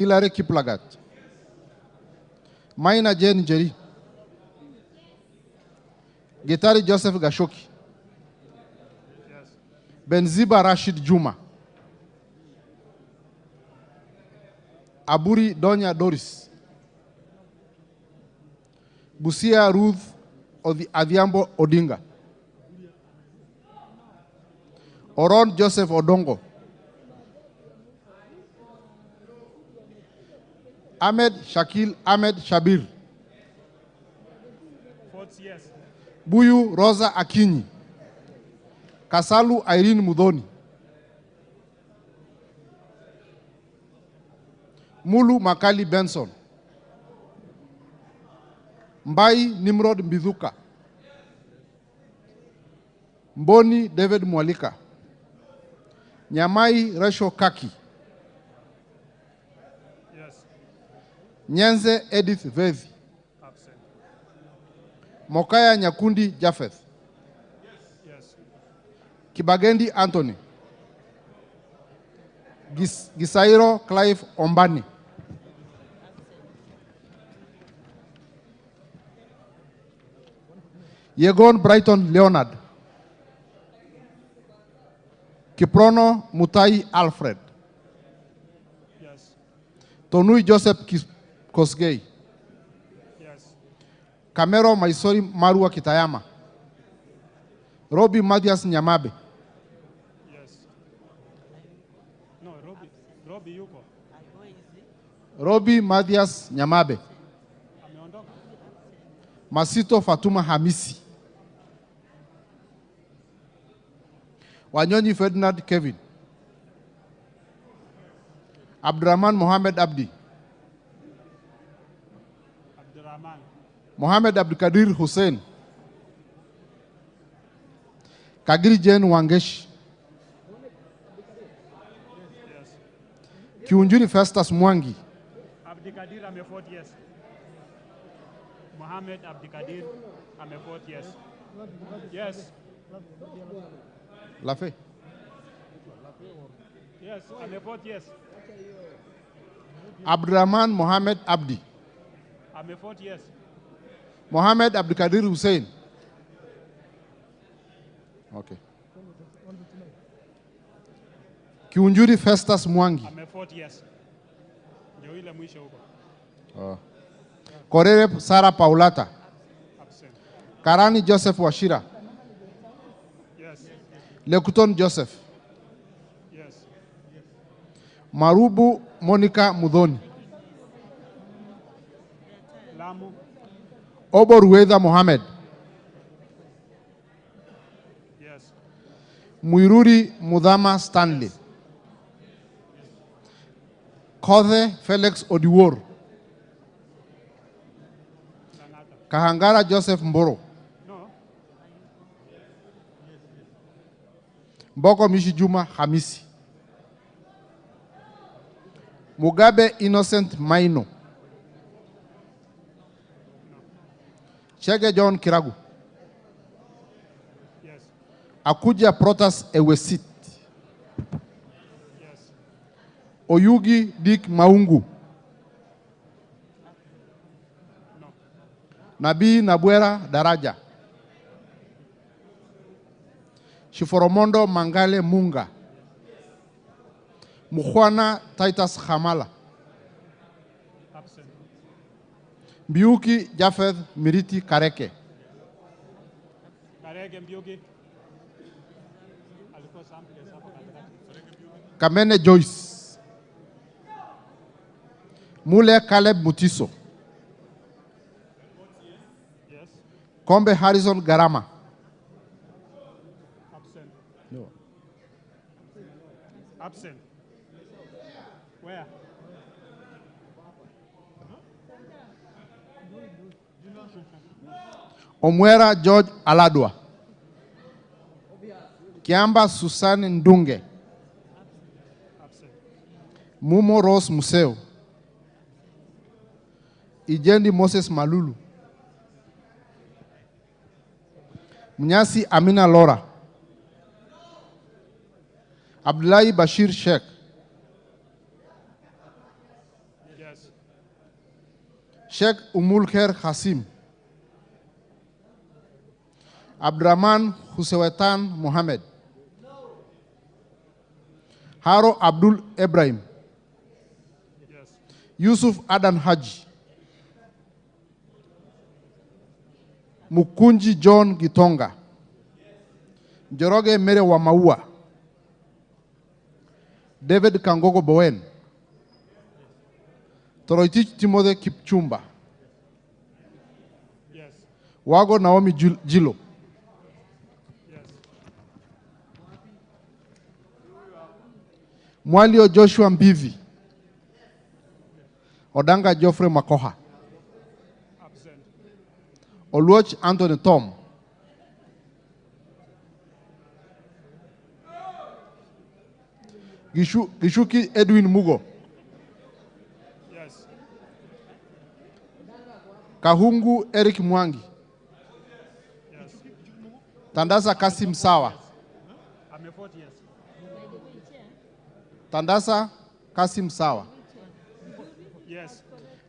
Hilary Kiplagat, Maina Jane Njeri, Gitari Joseph Gashoki, Benziba Rashid Juma, Aburi Donya Doris, Busia Ruth Adhiambo Odinga, Oron Joseph Odongo, Ahmed Shakil Ahmed Shabir, Buyu Rosa Akinyi, Kasalu Irene Mudhoni, Mulu Makali Benson, Mbai Nimrod Mbithuka, Mboni David Mwalika, Nyamai Resho Kaki, Nyenze Edith Vethi, Mokaya Nyakundi Japheth, Kibagendi Anthony, Gisairo Clive Ombani, Yegon Brighton Leonard, Kiprono Mutahi Alfred, Tonui Joseph Kosgei, Kamero Maisori Marua Kitayama, Robbie Mathias Nyamabe, Robbie Mathias Nyamabe, Masito Fatuma Hamisi, Wanyonyi Ferdinand Kevin, Abdurrahman Mohamed Abdi, Mohamed Abdikadir Hussein, Kagiri Jane Wangeshi, Kiunjuri Festus Mwangi, Abdikadir amefort yes. Mohamed Abdikadir amefort yes. Yes. Lafe. Yes, amefort yes. Abdurrahman Mohamed Abdi, Amefort yes. Mohamed Abdikadir Hussein. Okay. Kiunjuri Festus Mwangi. Amefort yes. Ndio ile mwisho huko. Korere Sara Paulata. Absent. Karani Joseph Washira. Yes. Lekuton Joseph. Yes. Marubu Monica Mudhoni. Lamu. Oboruwedha Mohamed. Yes. Muiruri Mudhama Stanley. Kothe Felix Odiwor. Kahangara Joseph Mboro. No. Mboko Mishi Juma Hamisi. Mugabe Innocent Maino. Chege John Kiragu. Yes. Akuja Protas Ewesit. Yes. Oyugi Dick Maungu. No. Nabii Nabwera Daraja. Shiforomondo Mangale Munga. Mukhwana Titus Khamala. Absent. Mbiuki Japheth Miriti Kareke. Kareke Mbiuki. Alikuwa sample hapo katikati. Kamene Joyce. Mule Caleb Mutiso. Yes. Kombe Harrison Garama. Absent. No. Absent. Where? Omwera George Aladwa. Kiamba Susan Ndunge. Absent. Mumo Rose Museo. Ijendi Moses Malulu. Mnyasi Amina Lora. Abdullahi Bashir Sheikh. Yes. Sheikh Umulkher Hasim, Abdurrahman Husewetan Mohammed, Haro Abdul Ibrahim, Yes. Yusuf Adan Haji, Mukunji John Gitonga, Njoroge Mere wa Maua, David Kangogo Bowen, Toroitich Timothy Kipchumba, Yes. Wago Naomi Jilo, Yes. Mwalio Joshua Mbivi, Odanga Geoffrey Makoha, Absent. Oluoch Anthony Tom, Gishuki Edwin Mugo, Yes. Kahungu Eric Mwangi, Yes. Tandasa Kasim Sawa, I'm a 40 years. Tandasa Kasim Sawa, Yes.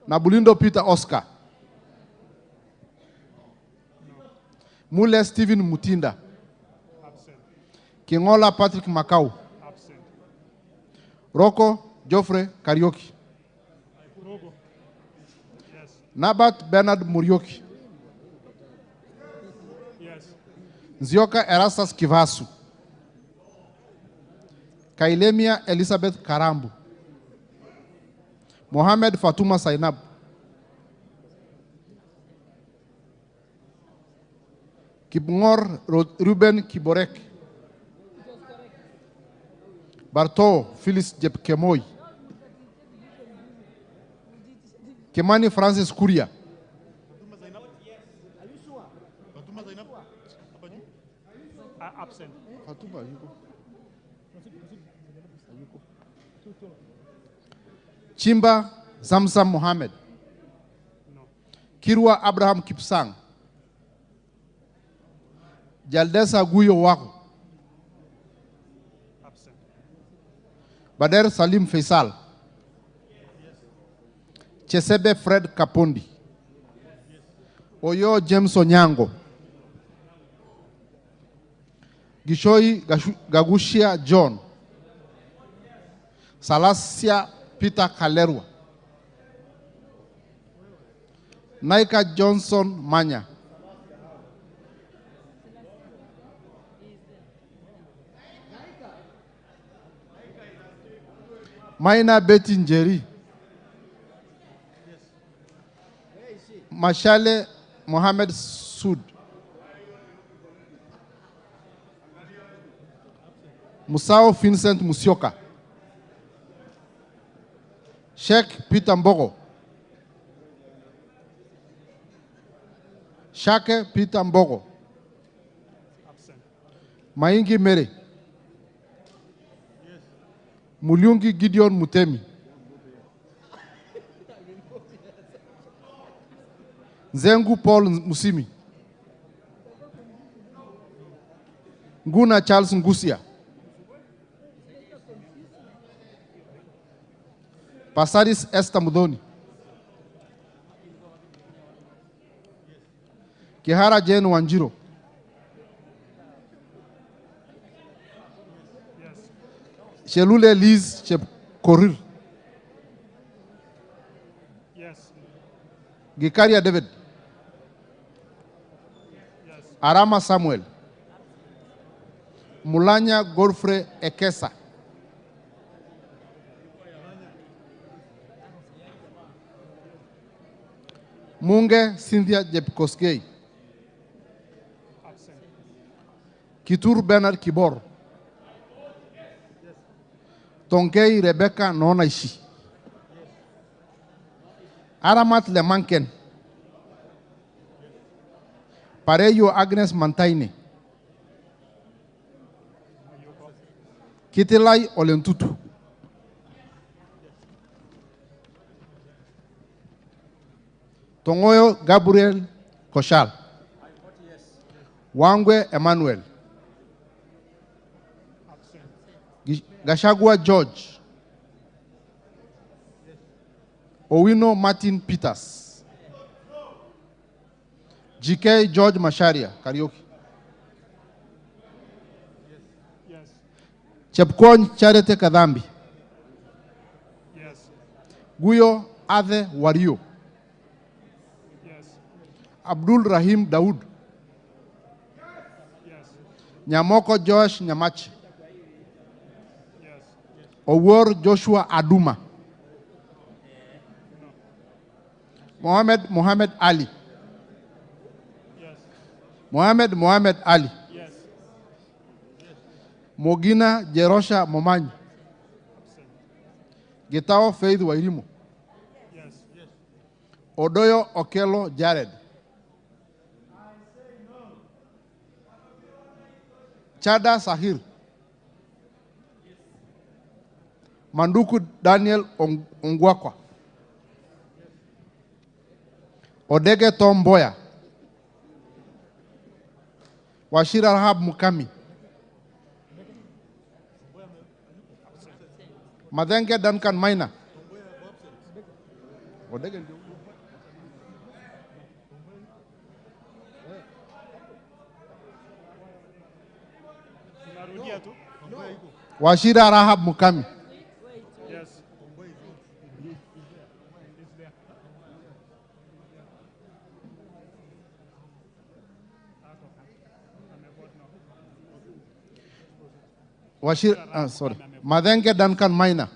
Nabulindo Peter Oscar, Mule Stephen Mutinda, Absent. Kingola Patrick Makau, Absent. Rocco Geoffrey Karioki, Rogo. Yes. Nabat Bernard Murioki, Yes. Nzioka Erastus Kivasu, Kailemia Elizabeth Karambu, Mohamed Fatuma Sainab, Kibngor Ruben Kiborek, Barto Phyllis Jepkemoi, Kimani Francis Kuria, Absent. Chimba Zamzam Mohammed, No. Kirwa Abraham Kipsang, Jaldesa Guyo Wako, Absent. Bader Salim Faisal, Chesebe Fred Kapondi, Oyo James Onyango, Gishoi Gagushia John, Salasia Peter Kalerwa, Naika Johnson Manya, Maina Betty Njeri, Mashale Mohammed Sud, Musao Vincent Musioka, Sheikh Peter Mbogo, Shake Peter Mbogo, Absent. Maingi Mere, Mulyungi Gideon Mutemi, Zengu Paul Musimi, Nguna Charles Ngusia, Pasaris Esther Mudoni, Kihara Jane Wanjiro, Yes. Shelule Liz Korir, Yes. Gikaria David, Yes. Arama Samuel, Mulanya Godfrey Ekesa, Munge Cynthia Jepkoskei, Absent. Kitur Bernard Kibor, Tonkei Rebecca Nonaishi, Aramat Lemanken, Pareyo Agnes Mantaine, Kitelai Olentutu, Tongoyo Gabriel Koshal, Wangwe Emmanuel, Absent. Gashagua George, Owino Martin Peters. GK George Masharia, karaoke. Yes. Chepkwony Charity Kadhambi. Yes. Guyo Adhe Wario. Yes. Abdul Rahim Daud. Yes. Nyamoko Josh Nyamachi. Yes. Owor Joshua Aduma. Mohammed Ali. Yes. Mohammed Ali. Yes. Mogina Jerosha Momanyi. Absent. Gitao Faith Wairimu. Yes. Yes. Odoyo Okelo Jared. Chada Sahir. Manduku Daniel Ongwakwa. Odege Tomboya. Washira Rahab Mukami. Madenge Duncan Maina. Odege ndio. Narudia tu. Washira Rahab Mukami. Yes. Washira, sorry. Madenge Duncan Maina.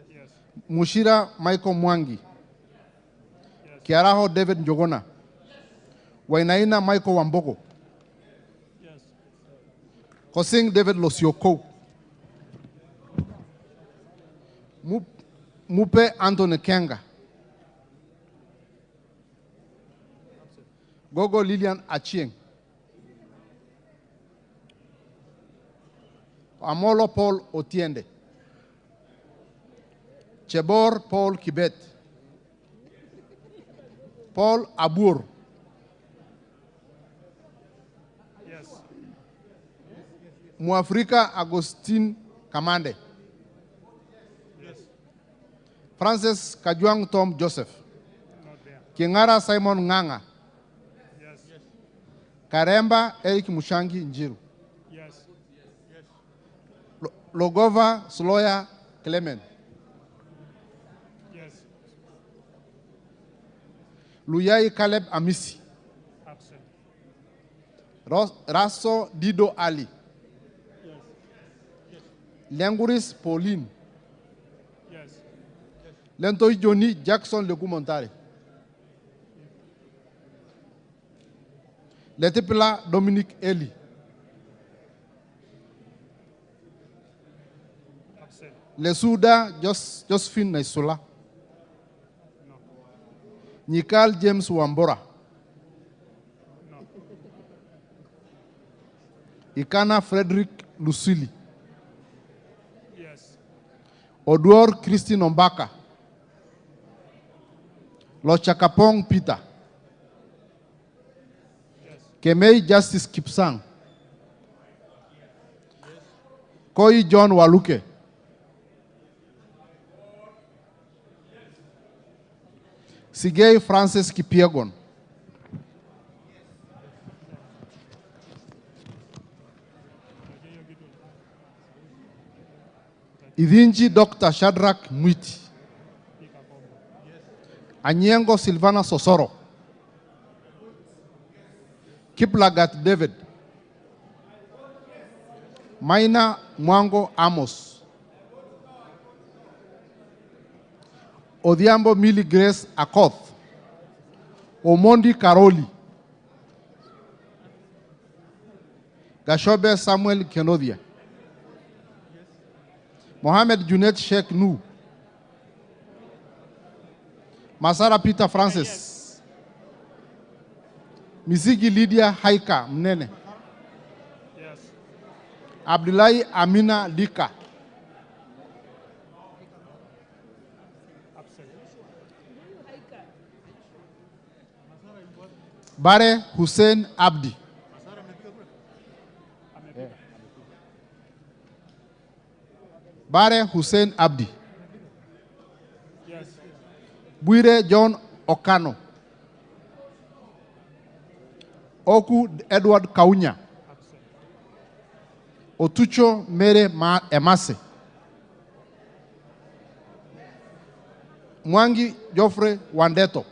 Yes. Mushira Michael Mwangi. Yes. Kiaraho David Njogona. Wainaina Michael Wambogo. Yes. Kosing David Losioko. Mupe Anthony Kenga. Gogo Lilian Achieng. Amolo Paul Otiende. Chebor Paul Kibet. Paul Abur. Yes. Muafrika Agustin Kamande. Yes. Francis Kajwang Tom Joseph. Not there. Kingara Simon Nganga. Yes. Karemba Eric Mushangi Njiru. Yes. Logova Sloya Clement. Yes. Luyai Caleb Amisi. Absent. Raso Dido Ali. Yes. Lenguris Pauline. Yes. Lentoi Johnny Jackson Legumontare. Letipila Dominic Eli. Absent. Lesuda Josephine Naisula. No. Nikal James Wambora. No. Ikana Frederick Lucili. Yes. Oduor Christine Ombaka. Lochakapong Peter. Yes. Kemei Justice Kipsang. Koi John Waluke. Sigei Francis Kipiegon. Idhinji Dr. Shadrach Mwiti. Anyengo Silvana Sosoro. Kiplagat David. Maina Mwango Amos. Odhiambo Millie Grace Akoth. Omondi Karoli. Gashobe Samuel Kenodia. Mohamed Junet Sheikh Nu. Masara Peter Francis. Misigi Lydia Haika Mnene. Yes. Abdullahi Amina Lika. Absent. Bare Hussein Abdi. Bare Hussein Abdi. Yes. Bwire John Okano. Oku Edward Kaunya. Absent. Otucho Mere Emase. Mwangi Geoffrey Wandeto.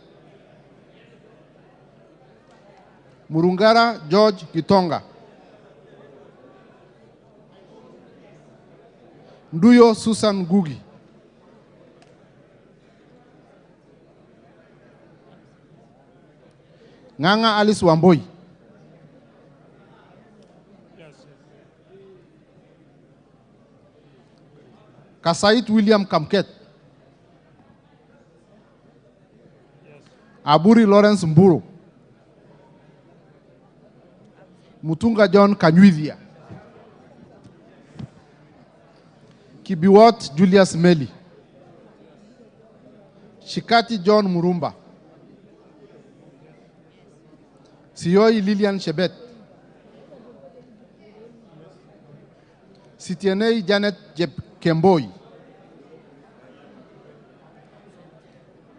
Murungara George Gitonga. Nduyo Susan Gugi. Nganga Alice Wamboi. Yes. Kasait William Kamket. Yes. Aburi Lawrence Mburu. Mutunga John Kanyuithia. Kibiwot Julius Meli. Shikati John Murumba. Sioi Lilian Shebet. Sitienei Janet Jeb Kemboi.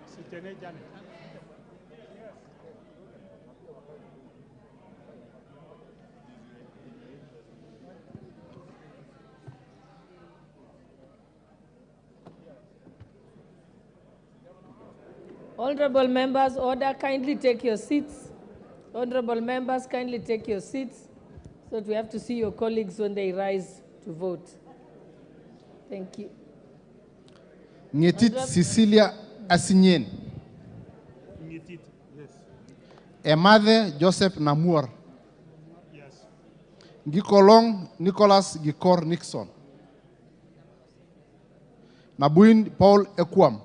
Sitene Janet. Honorable members, order, kindly take your seats. Honorable members, kindly take your seats so that we have to see your colleagues when they rise to vote. Thank you. Ngetit Cecilia Asinyen. Ngitit. Yes. Emathe Joseph Namur. Yes. Gikolong Nicholas Gikor Nixon. Nabuin Paul Ekwam.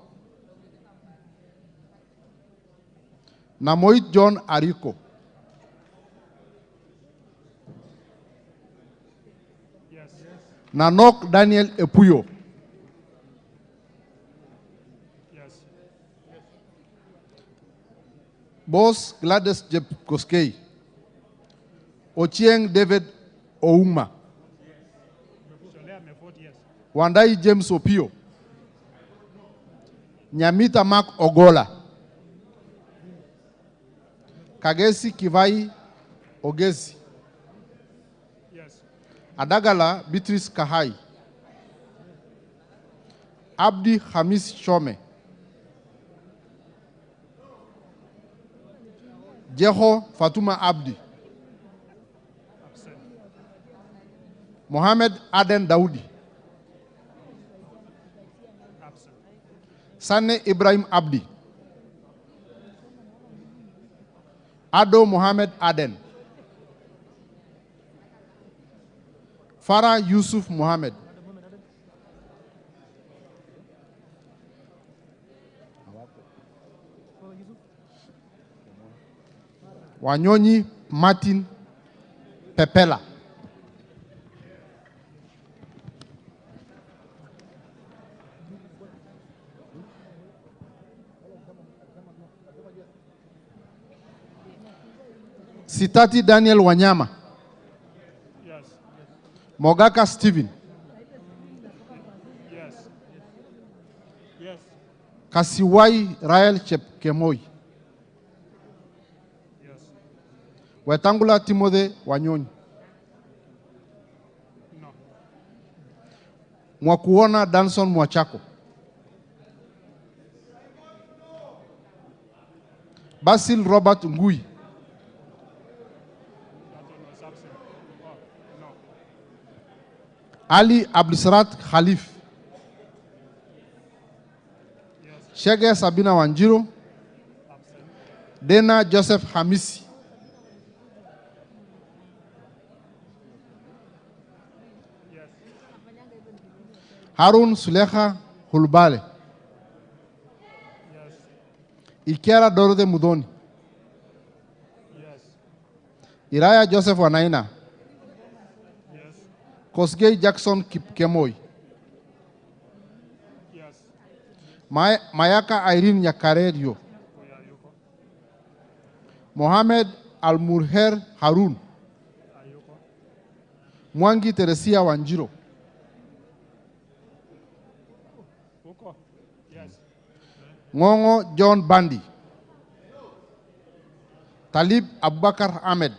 Namoit John Ariko. Yes. Nanok Daniel Epuyo. Yes. Boss Gladys Jeb Koskei. Ochieng David Ouma. Sholea Mefort. Yes. Wandai James Opio. Nyamita Mark Ogola. Kagesi Kivai Ogesi. Yes. Adagala Beatrice Kahai. Abdi Hamis Shome. Jeho Fatuma Abdi. Absent. Mohammed Aden Daudi. Absent. Sane Ibrahim Abdi. Ado Mohammed Aden. Farah Yusuf Mohammed. Wanyonyi Martin Pepela. Sitati Daniel Wanyama. Yes. Mogaka Stephen. Yes. Yes. Kasiwai Rael Chepkemoi. Yes. Wetangula Timothy Wanyonyi. No. Mwakuona Danson Mwachako. Basil Robert Ngui. That one was absent. Oh, no. Ali Abdulsarat Khalif. Yes. Shege Sabina Wanjiro. Absent. Dena Joseph Hamisi. Yes. Harun Suleha Hulbale. Yes. Ikera Dorothy Mudoni. Yes. Iraya Joseph Wanaina. Yes. Kosgei Jackson Kipkemoi. Yes. Mayaka Irene Nyakaredio. Oya Yuko. Mohamed Almurher Harun. Ayuko. Mwangi Teresia Wanjiro. Uko. Yes. Ngongo John Bandi, Talib Abubakar Ahmed,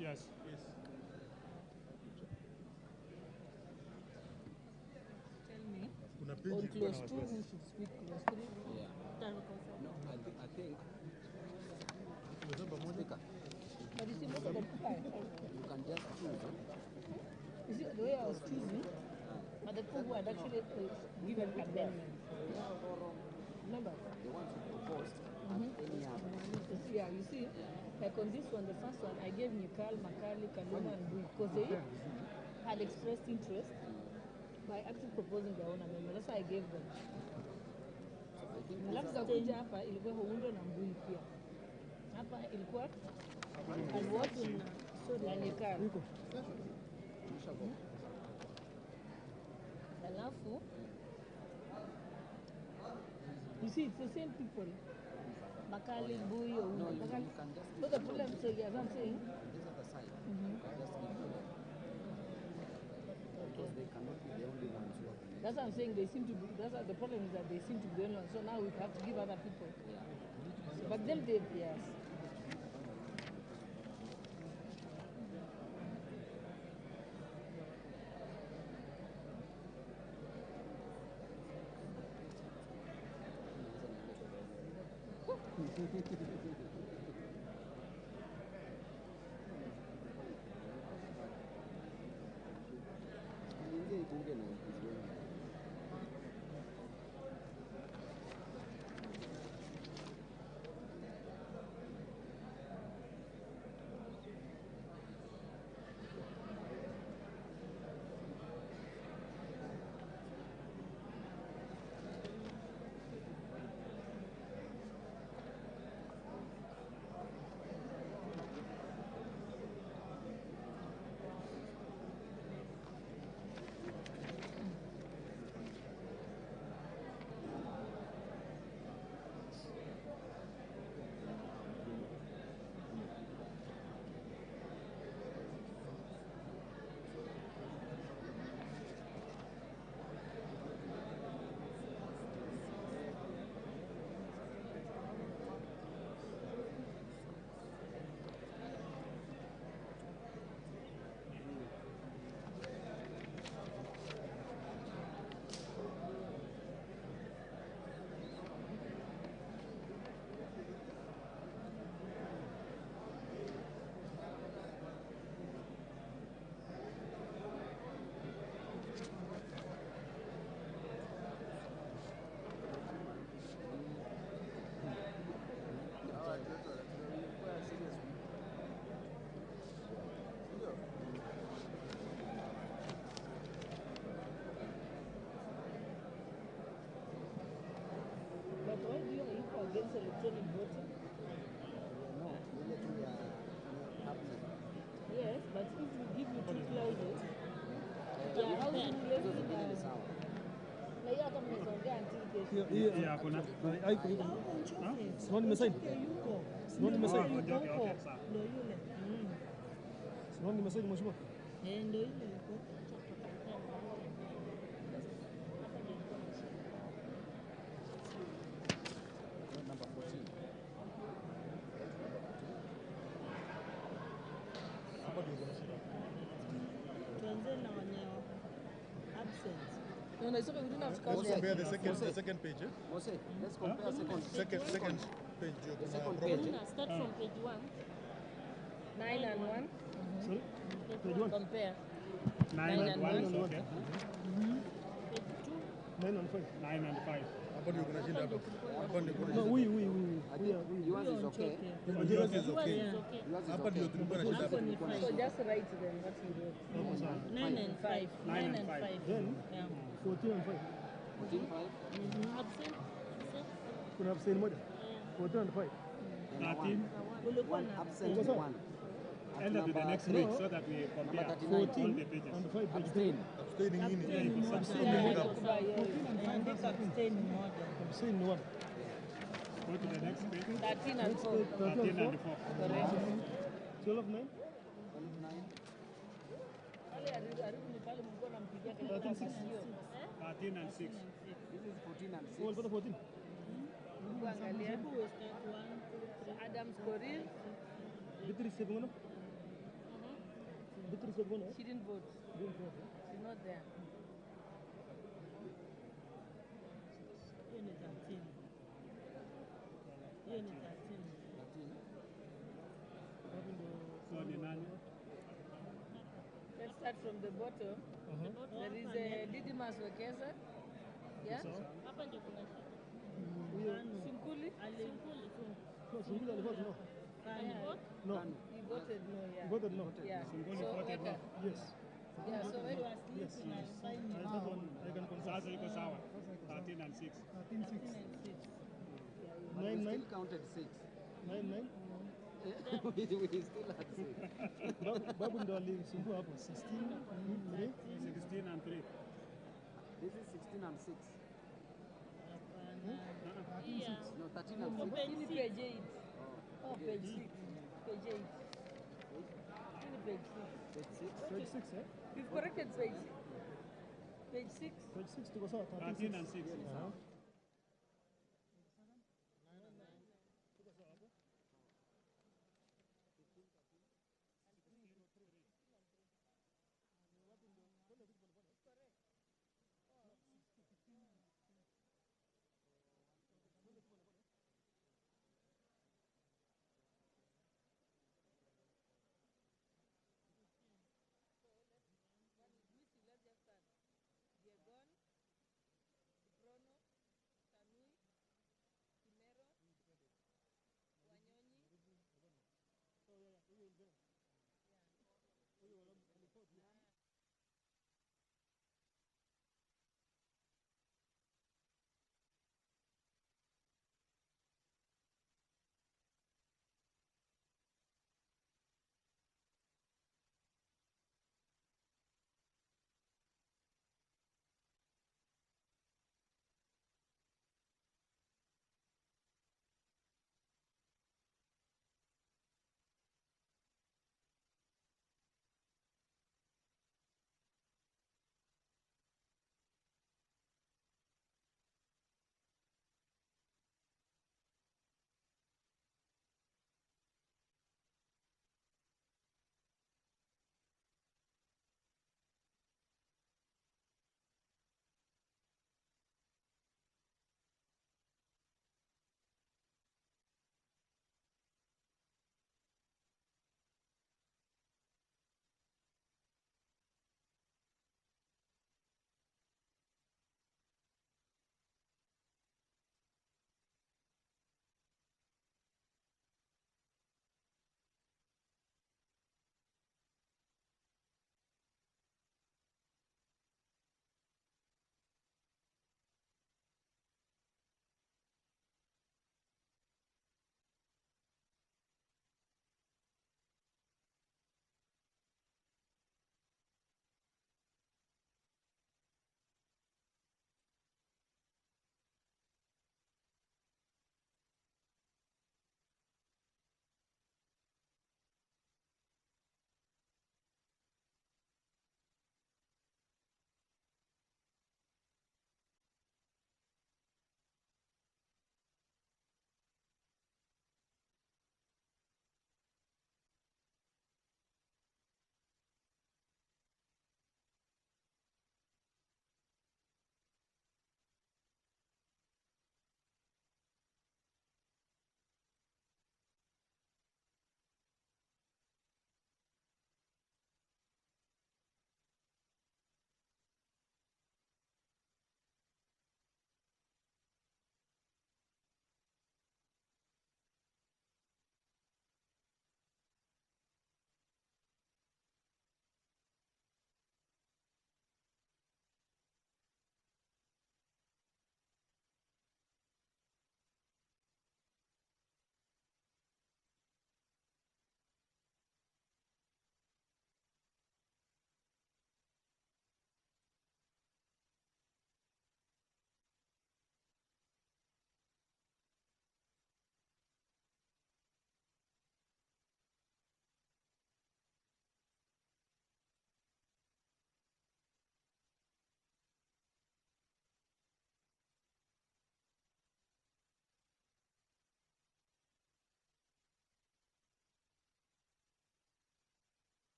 Yes. Tell me. On close two, who should speak close three? But you see, most of the people You can just choose. you see, the way I was choosing, but the people who had actually given amendments. Remember? The ones who proposed any other. Yeah, you see, like on this one, the first one, I gave Nikal, Makali, Kaluma, and Bui because they had expressed interest by actually proposing their own amendment. That's why I gave them. Alafu za kuja hapa ilikuwa Huundo na Mbui pia. Hapa ilikuwa Alwatu na Nikal. Alafu, you see, it's the same people. Makali, Bui, or No, you Makali. can just But the problem, so yeah, I'm saying. this other side. Just give them. Because they cannot be the only ones who are. That's what I'm saying. They seem to be. That's what the problem is, that they seem to be the only ones. So now we have to give other people. So, but them, they yes. Ingia ibunge na MPs wengi. But why do you go against electronic voting? No, ile tu ya public. Yes, but if we give you two clauses, yeah, how do you let Hizo zingine ni sawa. na hiyo hata mnaongea until kesho. Yeah, hakuna. Haiko hivyo. Sioni nimesaini. Sioni nimesaini. Okay, okay, sawa. Ndio yule. Sioni nimesaini mheshimiwa. Ndio yule yuko. Number 14. Tuanze na wenye absent. No, no, it's okay. We don't have to count Let's them. compare the second page. Eh? Mose, let's compare Second page. the second page. Start from page 1. 9 and 1. Sorry. Page 1. Compare. 9 and 1 is okay. Page 2. 9 and 5. 9 and 5. Hapa ndio kuna shida hapo. Hapa ndio kuna No, shida. we. I think yours is okay. Yours is okay. It's okay. Yours is Hapa ndio okay. tulikuwa na shida hapo. So just write them what you wrote. 9 and 5. 9 and 5. Then Yeah. 14 and 5. 14, 5, Absent. Kuna abstain moja. 14 and 5. and 13. Ulikuwa 1 na absent, What's up? 1. Enter to the next page so that we compare all 39. the pages. And 5 page Abstain. Abstaining nini? andika abstain moja. Abstain ni 1. Go to the next page. 13 and 4. 13 and 4. Correct. 12 of 9. Pale aribu ni pale mlikuwa nampigia kelele kwa sio. 13 and 6. This is 14 and 6. Oh, what 14? Kuangalia. Who will start 1, 2, 3. Adams Korir, Bitri 7 no? Bitri 7 no? she didn't vote. She's not there. Hiyo ni 13. Hiyo ni 13. 13. So ni nani? Let's start from the bottom. There is a Didimas Wekesa. Yeah? Hapa ndio kuna shida. Sunkuli. Alinkuli tu. No, Sungula alivote no. Kani. No. He voted no, yeah. Voted no. Yeah. Sunguli So voted no. Eka. Yes. Yeah, so You Eka. are sleeping and fine. That one I can confirm. Sasa iko sawa. 13 and 6. 13 6. 9 We 9 still counted 6. 9 9. We still had 6. Babu ndo alisumbua hapo 16 3. 16 and 3. This is 16 and 6. Iya. No, 13 and 6. Hii ni page 8. Oh, page 6. Page 8. Hii ni page 6. Page 6. Page 6 eh? We've corrected page. Page 6. Page 6 tuko sawa 13 and 6. Diagon, Prono,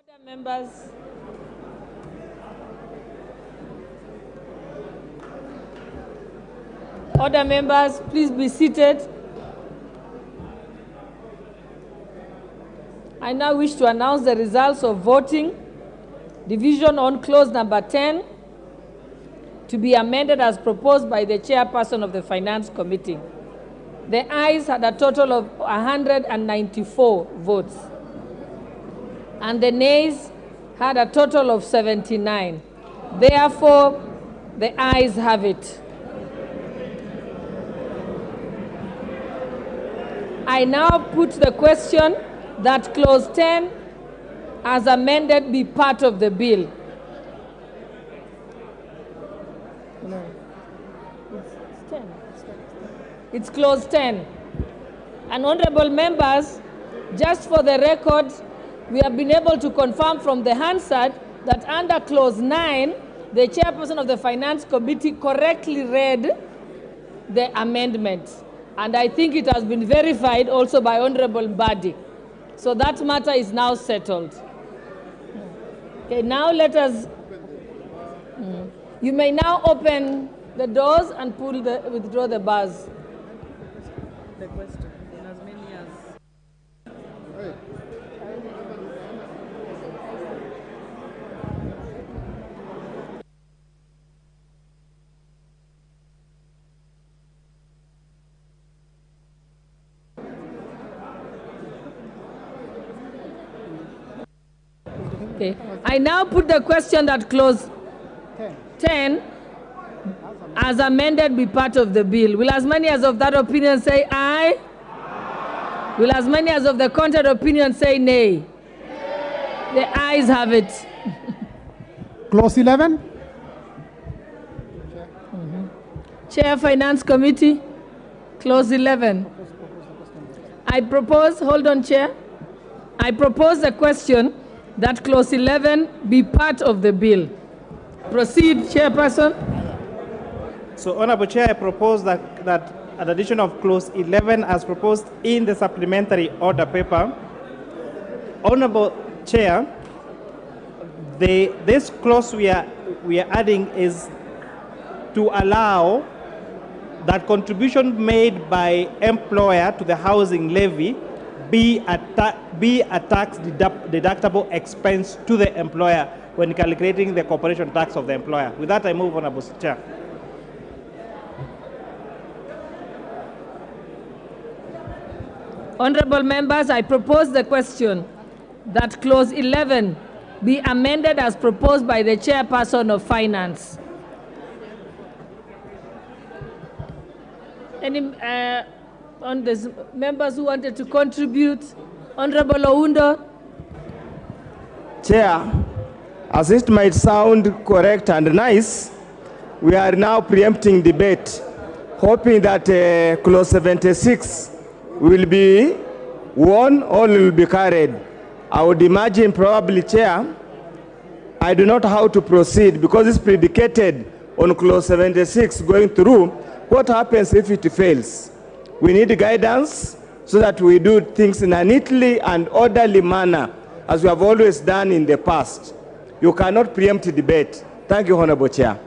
Order, members. Order, members, please be seated. I now wish to announce the results of voting. Division on clause number 10 to be amended as proposed by the chairperson of the Finance Committee. The ayes had a total of 194 votes, and the nays had a total of 79. Therefore, the ayes have it. I now put the question that clause 10 as amended be part of the bill. No, it's 10. It's clause 10. And honorable members, just for the record, we have been able to confirm from the Hansard that under clause 9, the chairperson of the Finance Committee correctly read the amendment. And I think it has been verified also by Honorable Mbadi. So that matter is now settled. Okay, now let us, you may now open the doors and withdraw the bars. The question, in as many as... Okay. I now put the question that clause 10 as amended be part of the bill. Will as many as of that opinion say aye? Aye. Will as many as of the contrary opinion say nay? The ayes have it. Clause 11. Chair Finance Committee, clause 11. I propose, hold on, Chair. I propose the question that clause 11 be part of the bill. Proceed, Chairperson. So, Honorable Chair, I propose that an addition of clause 11 as proposed in the supplementary order paper. Honorable Chair, this clause we are adding is to allow that contribution made by employer to the housing levy be a tax deductible expense to the employer when calculating the corporation tax of the employer. With that, I move, Honorable Chair. Honorable members, I propose the question that clause 11 be amended as proposed by the chairperson of finance. Any on the members who wanted to contribute? Honorable Oundo. Chair, as it might sound correct and nice, we are now preempting debate, hoping that clause 76 will be won or will be carried. I would imagine probably, Chair, I do not know how to proceed because it's predicated on clause 76 going through. What happens if it fails? We need guidance so that we do things in a neatly and orderly manner, as we have always done in the past. You cannot preempt debate. Thank you, Honorable Chair.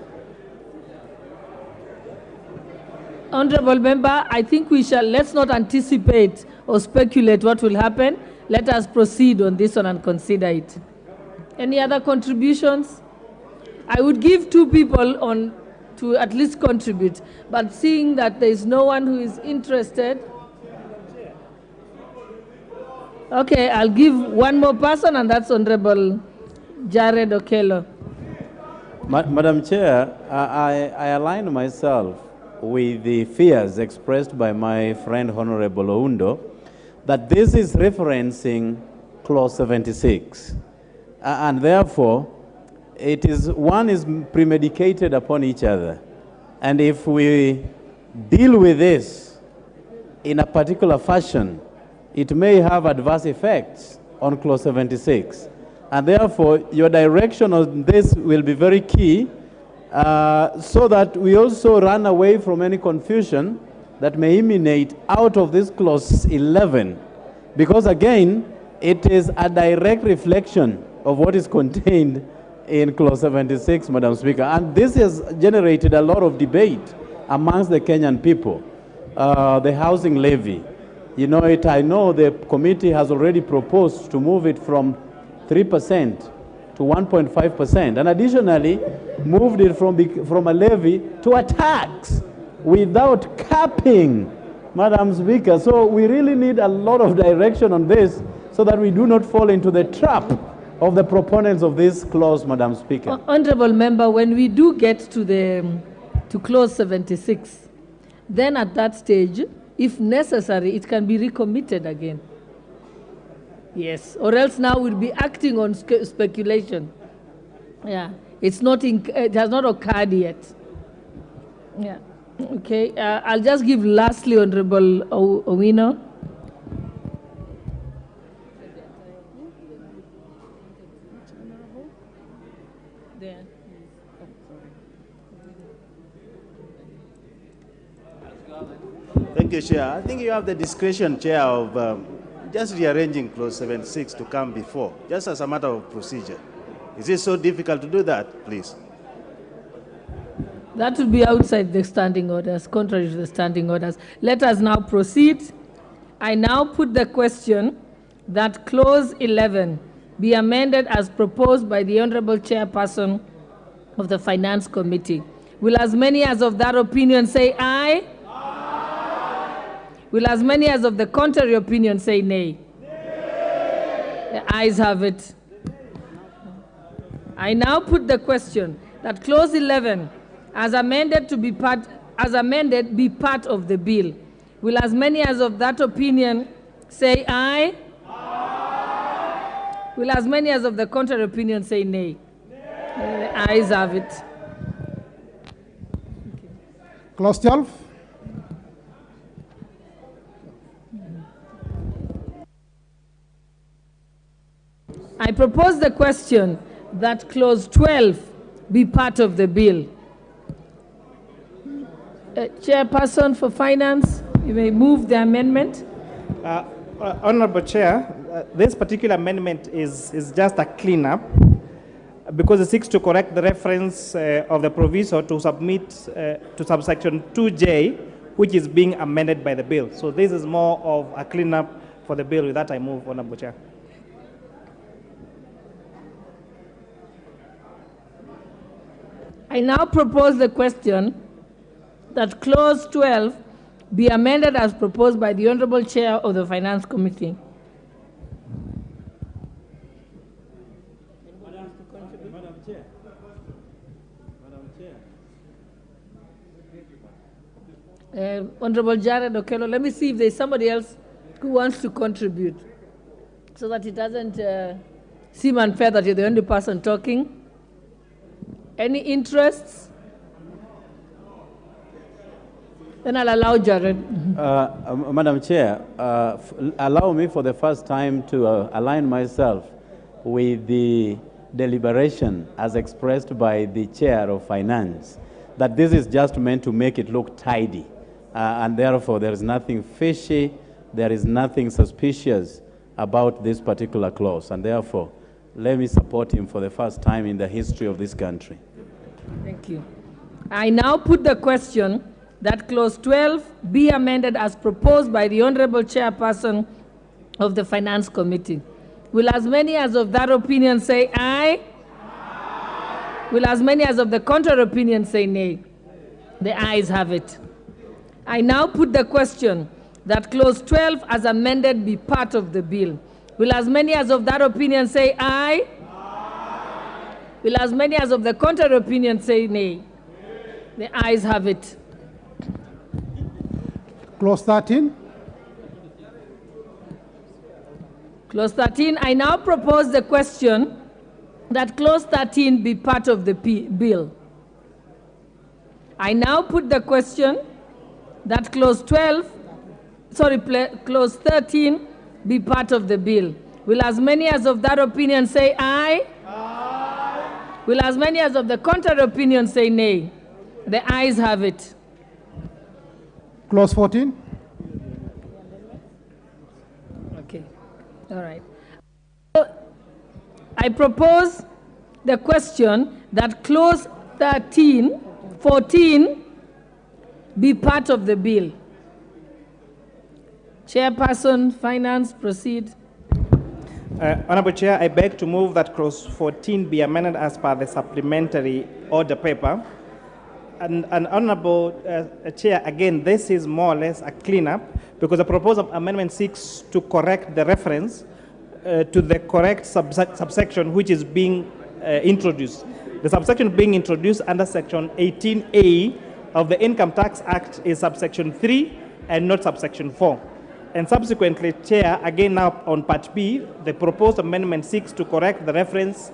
Honorable Member, I think let's not anticipate or speculate what will happen. Let us proceed on this one and consider it. Any other contributions? I would give two people to at least contribute, but seeing that there is no one who is interested, okay, I'll give one more person, and that's Honorable Jared Okello. Madam Chair, I align myself with the fears expressed by my friend Honorable Oundo that this is referencing clause 76, and therefore one is premedicated upon each other. And if we deal with this in a particular fashion, it may have adverse effects on clause 76. And therefore, your direction on this will be very key so that we also run away from any confusion that may emanate out of this clause 11. Because again, it is a direct reflection of what is contained in Clause 76, Madam Speaker. And this has generated a lot of debate amongst the Kenyan people. The housing levy. You know it, I know the committee has already proposed to move it from 3% to 1.5%, and additionally moved it from a levy to a tax without capping, Madam Speaker. So we really need a lot of direction on this so that we do not fall into the trap of the proponents of this clause, Madam Speaker. Honorable Member, when we do get to Clause 76, then at that stage, if necessary, it can be recommitted again. Yes, or else now we'll be acting on speculation. Yeah, it has not occurred yet. Yeah, okay. I'll just give lastly, Honorable Owino. There. Thank you, Chair. I think you have the discretion, Chair, of just rearranging Clause 76 to come before, just as a matter of procedure. Is it so difficult to do that, please? That would be outside the standing orders, contrary to the standing orders. Let us now proceed. I now put the question that Clause 11 be amended as proposed by the Honorable Chairperson of the Finance Committee. Will as many as of that opinion say aye? Will as many as of the contrary opinion say nay? Nay. The ayes have it. I now put the question that Clause 11, as amended be part of the bill. Will as many as of that opinion say aye? Aye. Will as many as of the contrary opinion say nay? Nay. The ayes have it. Clause 12. I propose the question that Clause 12 be part of the bill. Chairperson for Finance, you may move the amendment. Honorable Chair, this particular amendment is just a cleanup because it seeks to correct the reference of the proviso to submit to subsection 2J, which is being amended by the bill. So this is more of a cleanup for the bill. With that, I move, Honorable Chair. I now propose the question that Clause 12 be amended as proposed by the Honorable Chair of the Finance Committee. Madam Chair. Honorable Jared Okello, let me see if there's somebody else who wants to contribute so that it doesn't seem unfair that you're the only person talking. Any interests? Then I'll allow Jared. Madam Chair, allow me for the first time to align myself with the deliberation as expressed by the Chair of Finance, that this is just meant to make it look tidy. And therefore, there is nothing fishy, there is nothing suspicious about this particular clause. And therefore, let me support him for the first time in the history of this country. Thank you. I now put the question that Clause 12 be amended as proposed by the Honorable Chairperson of the Finance Committee. Will as many as of that opinion say aye? Aye. Will as many as of the contrary opinion say nay? The ayes have it. I now put the question that Clause 12 as amended be part of the bill. Will as many as of that opinion say aye? Aye. Will as many as of the contrary opinion say nay? The ayes have it. Clause 13. Clause 13, I now propose the question that Clause 13 be part of the bill. I now put the question that Clause 13 be part of the bill. Will as many as of that opinion say aye? Aye. Will as many as of the contrary opinion say nay? The ayes have it. Clause 14. Okay. All right. So, I propose the question that clause 14 be part of the bill. Chairperson, Finance, proceed. Honorable Chair, I beg to move that clause 14 be amended as per the supplementary order paper. And Honorable Chair, again, this is more or less a cleanup because the proposal amendment seeks to correct the reference to the correct subsection which is being introduced. The subsection being introduced under section 18A of the Income Tax Act is subsection 3 and not subsection 4. And subsequently, Chair, again now on part B, the proposed amendment seeks to correct the reference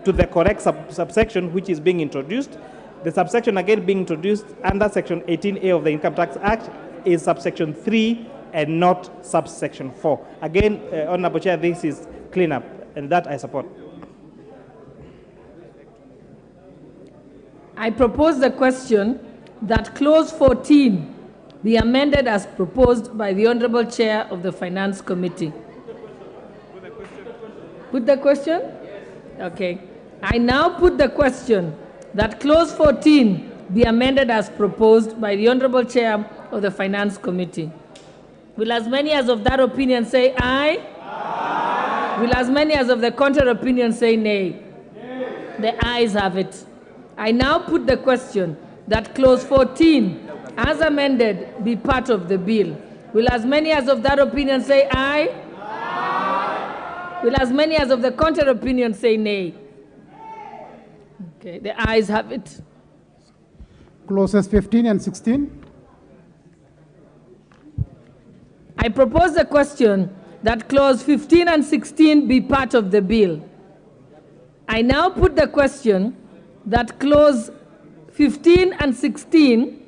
to the correct subsection which is being introduced. The subsection again being introduced under section 18A of the Income Tax Act is subsection 3 and not subsection 4. Again, Honorable Chair, this is cleanup, and that I support. I propose the question that clause 14 be amended as proposed by the Honorable Chair of the Finance Committee. Put the question? Okay. I now put the question that clause 14 be amended as proposed by the Honorable Chair of the Finance Committee. Will as many as of that opinion say aye? Aye. Will as many as of the contrary opinion say nay? Nay. The ayes have it. I now put the question that clause 14 as amended be part of the bill. Will as many as of that opinion say aye? Aye. Will as many as of the contrary opinion say nay? Okay, the ayes have it. Clauses 15 and 16. I propose the question that clause 15 and 16 be part of the bill. I now put the question that clause 15 and 16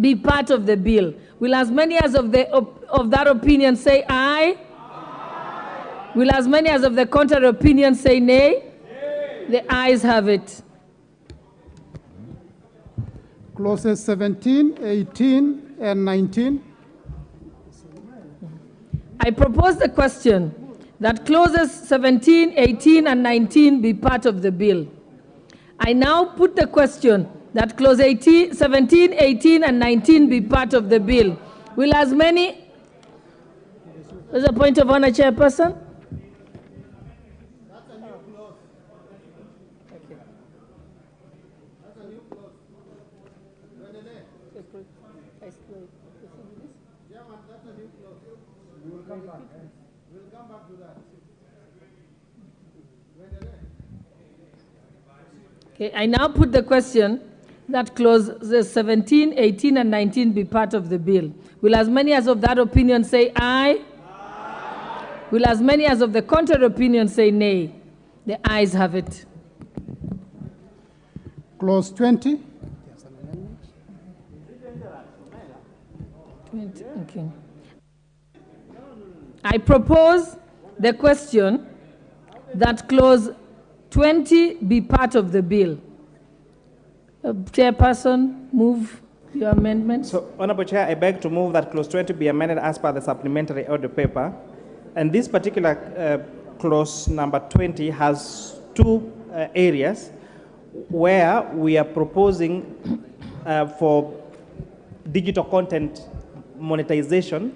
be part of the bill. Will as many as of that opinion say aye? Aye. Will as many as of the contrary opinion say nay? Nay. The ayes have it. Clauses 17, 18, and 19. I propose the question that clauses 17, 18, and 19 be part of the bill. I now put the question that clause 17, 18, and 19 be part of the bill. Will as many... There's a point of honor, Chairperson. That's a new clause. Okay. That's a new clause. Yeah, man, that's a new clause. We'll come back. We'll come back to that. Okay, I now put the question that clauses 17, 18, and 19 be part of the bill. Will as many as of that opinion say aye? Aye. Will as many as of the contrary opinion say nay? The ayes have it. Clause 20. 20, okay. I propose the question that clause 20 be part of the bill. Chairperson, move your amendment. So, Honorable Chair, I beg to move that clause 20 be amended as per the supplementary order paper. And this particular clause number 20 has two areas where we are proposing for digital content monetization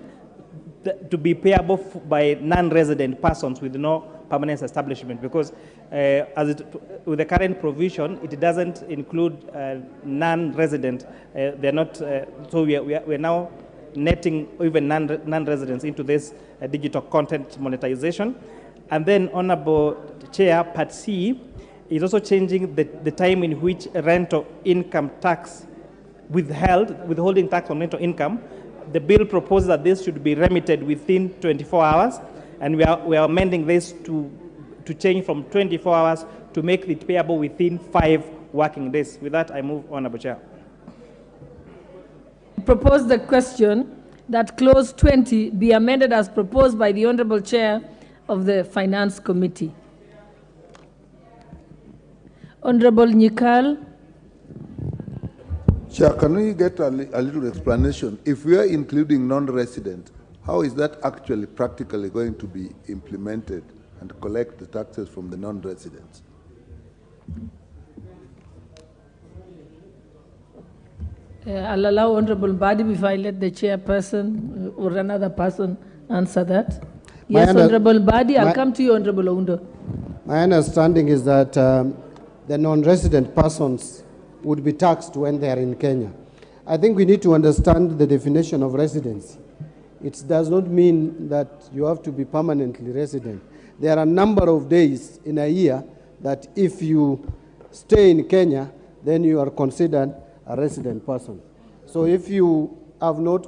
to be payable by non-resident persons with no permanent establishment, because with the current provision, it doesn't include non-resident. They're not, so we're now netting even non-residents into this digital content monetization. And then, Honorable Chair, Part C is also changing the time in which rental income tax withholding tax on rental income. The bill proposes that this should be remitted within 24 hours, and we are amending this to change from 24 hours to make it payable within 5 working days. With that, I move, Honorable Chair. I propose the question that clause 20 be amended as proposed by the Honorable Chair of the Finance Committee. Honorable Nyikal. Chair, can we get a little explanation? If we are including non-resident, how is that actually practically going to be implemented? and collect the taxes from the non-residents. I'll allow Honorable Badi before I let the chairperson or another person answer that. Yes, Honorable Badi, I'll come to you, Honorable Oundo. My understanding is that the non-resident persons would be taxed when they are in Kenya. I think we need to understand the definition of residency. It does not mean that you have to be permanently resident. There are a number of days in a year that if you stay in Kenya, then you are considered a resident person. So if you have not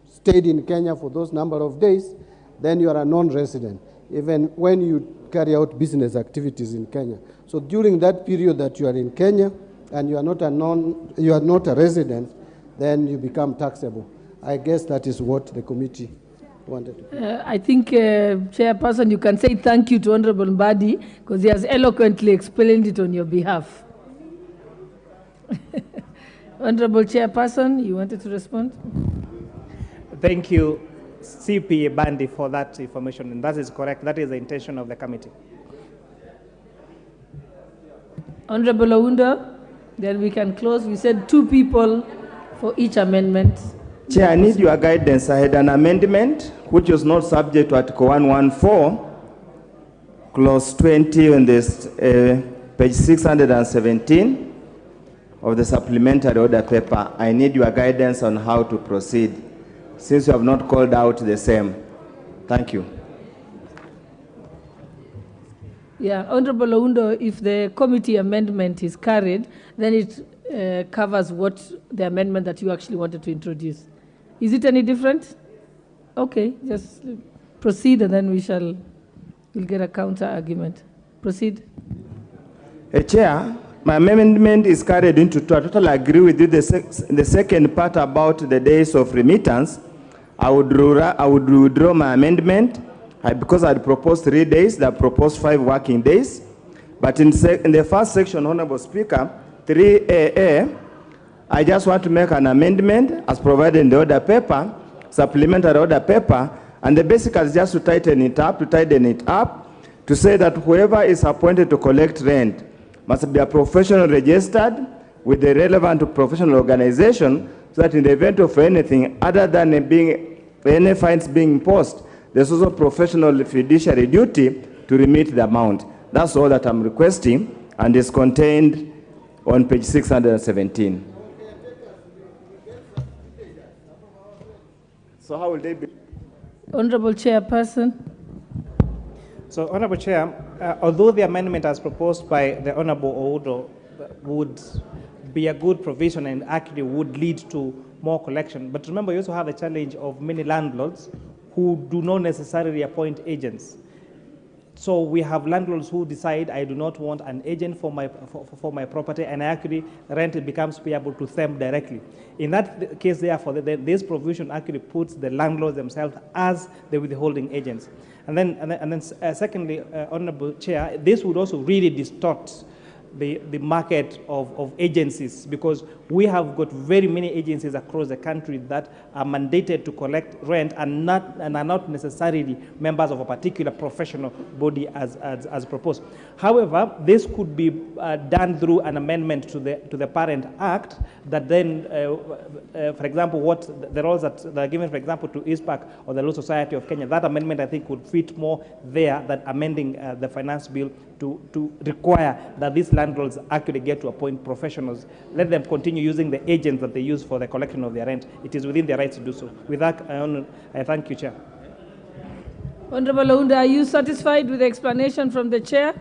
stayed in Kenya for those number of days, then you are a non-resident, even when you carry out business activities in Kenya. So during that period that you are in Kenya and you are not a resident, then you become taxable. I guess that is what the committee wanted to. I think, Chairperson, you can say thank you to Honorable Badi because he has eloquently explained it on your behalf. Honorable Chairperson, you wanted to respond? Thank you, CP Bandi, for that information, and that is correct. That is the intention of the committee. Honorable Oundo, then we can close. We said 2 people for each amendment. Chair, I need your guidance. I had an amendment which was not subject to Article 114, Clause 20 on this page 617 of the supplementary order paper. I need your guidance on how to proceed, since you have not called out the same. Thank you. Yeah, Honorable Oundo, if the committee amendment is carried, then it covers what the amendment that you actually wanted to introduce. Is it any different? Okay, just proceed and then we'll get a counter argument. Proceed. Chair, my amendment is carried into 2. I totally agree with you. The second part about the days of remittance, I would withdraw my amendment because I had proposed 3 days. They proposed 5 working days. But in the first section, Honorable Speaker, 3AA, I just want to make an amendment as provided in the order paper, supplementary order paper, and the basic is just to tighten it up, to say that whoever is appointed to collect rent must be a professional registered with the relevant professional organization, so that in the event of anything other than any fines being imposed, there's also professional fiduciary duty to remit the amount. That's all that I'm requesting, and is contained on page 617. So how will they be? Honorable Chairperson. So, Honorable Chair, although the amendment as proposed by the Honorable Oundo would be a good provision and actually would lead to more collection, but remember you also have the challenge of many landlords who do not necessarily appoint agents. So we have landlords who decide, I do not want an agent for my property, and actually rent becomes payable to them directly. In that case, therefore, this provision actually puts the landlords themselves as the withholding agents. And then secondly, Honorable Chair, this would also really distort the market of agencies, because we have got very many agencies across the country that are mandated to collect rent and are not necessarily members of a particular professional body as proposed. However, this could be done through an amendment to the Parent Act that then, for example, what the roles that are given, for example, to ISPAC or the Law Society of Kenya, that amendment I think would fit more there than amending the finance bill to require that these landlords actually get to appoint professionals. Let them continue using the agents that they use for the collection of their rent. It is within their rights to do so. With that, I thank you, Chair. Honorable Oundo, are you satisfied with the explanation from the Chair?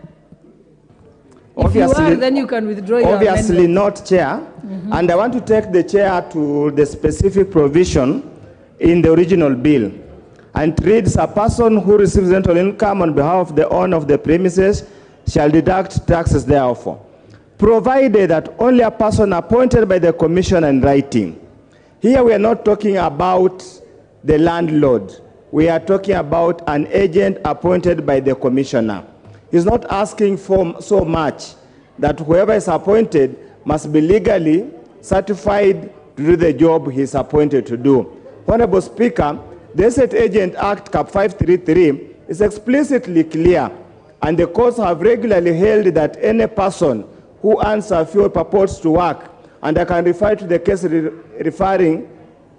Obviously, if you are, then you can withdraw your amendment. Obviously not, Chair. And I want to take the Chair to the specific provision in the original bill. And it reads, a person who receives rental income on behalf of the owner of the premises shall deduct taxes thereof, provided that only a person appointed by the commission in writing. Here we are not talking about the landlord. We are talking about an agent appointed by the commissioner. He's not asking for so much that whoever is appointed must be legally certified to do the job he's appointed to do. Honorable Speaker, the Estate Agent Act Cap 533 is explicitly clear And the courts have regularly held that any person who earns a fuel purports to work, and I can refer to the case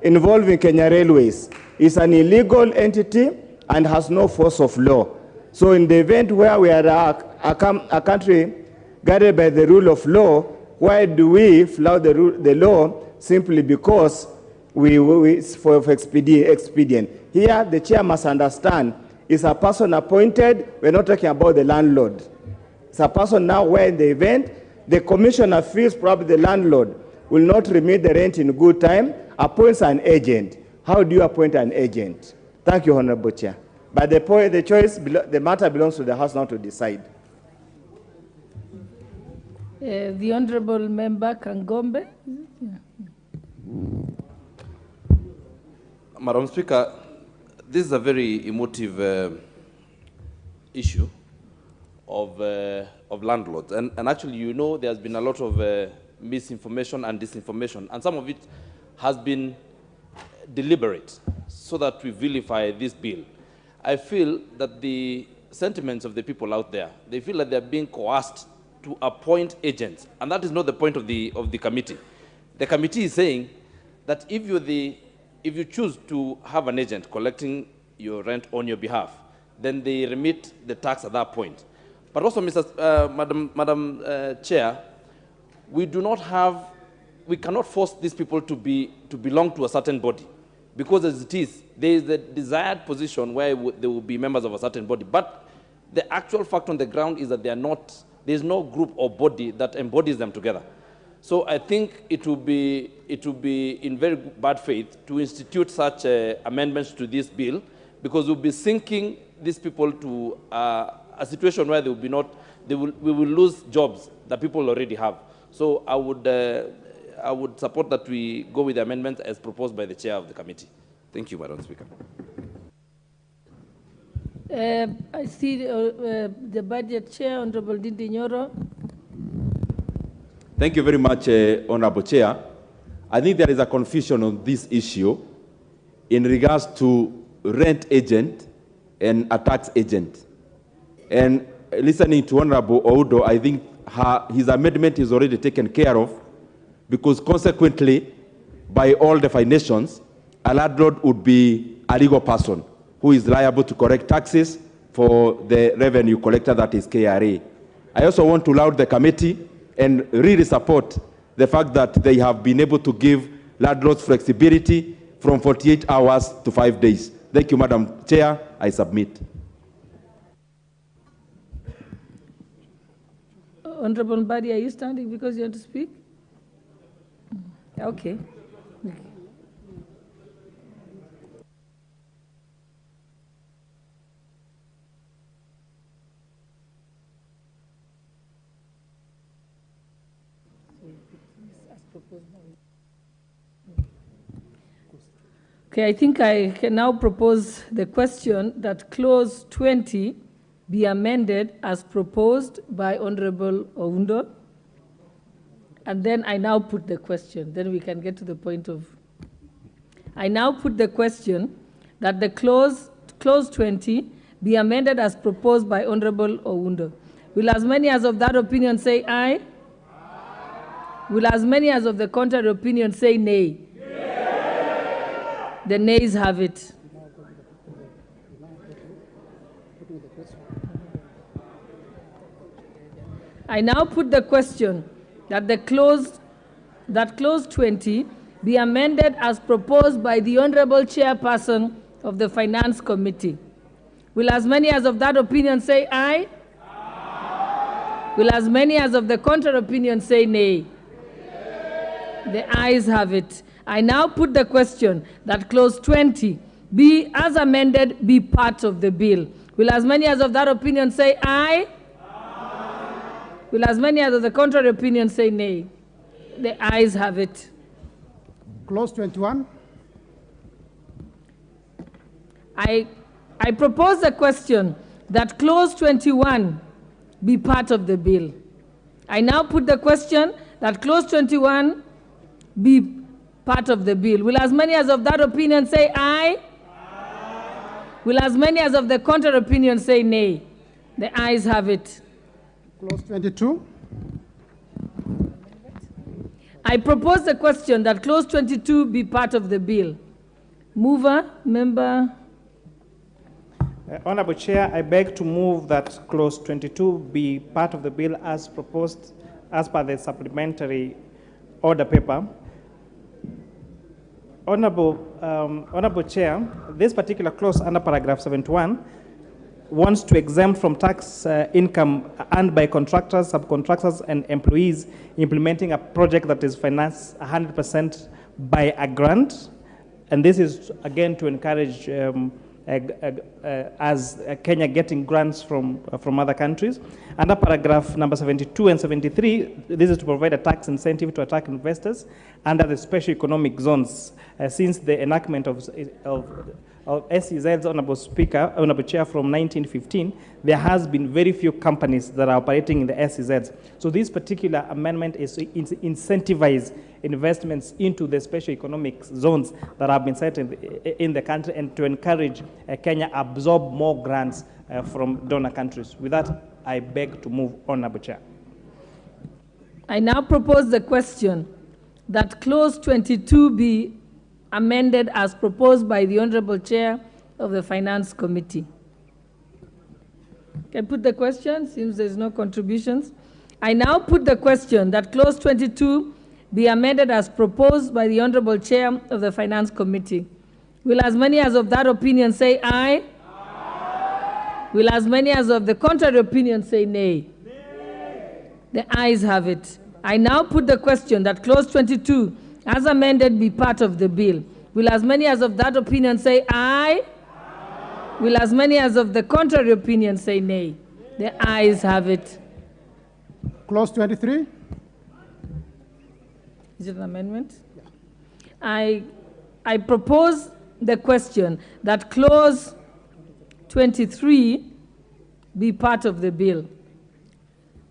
involving Kenya Railways, is an illegal entity and has no force of law. So in the event where we are a country guided by the rule of law, why do we flout the law simply because for expedient? Here, the chair must understand, is a person appointed, we're not talking about the landlord. It's a person now where in the event, the commissioner feels probably the landlord will not remit the rent in good time, appoints an agent. How do you appoint an agent? Thank you, Honorable Chair. But the matter belongs to the House now to decide. The Honorable Member Kangombe. Madam Speaker, this is a very emotive issue of landlords. And actually, you know, there's been a lot of misinformation and disinformation, and some of it has been deliberate so that we vilify this bill. I feel that the sentiments of the people out there, they feel that they're being coerced to appoint agents, and that is not the point of the committee. The committee is saying that if you choose to have an agent collecting your rent on your behalf, then they remit the tax at that point. But also, Madam Chair, we cannot force these people to belong to a certain body, because as it is, there is the desired position where they will be members of a certain body. But the actual fact on the ground is that they are not. There is no group or body that embodies them together. So I think it will be in very bad faith to institute such amendments to this bill, because we'll be sinking these people to a situation where we will lose jobs that people already have. So I would support that we go with the amendment as proposed by the chair of the committee. Thank you, Madam Speaker. I see the budget chair, Honorable Dindi Nyoro. Thank you very much, Honorable Chair. I think there is a confusion on this issue in regards to rent agent and a tax agent. And listening to Honorable Oudo, I think his amendment is already taken care of, because consequently, by all definitions, a landlord would be a legal person who is liable to collect taxes for the revenue collector, that is KRA. I also want to laud the committee and really support the fact that they have been able to give landlords flexibility from 48 hours to 5 days. Thank you, Madam Chair. I submit. Honorable Mbadi, are you standing because you want to speak? Okay. Okay, I think I can now propose the question that clause 20 be amended as proposed by Honorable Oundo. And then I now put the question. Then we can get to the point of... I now put the question that the clause 20 be amended as proposed by Honorable Oundo. Will as many as of that opinion say aye? Aye. Will as many as of the contrary opinion say nay? The nays have it. I now put the question that clause 20 be amended as proposed by the Honorable Chairperson of the Finance Committee. Will as many as of that opinion say aye? Aye. Will as many as of the contrary opinion say nay? The ayes have it. I now put the question that clause 20 be, as amended, be part of the bill. Will as many as of that opinion say aye? Aye. Will as many as of the contrary opinion say nay? The ayes have it. Clause 21. I propose the question that clause 21 be part of the bill. I now put the question that clause 21 be part of the bill. Will as many as of that opinion say aye? Aye. Will as many as of the contrary opinion say nay? The ayes have it. Clause 22. I propose the question that clause 22 be part of the bill. Mover, member. Honorable Chair, I beg to move that clause 22 be part of the bill as proposed as per the supplementary order paper. Honorable Chair, this particular clause under paragraph 71 wants to exempt from tax income earned by contractors, subcontractors, and employees implementing a project that is financed 100% by a grant. And this is, again, to encourage Kenya getting grants from other countries. Under paragraph number 72 and 73, this is to provide a tax incentive to attract investors under the special economic zones. Since the enactment of SEZs, Honorable Speaker, Honorable Chair, from 1915, there has been very few companies that are operating in the SEZs. So this particular amendment is to incentivize investments into the special economic zones that have been set in the country and to encourage Kenya absorb more grants from donor countries. With that, I beg to move, Honorable Chair. I now propose the question that clause 22 be amended as proposed by the Honorable Chair of the Finance Committee. Can I put the question? Seems there's no contributions. I now put the question that clause 22 be amended as proposed by the Honorable Chair of the Finance Committee. Will as many as of that opinion say aye? Aye. Will as many as of the contrary opinion say nay? Nay. The ayes have it. I now put the question that clause 22 as amended be part of the bill. Will as many as of that opinion say aye? Aye. Will as many as of the contrary opinion say nay? The ayes have it. Clause 23. Is it an amendment? Yeah. I propose the question that clause 23 be part of the bill.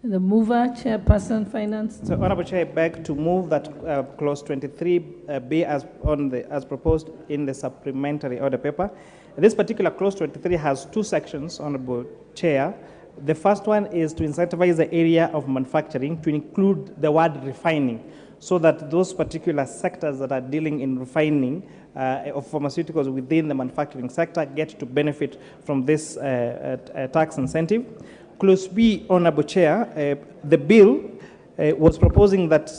The mover, Chairperson, Finance. So, Honorable Chair, I beg to move that clause 23 be as proposed in the supplementary order paper. This particular clause 23 has two sections, Honorable Chair. The first one is to incentivize the area of manufacturing to include the word refining, so that those particular sectors that are dealing in refining of pharmaceuticals within the manufacturing sector get to benefit from this tax incentive. Clause B, Honorable Chair, the bill was proposing that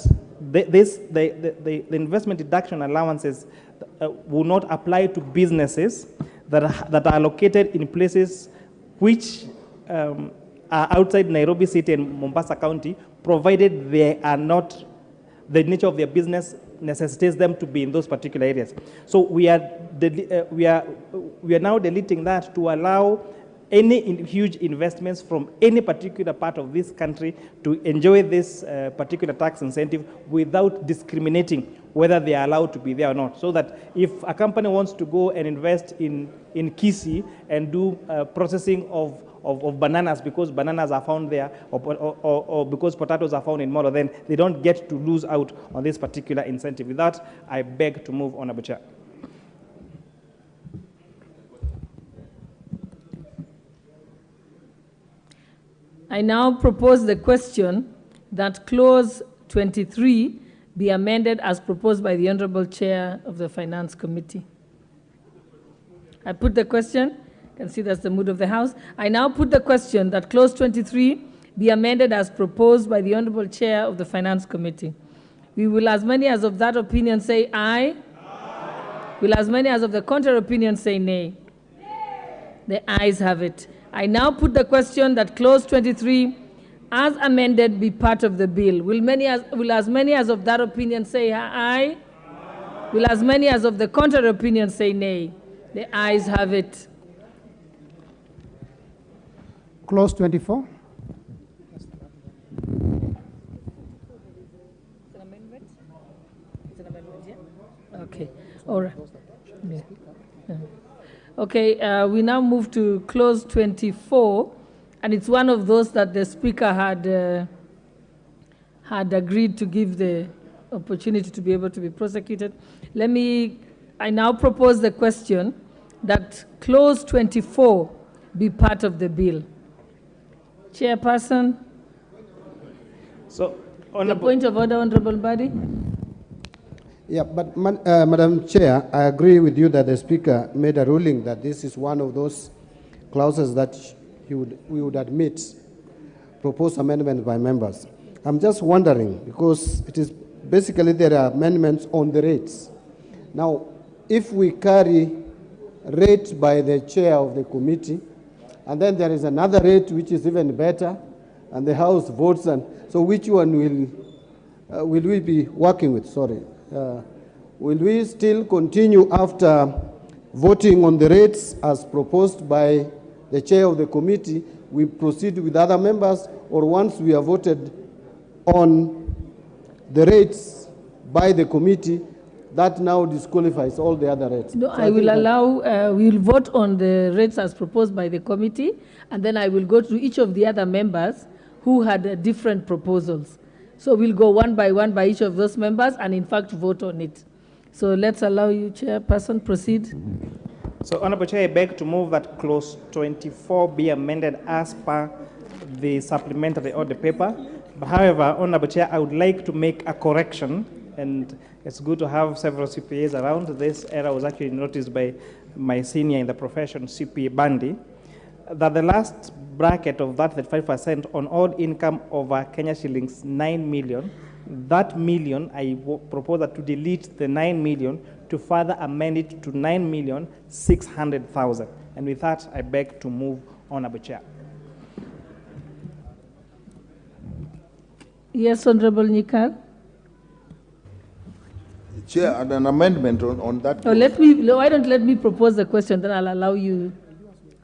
the investment deduction allowances will not apply to businesses that are located in places which are outside Nairobi City and Mombasa County, provided they are not, the nature of their business necessitates them to be in those particular areas. So we are now deleting that to allow any huge investments from any particular part of this country to enjoy this particular tax incentive without discriminating whether they are allowed to be there or not. So that if a company wants to go and invest in Kisii and do processing of bananas because bananas are found there, or because potatoes are found in Molo, then they don't get to lose out on this particular incentive. With that, I beg to move, Honorable Chair. I now propose the question that clause 23 be amended as proposed by the Honorable Chair of the Finance Committee. I put the question. You can see that's the mood of the House. I now put the question that clause 23 be amended as proposed by the Honorable Chair of the Finance Committee. Will as many as of that opinion say aye? Aye. Will as many as of the contrary opinion say nay? Nay. The ayes have it. I now put the question that clause 23 as amended be part of the bill. Will as many as of that opinion say aye? Aye. Will as many as of the contrary opinion say nay? The ayes have it. Clause 24. It's an amendment? It's an amendment, yeah? Okay. All right. Yeah. Yeah. Okay, we now move to clause 24, and it's one of those that the Speaker had agreed to give the opportunity to be able to be prosecuted. I now propose the question that clause 24 be part of the bill. Chairperson. So, the point of order, Honorable Body. Yeah, but Madam Chair, I agree with you that the Speaker made a ruling that this is one of those clauses that we would admit proposed amendments by members. I'm just wondering, because it is basically there are amendments on the rates. Now, if we carry rate by the chair of the committee, and then there is another rate which is even better, and the House votes, and so which one will we be working with? Sorry. Will we still continue after voting on the rates as proposed by the chair of the committee, we proceed with other members, or once we have voted on the rates by the committee, that now disqualifies all the other rates? No, So I will allow, we will vote on the rates as proposed by the committee, and then I will go to each of the other members who had different proposals. So we'll go one by each of those members and in fact vote on it. So let's allow you, Chairperson, proceed. So, Honorable Chair, I beg to move that clause 24 be amended as per the supplementary order paper. But however, Honorable Chair, I would like to make a correction, and it's good to have several CPAs around. This error was actually noticed by my senior in the profession, CPA Bandi, that the last bracket of that 35% on all income over Kenya shillings 9 million, that million, I propose that to delete the 9 million to further amend it to 9,600,000. And with that, I beg to move, Honorable Chair. Yes, Honorable Nikal. Chair, and an amendment on that. Oh, why don't let me propose the question, then I'll allow you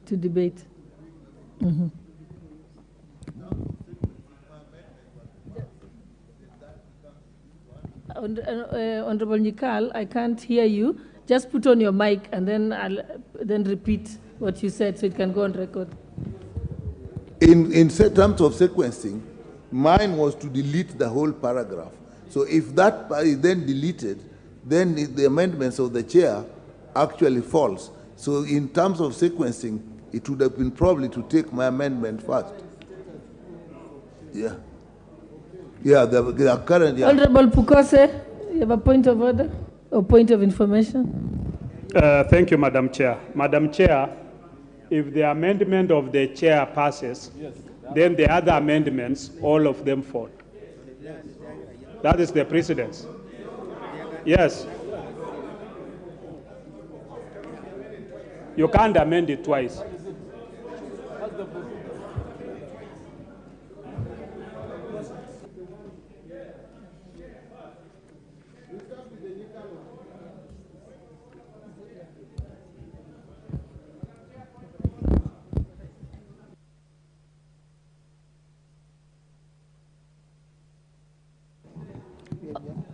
to debate. Mm-hmm. Honorable Nikal, I can't hear you. Just put on your mic and then then repeat what you said so it can go on record. In terms of sequencing, mine was to delete the whole paragraph. So if that is then deleted, then the amendments of the chair actually falls. So in terms of sequencing, it would have been probably to take my amendment first. Yeah. Yeah, the current. Yeah. Honorable Pukose, you have a point of order or point of information? Thank you, Madam Chair. Madam Chair, if the amendment of the chair passes, then the other amendments, all of them fall. That is the precedence. Yes. You can't amend it twice.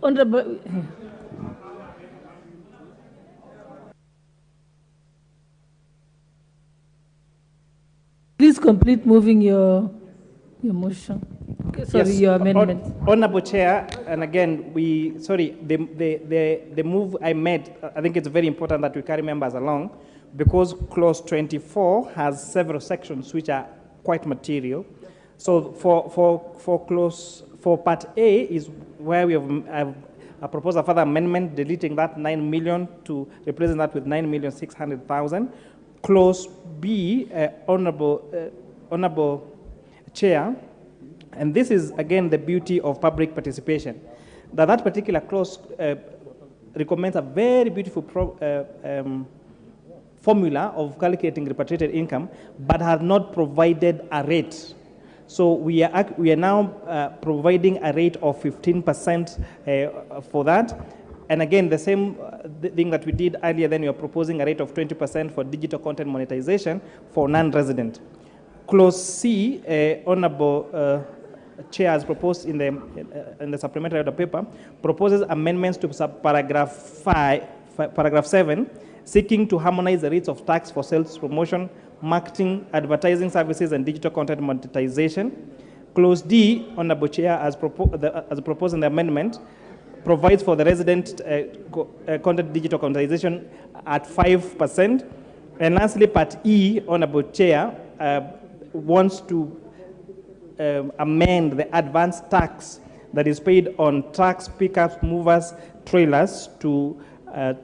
Honorable. Please complete moving your motion. Sorry, Yes, your amendment. Honorable Chair, and again, the move I made, I think it's very important that we carry members along, because clause 24 has several sections which are quite material. So for part A is where we have proposed a further amendment, deleting that 9 million to represent that with 9,600,000. Clause B, Honorable Chair, and this is again the beauty of public participation, that particular clause recommends a very beautiful formula of calculating repatriated income, but has not provided a rate. So we are now providing a rate of 15% for that. And again, the same thing that we did earlier, then we are proposing a rate of 20% for digital content monetization for non-resident. Clause C, Honorable Chair, as proposed in the supplementary order paper, proposes amendments to paragraph 7, seeking to harmonize the rates of tax for sales promotion, marketing, advertising services, and digital content monetization. Clause D, Honorable Chair, as proposed in the amendment, provides for the resident content digital monetization at 5%. And lastly, Part E, Honorable Chair, wants to amend the advance tax that is paid on trucks, pickups, movers, trailers to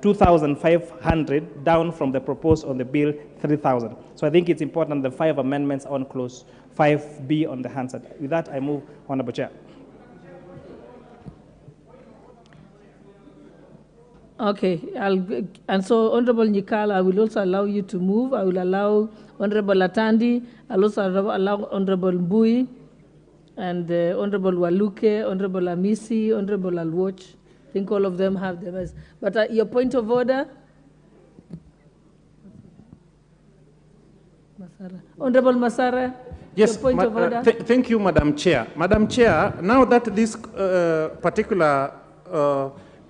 2,500, down from the proposed on the bill 3,000. So I think it's important the 5 amendments on clause 5B on the handset. With that, I move, Honorable Chair. Okay, and so Honorable Nyikal, I will also allow you to move. I will allow Honorable Atandi, I'll also allow Honorable Mbui, and Honorable Waluke, Honorable Amisi, Honorable Alwoch. I think all of them have them. But your point of order? Masara. Honorable Masara? Yes, your point of order? Thank you, Madam Chair. Madam Chair, now that this particular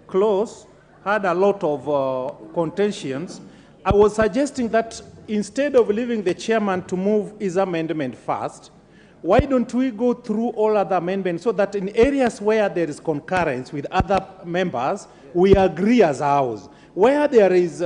clause had a lot of contentions, I was suggesting that instead of leaving the chairman to move his amendment first, why don't we go through all other amendments so that in areas where there is concurrence with other members, we agree as a house. Where there is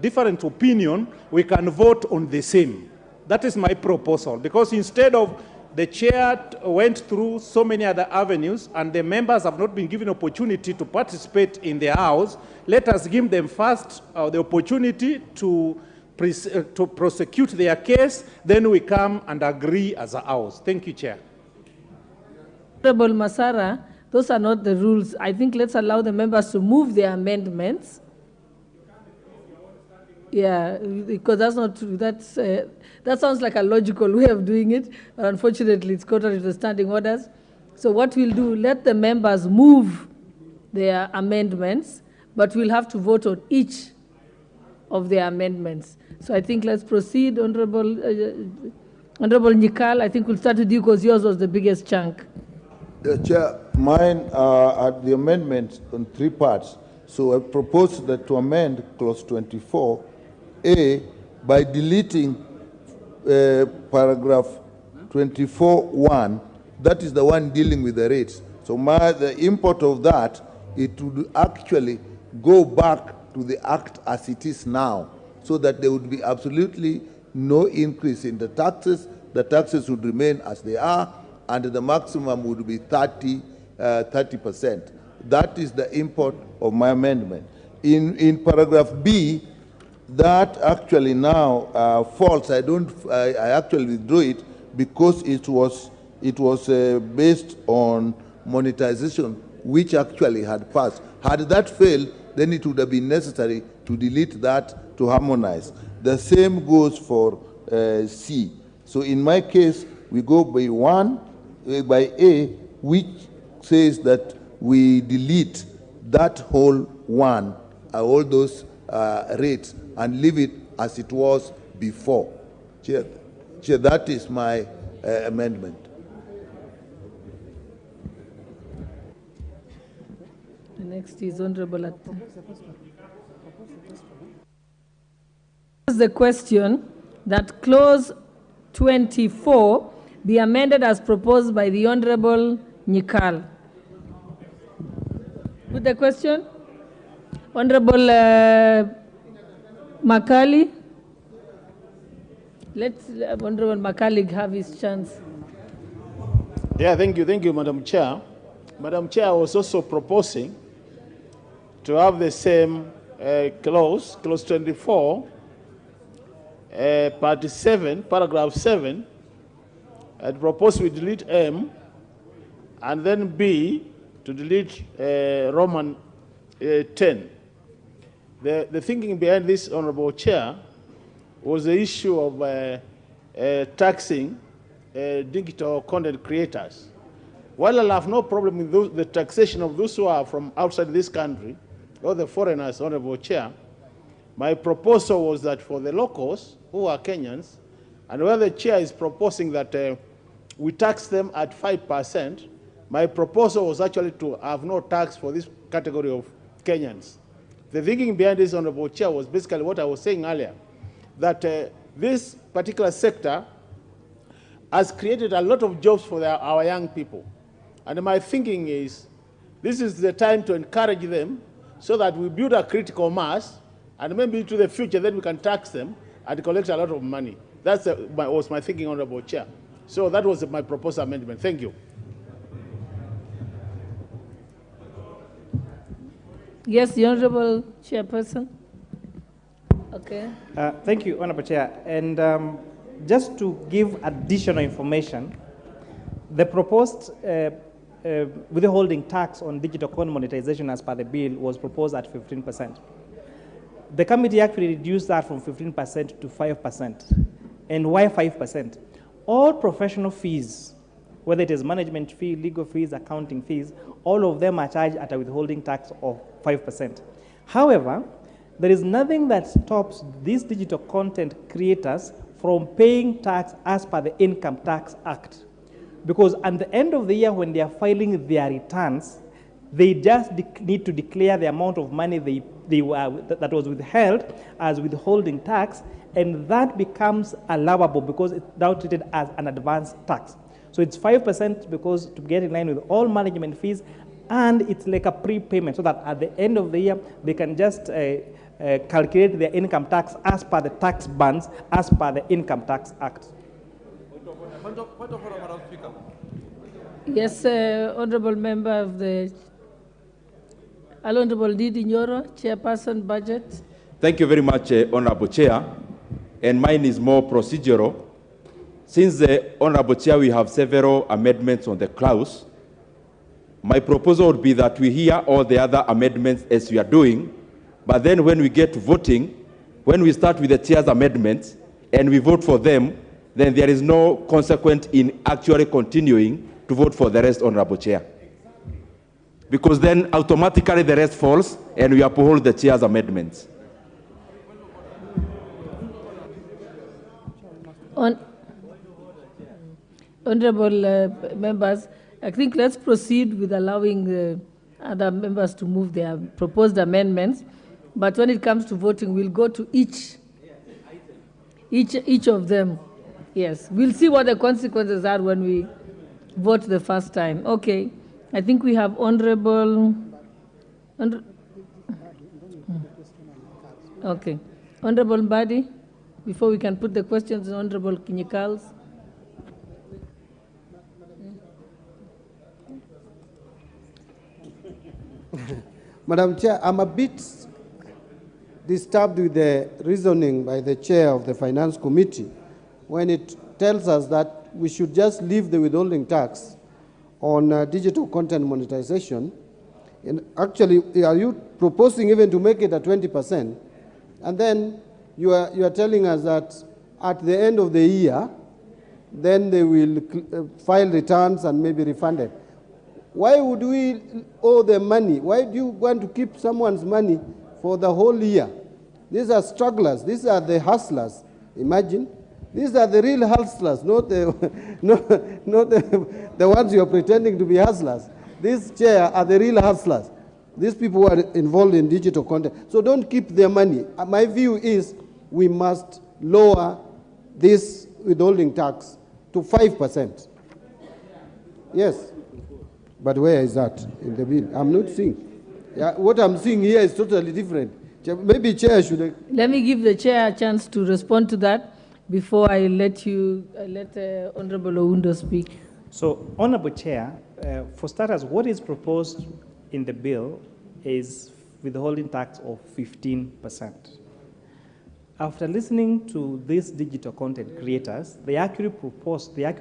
different opinion, we can vote on the same. That is my proposal, because instead of the chair went through so many other avenues and the members have not been given opportunity to participate in the house, let us give them first the opportunity to prosecute their case, then we come and agree as a house. Thank you, Chair. Honorable Masara, those are not the rules. I think let's allow the members to move their amendments. Yeah, because that's not true. That sounds like a logical way of doing it, but unfortunately it's contrary to the standing orders. So what we'll do, let the members move their amendments, but we'll have to vote on each of their amendments. So I think let's proceed, Honorable Nyikal. I think we'll start with you because yours was the biggest chunk. Chair, mine are the amendments on 3 parts. So I propose that to amend clause 24A by deleting paragraph 24(1). That is the one dealing with the rates. So the import of that, it would actually go back to the act as it is now, so that there would be absolutely no increase in the taxes. The taxes would remain as they are, and the maximum would be 30%. That is the import of my amendment. In paragraph B, that actually now falls. I actually withdrew it because it was based on monetization, which actually had passed. Had that failed, then it would have been necessary to delete that to harmonize. The same goes for C. So in my case, we go by by A, which says that we delete that whole one, all those rates, and leave it as it was before. Chair, that is my amendment. The next is Honorable the question that clause 24 be amended as proposed by the Honorable Nyikal. With the question, Honorable Makali. Let Honorable Makali have his chance. Yeah, thank you, Madam Chair. Madam Chair, I was also proposing to have the same clause 24, part 7, paragraph 7. I'd propose we delete M, and then B to delete Roman 10. The thinking behind this, Honorable Chair, was the issue of taxing digital content creators. While I have no problem with the taxation of those who are from outside this country, or the foreigners, Honorable Chair, my proposal was that for the locals, who are Kenyans, and where the Chair is proposing that we tax them at 5%, my proposal was actually to have no tax for this category of Kenyans. The thinking behind this, Honorable Chair, was basically what I was saying earlier, that this particular sector has created a lot of jobs for our young people. And my thinking is, this is the time to encourage them so that we build a critical mass, and maybe to the future, then we can tax them and collect a lot of money. That was my thinking, Honorable Chair. So that was my proposed amendment. Thank you. Yes, the Honorable Chairperson. Okay. Thank you, Honorable Chair. And just to give additional information, the proposed withholding tax on digital coin monetization as per the bill was proposed at 15%. The committee actually reduced that from 15% to 5%. And why 5%? All professional fees, whether it is management fee, legal fees, accounting fees, all of them are charged at a withholding tax of 5%. However, there is nothing that stops these digital content creators from paying tax as per the Income Tax Act. Because at the end of the year, when they are filing their returns, they just need to declare the amount of money that was withheld as withholding tax, and that becomes allowable because it's now treated as an advance tax. So it's 5% because to get in line with all management fees, and it's like a prepayment so that at the end of the year, they can just calculate their income tax as per the tax bands, as per the Income Tax Act. Yes, Honorable Member of the Honorable Didi Nyoro, Chairperson Budget. Thank you very much, Honorable Chair. And mine is more procedural. Since the Honorable Chair, we have several amendments on the clause. My proposal would be that we hear all the other amendments as we are doing, but then when we get to voting, when we start with the Chair's amendments and we vote for them, then there is no consequence in actually continuing to vote for the rest, Honorable Chair. Because then automatically the rest falls and we uphold the Chair's amendments. Honorable members, I think let's proceed with allowing other members to move their proposed amendments. But when it comes to voting, we'll go to each of them. Yes, we'll see what the consequences are when we vote the first time. Okay, I think we have Honorable Mbadi, before we can put the questions, Honorable Kinyikals. Madam Chair, I'm a bit disturbed with the reasoning by the chair of the Finance Committee when it tells us that we should just leave the withholding tax on digital content monetization. And actually, are you proposing even to make it at 20%? And then you are telling us that at the end of the year, then they will file returns and maybe refund it. Why would we owe them money? Why do you want to keep someone's money for the whole year? These are strugglers. These are the hustlers. Imagine. These are the real hustlers, not the ones you are pretending to be hustlers. These chair are the real hustlers. These people who are involved in digital content. So don't keep their money. My view is we must lower this withholding tax to 5%. Yes. But where is that in the bill? I'm not seeing. Yeah, what I'm seeing here is totally different. Maybe Chair should... Let me give the Chair a chance to respond to that before I let Honorable Oundo speak. So, Honorable Chair, for starters, what is proposed in the bill is withholding tax of 15%. After listening to these digital content creators, they actually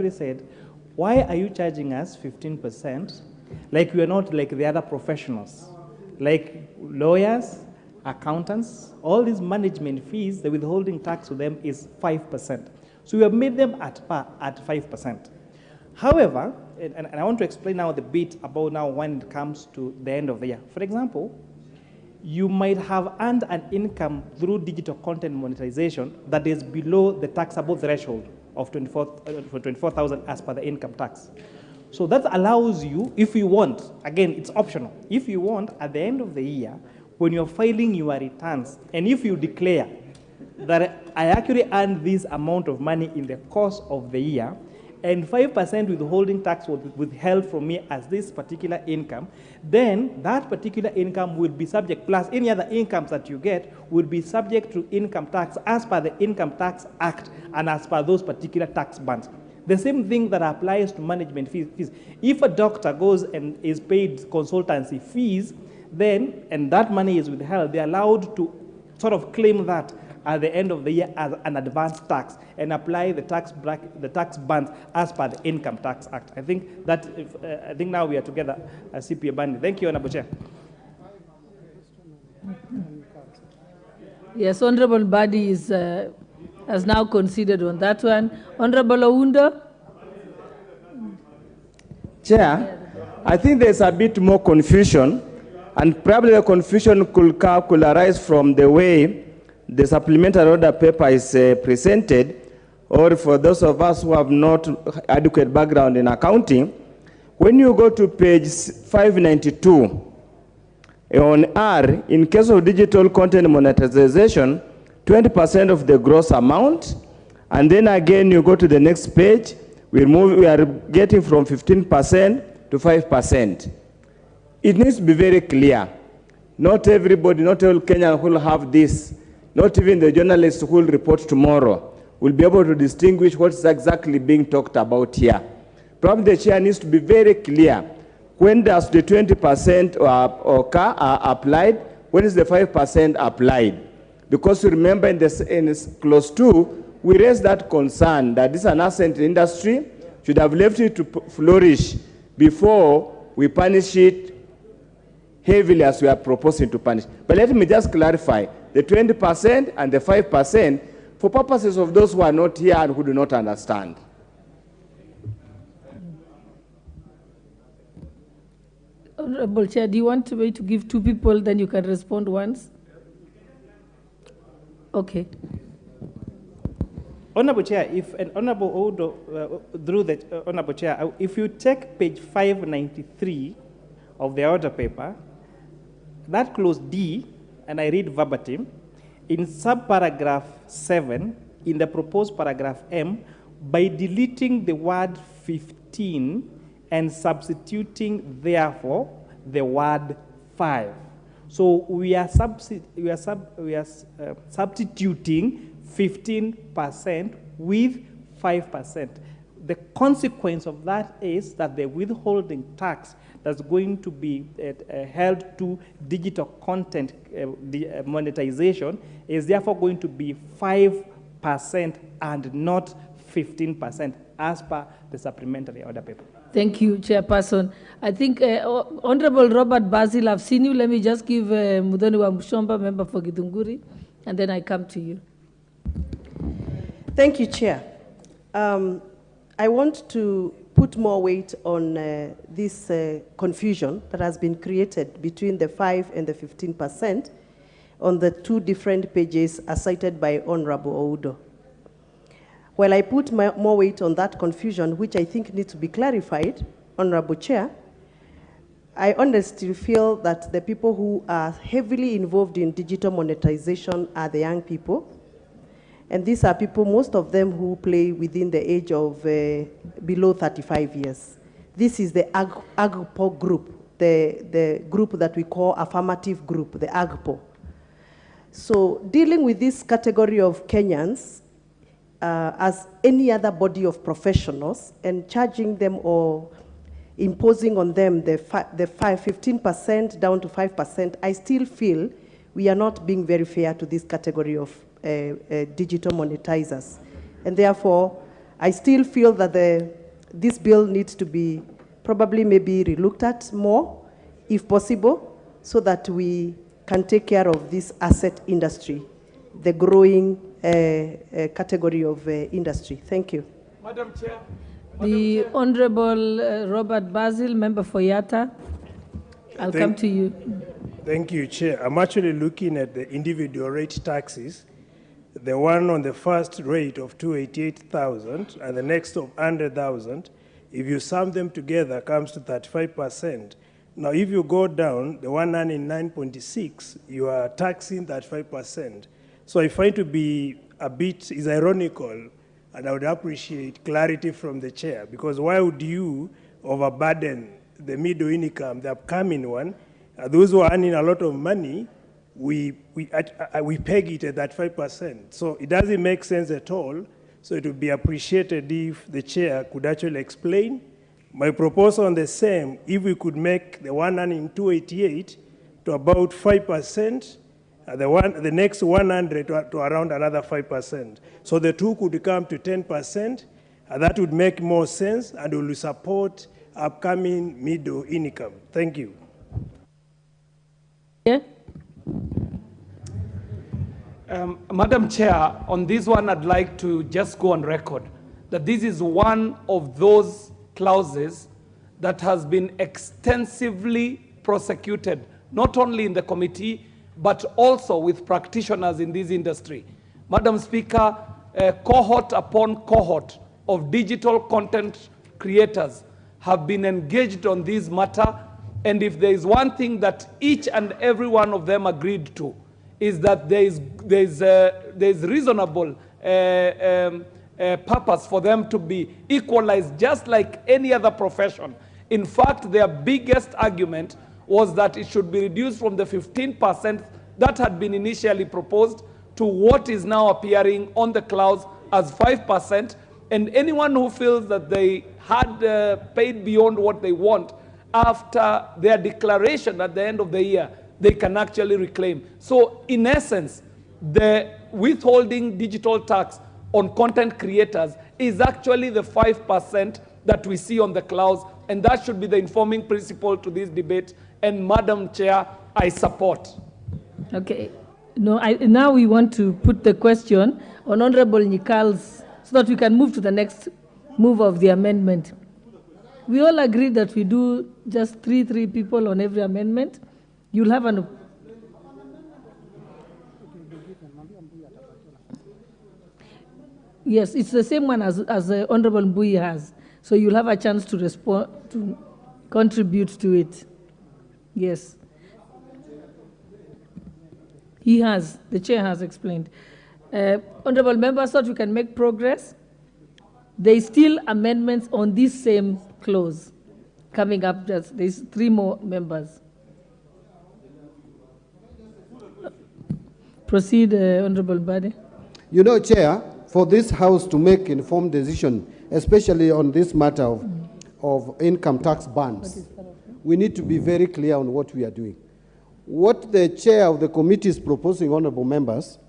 said, why are you charging us 15% like we are not like the other professionals, like lawyers, accountants, all these management fees, the withholding tax to them is 5%. So we have made them at par at 5%. However, and I want to explain now the bit about now when it comes to the end of the year. For example, you might have earned an income through digital content monetization that is below the taxable threshold of 24,000 as per the income tax. So that allows you, if you want, again, it's optional. If you want, at the end of the year, when you're filing your returns, and if you declare that I actually earned this amount of money in the course of the year, and 5% withholding tax was withheld from me as this particular income, then that particular income will be subject, plus any other incomes that you get, will be subject to income tax as per the Income Tax Act and as per those particular tax bands. The same thing that applies to management fees. If a doctor goes and is paid consultancy fees, then, and that money is withheld, they're allowed to sort of claim that at the end of the year as an advance tax and apply the tax bands as per the Income Tax Act. I think now we are together as CPA Bandi. Thank you, Honorable Chair. Yes, Honorable Badi has now considered on that one. Honorable Oundo. Chair, I think there's a bit more confusion, and probably the confusion could arise from the way the supplementary order paper is presented, or for those of us who have not adequate background in accounting. When you go to page 592, on R, in case of digital content monetization, 20% of the gross amount, and then again you go to the next page, we are getting from 15% to 5%. It needs to be very clear. Not everybody, not all Kenyans will have this. Not even the journalists who will report tomorrow will be able to distinguish what's exactly being talked about here. Probably the chair needs to be very clear. When does the 20% applied? When is the 5% applied? Because you remember in clause 2, we raised that concern that this is an nascent industry, should have left it to flourish before we punish it heavily as we are proposing to punish. But let me just clarify, the 20% and the 5% for purposes of those who are not here and who do not understand. Honorable Chair, do you want me to give two people, then you can respond once? Okay. Honorable Chair, if an Honorable Odo, through the Honorable Chair, if you take page 593 of the order paper, that clause D, and I read verbatim, in subparagraph 7, in the proposed paragraph M, by deleting the word 15 and substituting, therefore, the word 5. So we are substituting 15% with 5%. The consequence of that is that the withholding tax that's going to be held to digital content monetization is therefore going to be 5% and not 15% as per the supplementary order paper. Thank you, Chairperson. I think Honorable Robert Basil, I've seen you. Let me just give Mudhoni wa Mshomba, member for Githunguri, and then I come to you. Thank you, Chair. I want to put more weight on this confusion that has been created between the 5 and the 15% on the two different pages as cited by Honorable Oudo. While I put more weight on that confusion, which I think needs to be clarified, Honorable Chair, I honestly feel that the people who are heavily involved in digital monetization are the young people. And these are people, most of them who play within the age of below 35 years. This is the AGPO group, the group that we call affirmative group, the AGPO. So dealing with this category of Kenyans as any other body of professionals and charging them or imposing on them the 15% down to 5%, I still feel we are not being very fair to this category of digital monetizers. And therefore, I still feel that this bill needs to be probably maybe relooked at more, if possible, so that we can take care of this asset industry, the growing category of industry. Thank you. Madam Chair. The Honorable Robert Basil, member for Yatta. I'll come to you. Thank you, Chair. I'm actually looking at the individual rate taxes. The one on the first rate of 288,000 and the next of 100,000, if you sum them together, comes to 35%. Now, if you go down, the one earning 9.6, you are taxing 35%. So I find to be a bit is ironical, and I would appreciate clarity from the chair, because why would you overburden the middle income, the upcoming one? Those who are earning a lot of money, we peg it at that 5%. So it doesn't make sense at all. So it would be appreciated if the chair could actually explain. My proposal on the same, if we could make the one earning 288 to about 5%, the next 100 to around another 5%. So the two could come to 10%, and that would make more sense and will support upcoming middle income. Thank you. Yeah. Madam Chair, on this one, I'd like to just go on record that this is one of those clauses that has been extensively prosecuted, not only in the committee, but also with practitioners in this industry. Madam Speaker, cohort upon cohort of digital content creators have been engaged on this matter, and if there is one thing that each and every one of them agreed to, is that there is reasonable purpose for them to be equalized just like any other profession. In fact, their biggest argument was that it should be reduced from the 15% that had been initially proposed to what is now appearing on the clause as 5%, and anyone who feels that they had paid beyond what they want after their declaration at the end of the year, they can actually reclaim. So in essence, the withholding digital tax on content creators is actually the 5% that we see on the clause, and that should be the informing principle to this debate. And Madam Chair, I support. Okay. No, now we want to put the question on Honorable Nyikal's, so that we can move to the next move of the amendment. We all agree that we do just three people on every amendment. You'll have an... Yes, it's the same one as Honorable Mbui has. So you'll have a chance to respond, to contribute to it. Yes. He has, the chair has explained. Honorable members, thought we can make progress. There is still amendments on this same clause coming up. There's 3 more members. Proceed, Honorable Bade. You know, Chair, for this House to make informed decision, especially on this matter of income tax bans, we need to be very clear on what we are doing. What the chair of the committee is proposing, honorable members,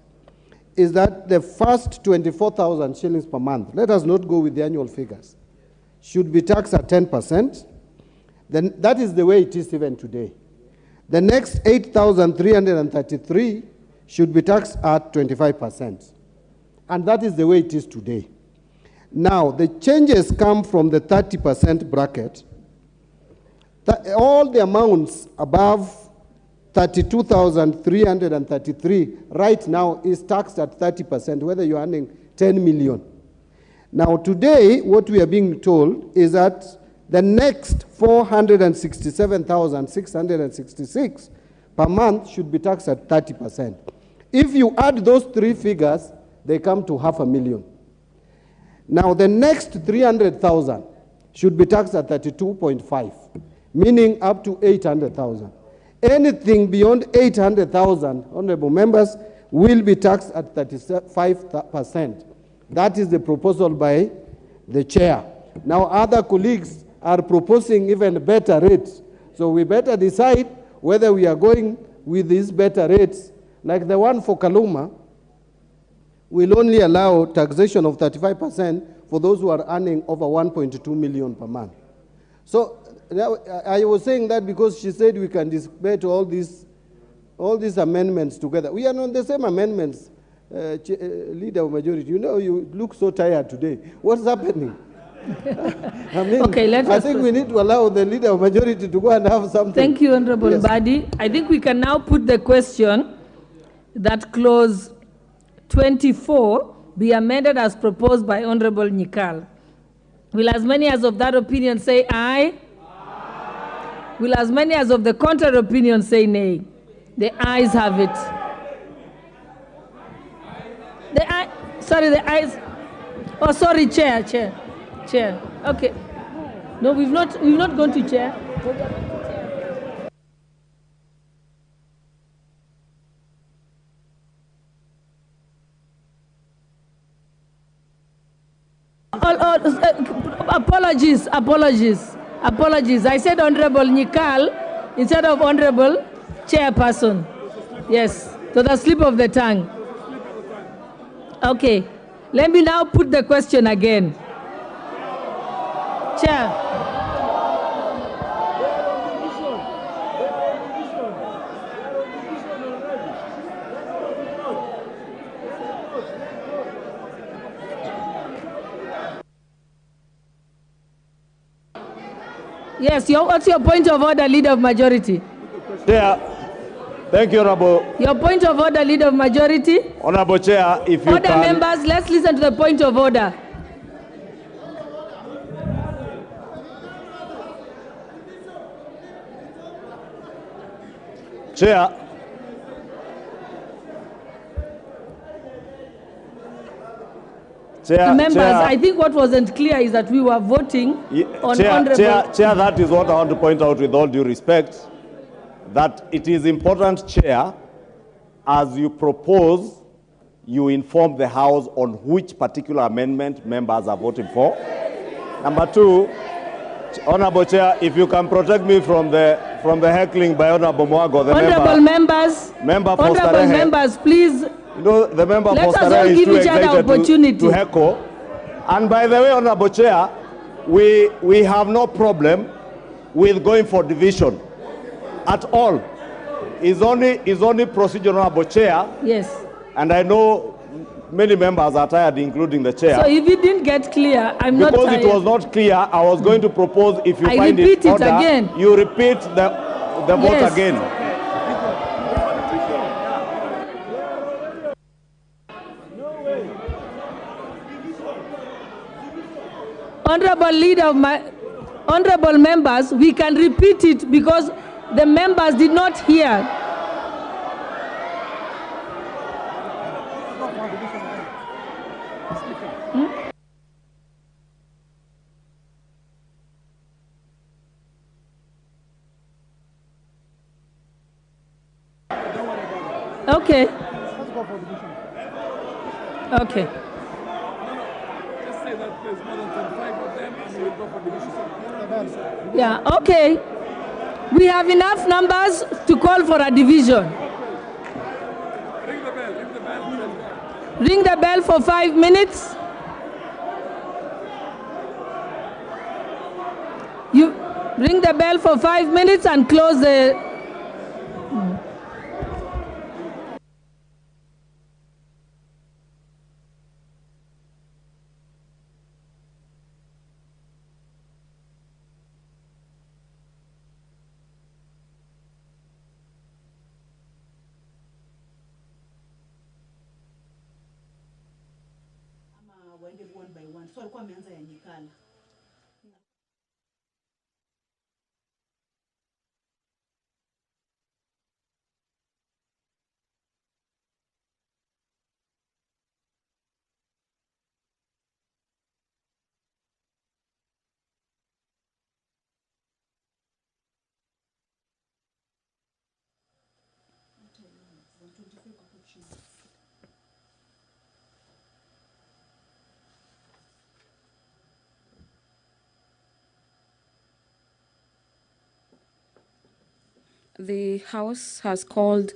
is that the first 24,000 shillings per month, let us not go with the annual figures, should be taxed at 10%. Then that is the way it is even today. The next 8,333 should be taxed at 25%. And that is the way it is today. Now, the changes come from the 30% bracket. All the amounts above 32,333 right now is taxed at 30%, whether you're earning 10 million. Now, today, what we are being told is that the next 467,666 per month should be taxed at 30%. If you add those 3 figures, they come to 500,000. Now, the next 300,000 should be taxed at 32.5, meaning up to 800,000. Anything beyond 800,000, honorable members, will be taxed at 35%. That is the proposal by the chair. Now, other colleagues are proposing even better rates. So we better decide whether we are going with these better rates. Like the one for Kaluma, will only allow taxation of 35% for those who are earning over 1.2 million per month. So I was saying that because she said we can debate all these amendments together. We are on the same amendments, Leader of Majority. You know, you look so tired today. What's happening? I mean, okay, I think we need to allow the Leader of Majority to go and have something. Thank you, Honorable Badi. I think we can now put the question that clause 24 be amended as proposed by Honorable Nyikal. Will as many as of that opinion say aye? Aye. Will as many as of the contrary opinion say nay? The ayes have it. The ayes. Oh, sorry, Chair. Okay. No, we've not gone to Chair. Apologies. I said Honorable Nikal instead of Honorable Chairperson. Yes, so the slip of the tongue. Okay, let me now put the question again. Chair. Yes, what's your point of order, Leader of Majority? Chair, thank you, Honorable. Your point of order, Leader of Majority? Honorable Chair, if you Order can... members, let's listen to the point of order. Chair. Members, I think what wasn't clear is that we were voting on Honorable... Chair, that is what I want to point out with all due respect, that it is important, Chair, as you propose, you inform the House on which particular amendment members are voting for. Number two, Honorable Chair, if you can protect me from the heckling by Honorable Mwago, the Honorable members, please. You know, the member Let for us all Starehe is give too each other excited to heckle. And by the way, Honorable Chair, we have no problem with going for division at all. It's only procedural, Honorable Chair. Yes. And I know many members are tired, including the chair. So if it didn't get clear, I'm not tired. Because it was not clear, I was going to propose, if you I find repeat it order, again. you repeat the vote again. Honorable members, we can repeat it because the members did not hear. Okay. Okay. Just say that there's more than 25 of them and we'll go for division. Yeah, okay. We have enough numbers to call for a division. Ring the bell, ring the bell. Ring the bell for 5 minutes. You ring the bell for 5 minutes and close the... The House has called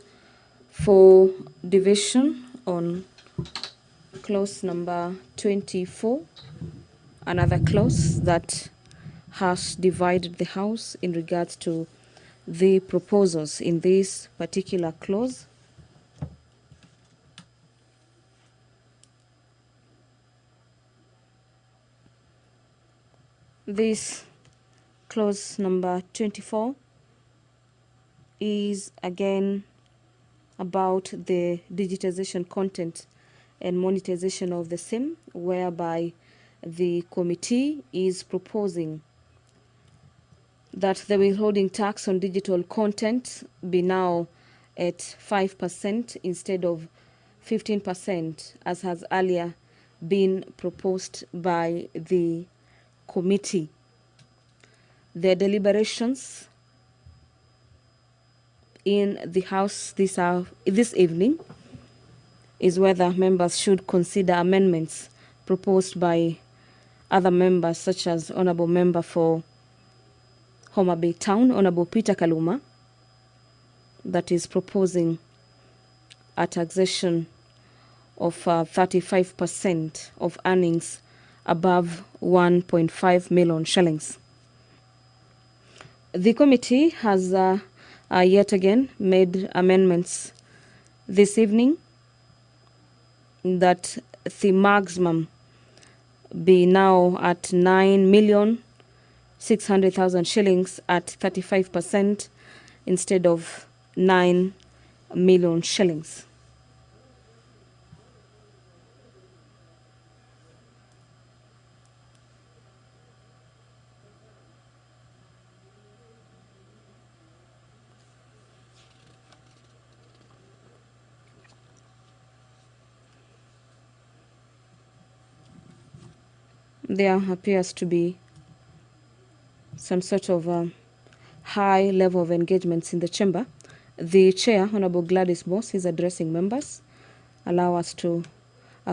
for division on clause number 24, another clause that has divided the House in regards to the proposals in this particular clause. This clause number 24 is again about the digitization content and monetization of the same, whereby the committee is proposing that the withholding tax on digital content be now at 5% instead of 15%, as has earlier been proposed by the committee. The deliberations in the House this evening is whether members should consider amendments proposed by other members, such as Honorable Member for Homa Bay Town, Honorable Peter Kaluma, that is proposing a taxation of 35% of earnings above 1.5 million shillings. The committee has yet again made amendments this evening that the maximum be now at 9,600,000 shillings at 35% instead of 9 million shillings. There appears to be some sort of high level of engagements in the chamber. The chair, Honorable Gladys Boss, is addressing members. Allow us to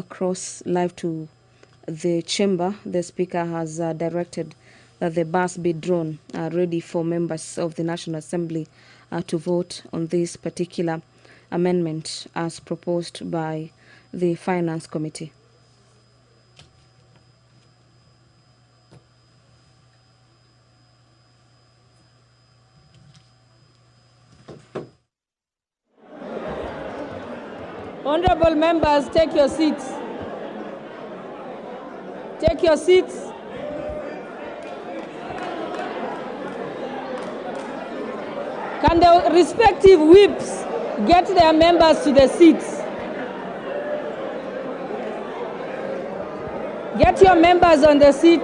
cross live to the chamber. The speaker has directed that the bus be drawn ready for members of the National Assembly to vote on this particular amendment as proposed by the Finance Committee. Honorable members, take your seats. Take your seats. Can the respective whips get their members to the seats? Get your members on the seat.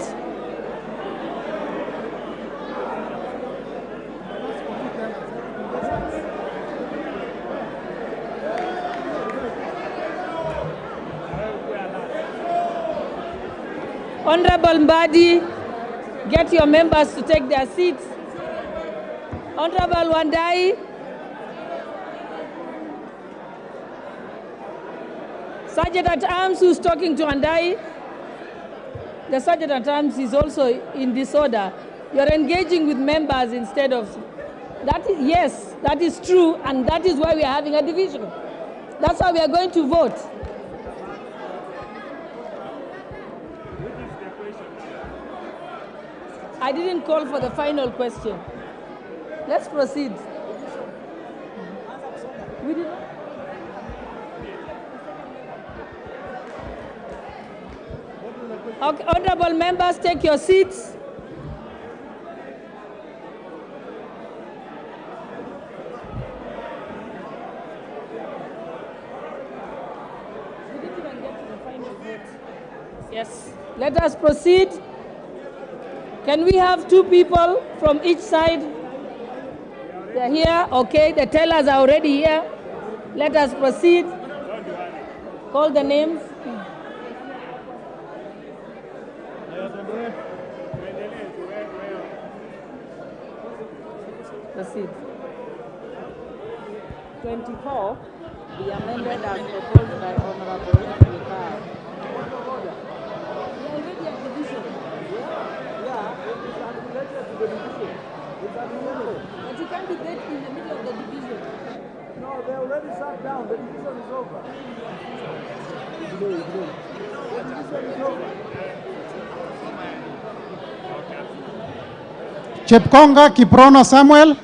Honorable Mbadi, get your members to take their seats. Honorable Wandai, Sergeant at Arms who's talking to Wandai, the Sergeant at Arms is also in disorder. You're engaging with members instead of, yes, that is true, and that is why we are having a division. That's how we are going to vote. I didn't call for the final question. Let's proceed. We did not. Okay, honorable members, take your seats. We didn't even get to the final vote. Yes, let us proceed. Can we have two people from each side? They're here, okay, the tellers are already here. Let us proceed. Call the names. Proceed. 24, the amendment as proposed by Honorable Mikal. But you can't debate in the middle of the division. No, they already sat down. The division is over. The division is over. Chepkonga Kiprono Samuel.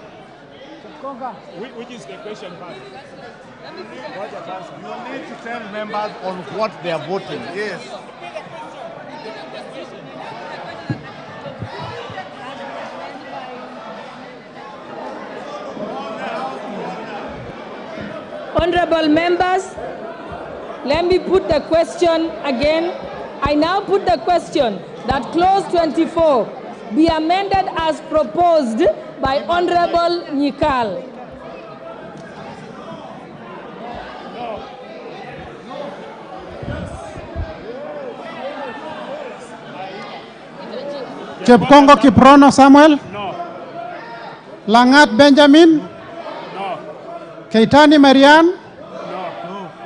Which is the question part? You need to tell members on what they are voting. Yes. Honorable members, let me put the question again. I now put the question that clause 24 be amended as proposed by Honorable Nyikal. Chepkongo Kiprono Samuel. No. Langat Benjamin. No. Keitani Marian. No.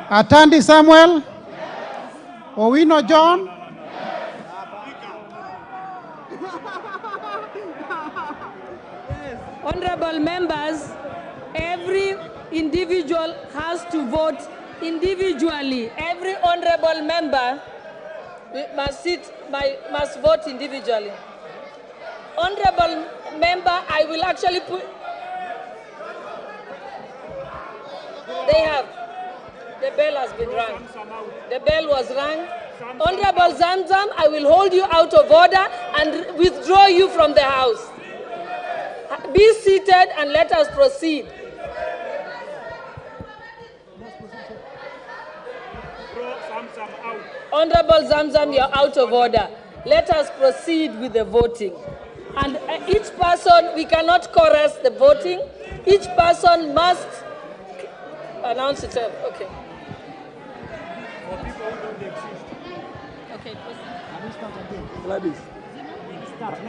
Atandi Samuel. Owino John. Honorable members, every individual has to vote individually. Every honorable member must vote individually. Honorable member, I will actually put. They have. The bell has been rung. The bell was rung. Honorable Zamzam, I will hold you out of order and withdraw you from the house. Be seated and let us proceed. Honorable Zamzam, you are out of order. Let us proceed with the voting. And each person, we cannot chorus the voting. Each person must announce itself. Okay. Okay, Gladys,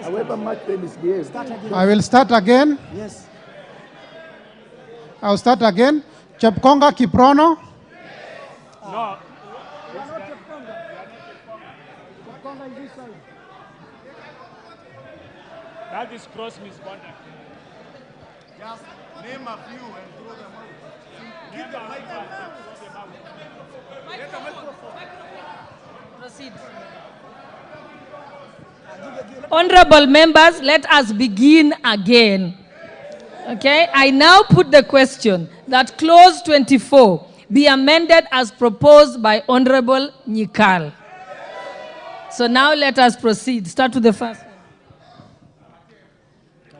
however much they misbehave. I will start again. Yes. I'll start again. Chepkonga Kiprono. No. That is cross misconduct. Just name a few and throw them out. Give the microphone. Get the microphone. Proceed. Honorable members, let us begin again. Okay, I now put the question that clause 24 be amended as proposed by Honorable Nyikal. So now let us proceed. Start with the first one.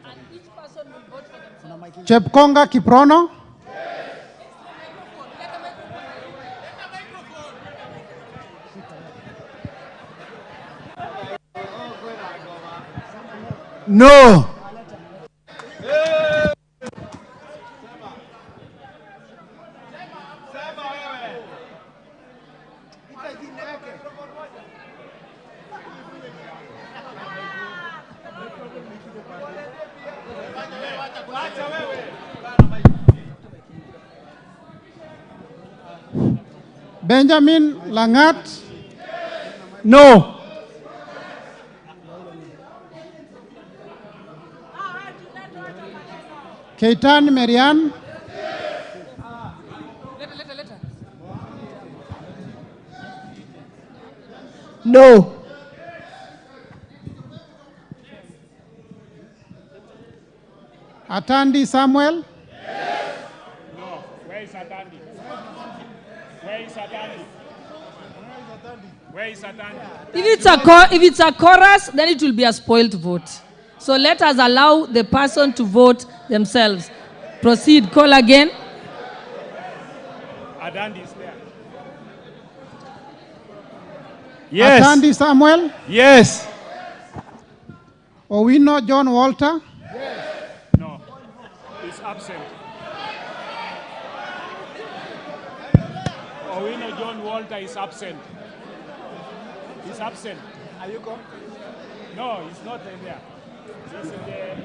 And each person will vote for themselves. Chepkonga Kiprono. No. Benjamin Langat. No. Keitan Merian. No. Atandi Samuel. No. Where is Atandi? Where is Atandi? Where is Atandi? If it's a chorus, then it will be a spoiled vote. So let us allow the person to vote themselves. Proceed. Call again. Atandi is there. Yes. Atandi Samuel. Yes. Owino John Walter. No. He's absent. Owino John Walter is absent. He's absent. Are you going? No, he's not in there. He's in the...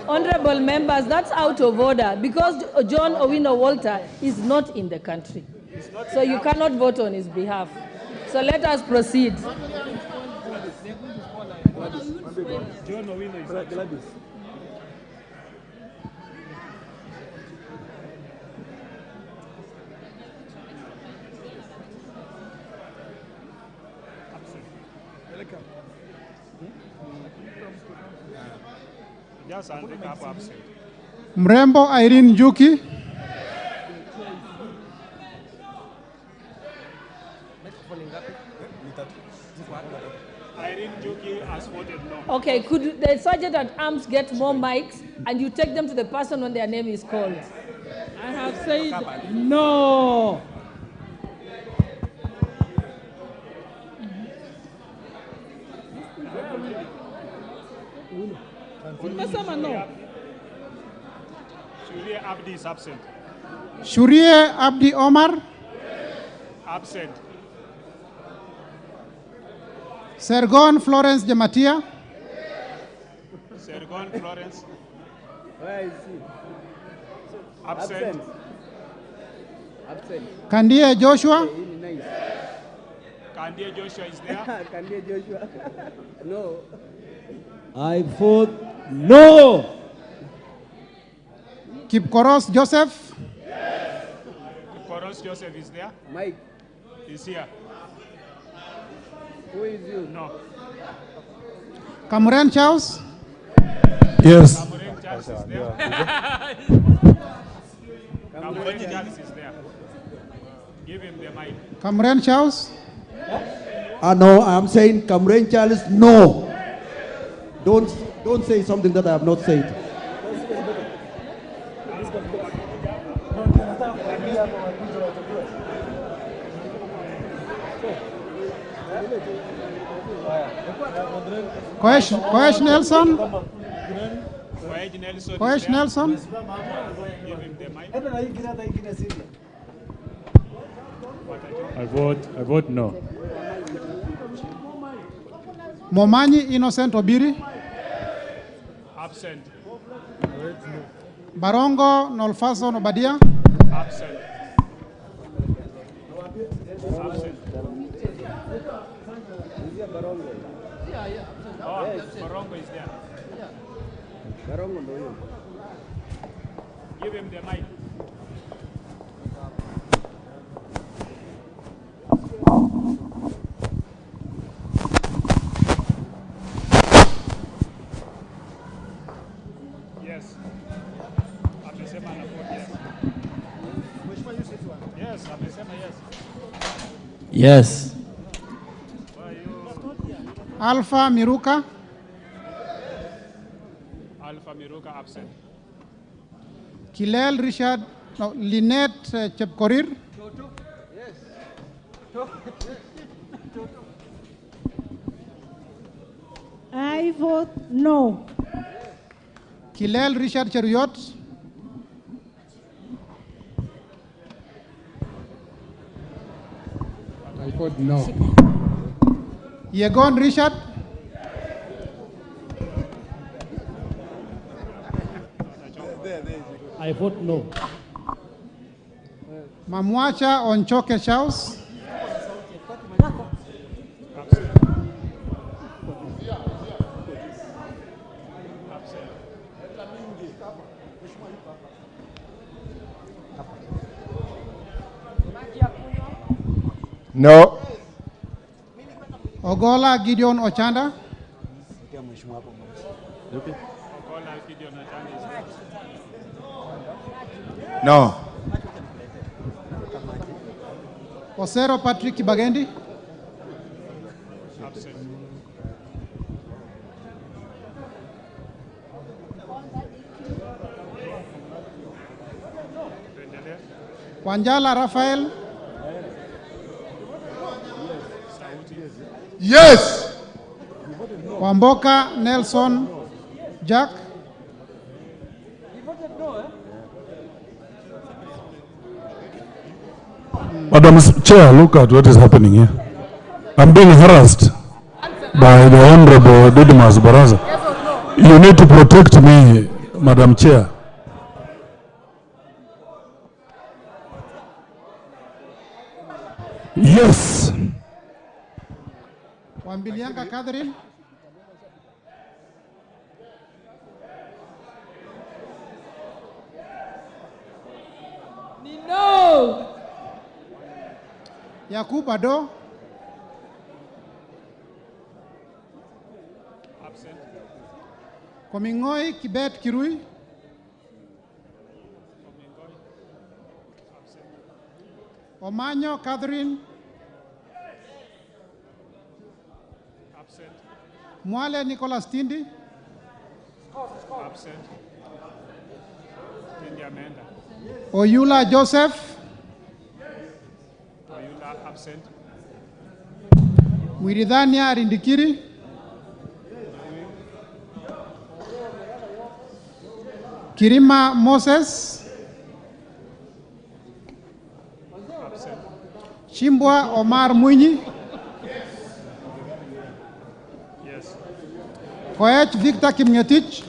Honorable members, that's out of order because John Owino Walter is not in the country. So you cannot vote on his behalf. So let us proceed. John Owino is absent. Just handicap absent. Mrembo Irene Njuki. Irene Njuki has voted no. Okay, could the sergeant at arms get more mics and you take them to the person when their name is called? I have said no. No. Shurie Abdi is absent. Shurie Abdi Omar. Absent. Sergon Florence Jamatia. Sergon Florence. Where is he? Absent. Absent. Kandie Joshua. Kandie Joshua is there. Kandie Joshua. No. I vote no. Kipkoros Joseph. Koros Joseph is there. Mike. Is here. Who is you? No. Cameron Charles. Yes. Cameron Charles is there. Cameron Charles is there. Give him the mic. Cameron Charles. No, I'm saying Cameron Charles, no. Don't say something that I have not said. Koesh Nelson. Koesh Nelson. Give him the mic. I vote no. Momanyi Innocent Obiri. Absent. Barongo Nolfaso Nobadia. Absent. Absent. Oh, Barongo is there. Give him the mic. Yes. Amesema na vote yes. Yes, amesema yes. Yes. Alpha Miruka. Alpha Miruka absent. Kilel Richard. No, Lynette Chepkorir. I vote no. Kilel Richard Cheruyot. I vote no. Yegon Richard. I vote no. Mamwacha Onchoke Charles. No. Ogola Gideon Ochanda. No. Osero Patrick Kibagendi. Absent. Wanjala Rafael. Yes. Wamboka Nelson Jack. Madam Chair, look at what is happening here. I'm being harassed by the Honorable Didymus Baraza. You need to protect me, Madam Chair. Yes. Wambilianga Catherine. No. Yakub Ado. Absent. Komingoi Kibet Kirui. Omanyo Catherine. Absent. Mwale Nicholas Tindi. Absent. Tindi Amanda. Oyula Joseph. Oyula absent. Mwiridhania Rindikiri. Kirima Moses. Absent. Chimbwa Omar Mwinyi. Yes. Koech Victor Kimngetich.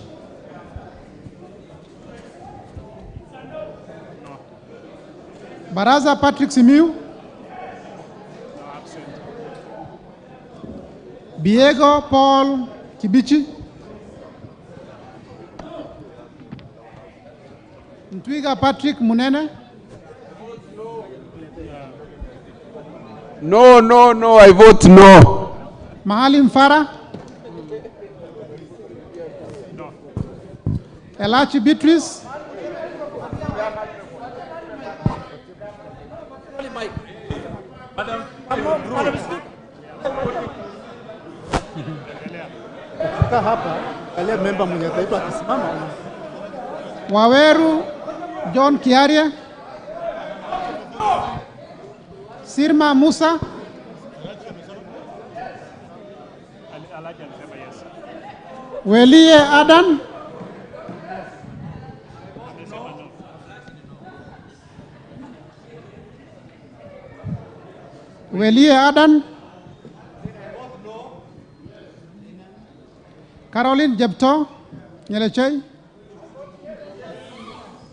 Baraza Patrick Simiu. No, absent. Diego Paul Kibichi, Ntwiga Patrick Munene, No, I vote no. Mahalim Farah, Elachi Beatrice, Waweru John Kiaria, Sirma Musa, Welie Adan, Caroline Jebto, Nyelechei,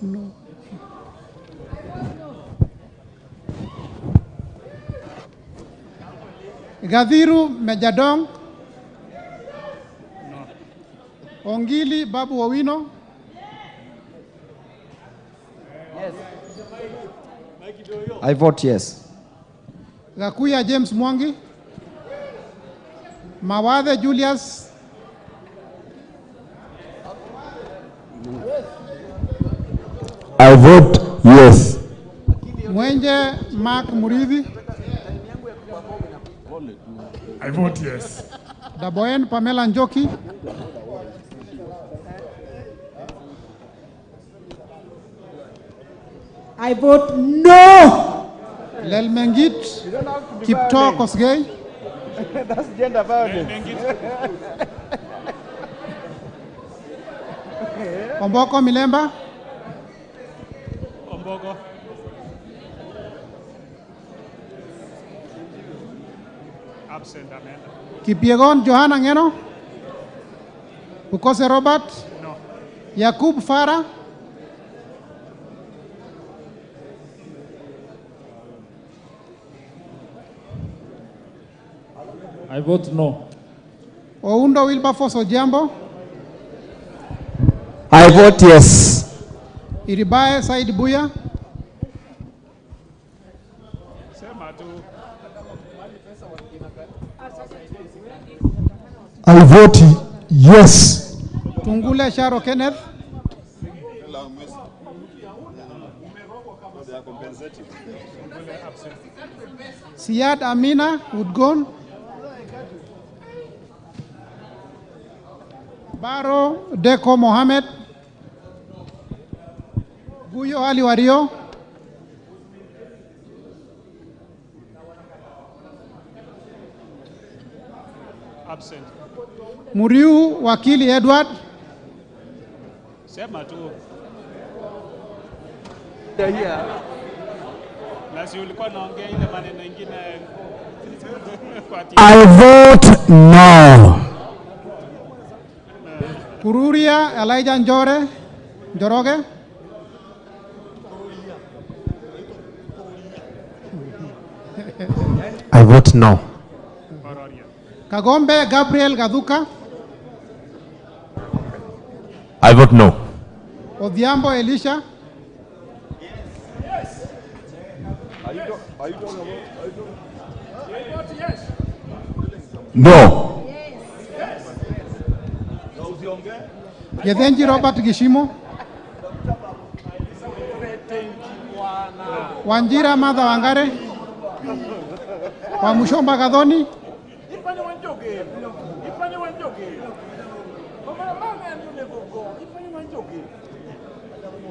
no. Gadhiru Mejadong, Ongili Babu Owino, I vote yes. Gakuya James Mwangi, Mawathe Julius, I vote yes. Mwenje Mark Muridhi, I vote yes. Daboen Pamela Njoki, I vote no. Lelmengit Kipto Kosgei, That's gender violence. Omboko Milemba, Omboko. Absent, Amanda. Kipiegon Johanna Ngeno, Ukose Robert, No. Yakub Farah, I vote no. Oundo Wilberforce Ojiambo, I vote yes. Iribae Said Buya, Sema tu. I vote yes. Tungule Sharo Kenneth, Siad Amina Woodgon, Baro Deko Mohammed, Guyo Ali Wario, Absent. Muriu Wakili Edward, Sema tu. Yeah. Na si ulikuwa naongea ile maneno ingine kwa I vote no. Kururia Elijah Njoroge, I vote no. Kagombe Gabriel Gaduka, I vote no. Odhiambo Elisha, No. Gethenji Robert Gishimo, Wanjira Martha Wangare, Wamushomba Gadhoni,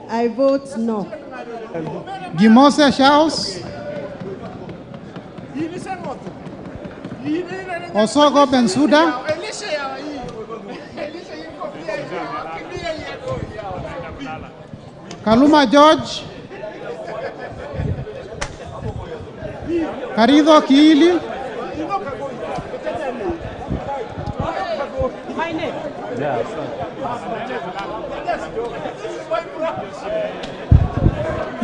I vote no. Gimose Shaus, Osogo Bensuda, Kaluma George, Karidho Kiili,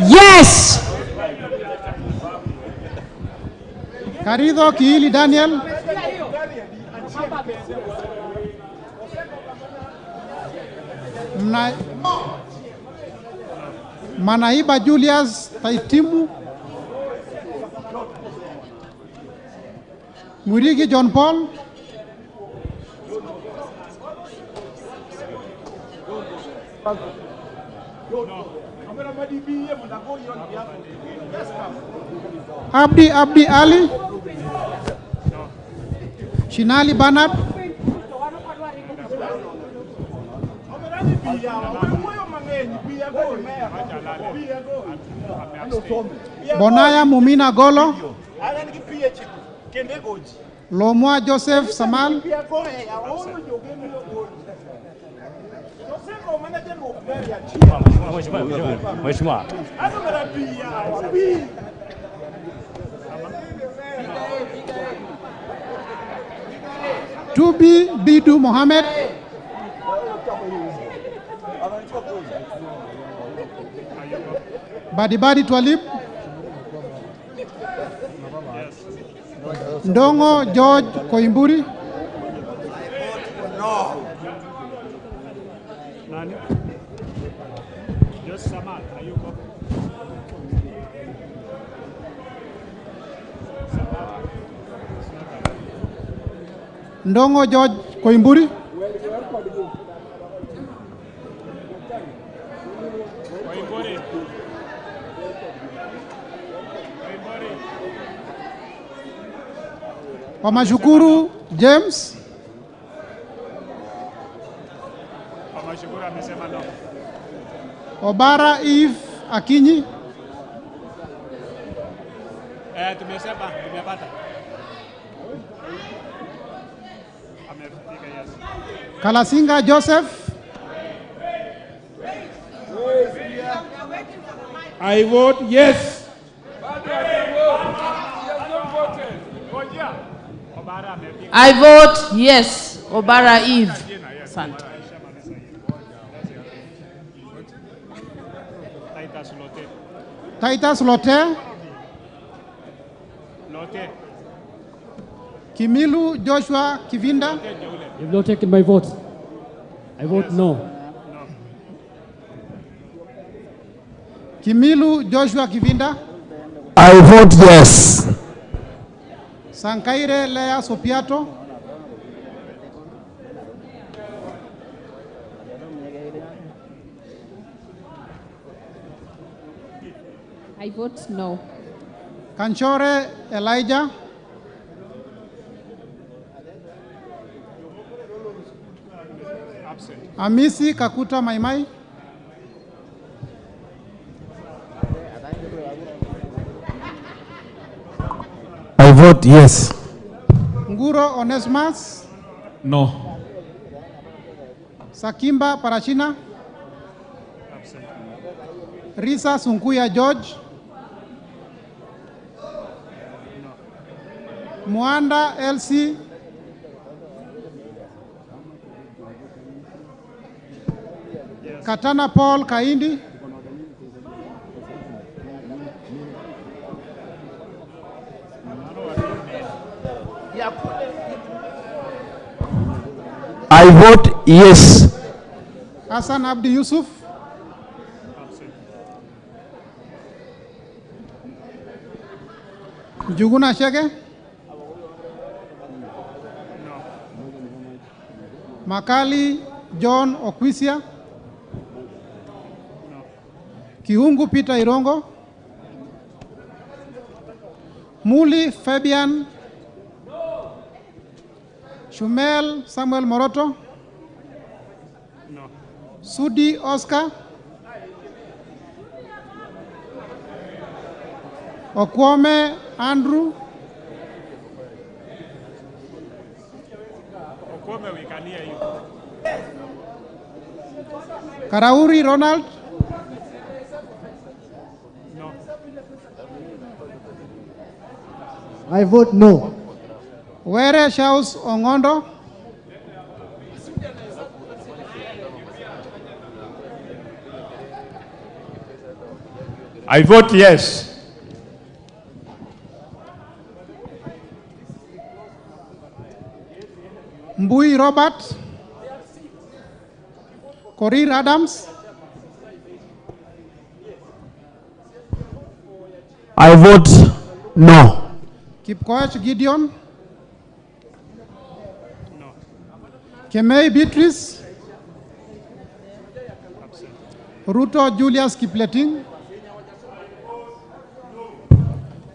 Yes. Karidho Kiili Daniel, Manaiba Julius Taitimu, Murigi John Paul, Abdi Ali, Shinali Banat, Bonaya Mumina Golo, Lomwa Joseph Samal, Mheshimiwa. Tubi Bidu Mohammed, Badibadi Twalib, Ndongo George Koimburi, Ndongo George Koimburi, Wamashukuru James, Wamashukuru amesema no. Obara Eve Akinyi, Tumesema, tumepata. Amefutika, yes. Kalasinga Joseph, I vote yes. I vote yes. Obara Eve. Asante. Titus Lote, Kimilu Joshua Kivinda, You've not taken my vote. I vote no. Kimilu Joshua Kivinda, I vote yes. Sankaire Lea Sopiato, I vote no. Kanchore Elijah, Amisi Kakuta Maimai, I vote yes. Nguro Onesmas, No. Sakimba Parachina, Risa Sunkuya George, Mwanda LC, Katana Paul Kaindi, I vote yes. Hassan Abdi Yusuf, Juguna Shege, Makali John Okwisia, Kiungu Peter Irongo, Muli Fabian, Shumel Samuel Moroto, Sudi Oscar, Okwome Andrew, Okwome, we can hear you. Karauri Ronald, No. I vote no. Were Shaus Ongondo, I vote yes. Mbui Robert, Korir Adams, I vote no. Kipkoech Gideon, Kemei Beatrice, RUTO Julius Kipleting,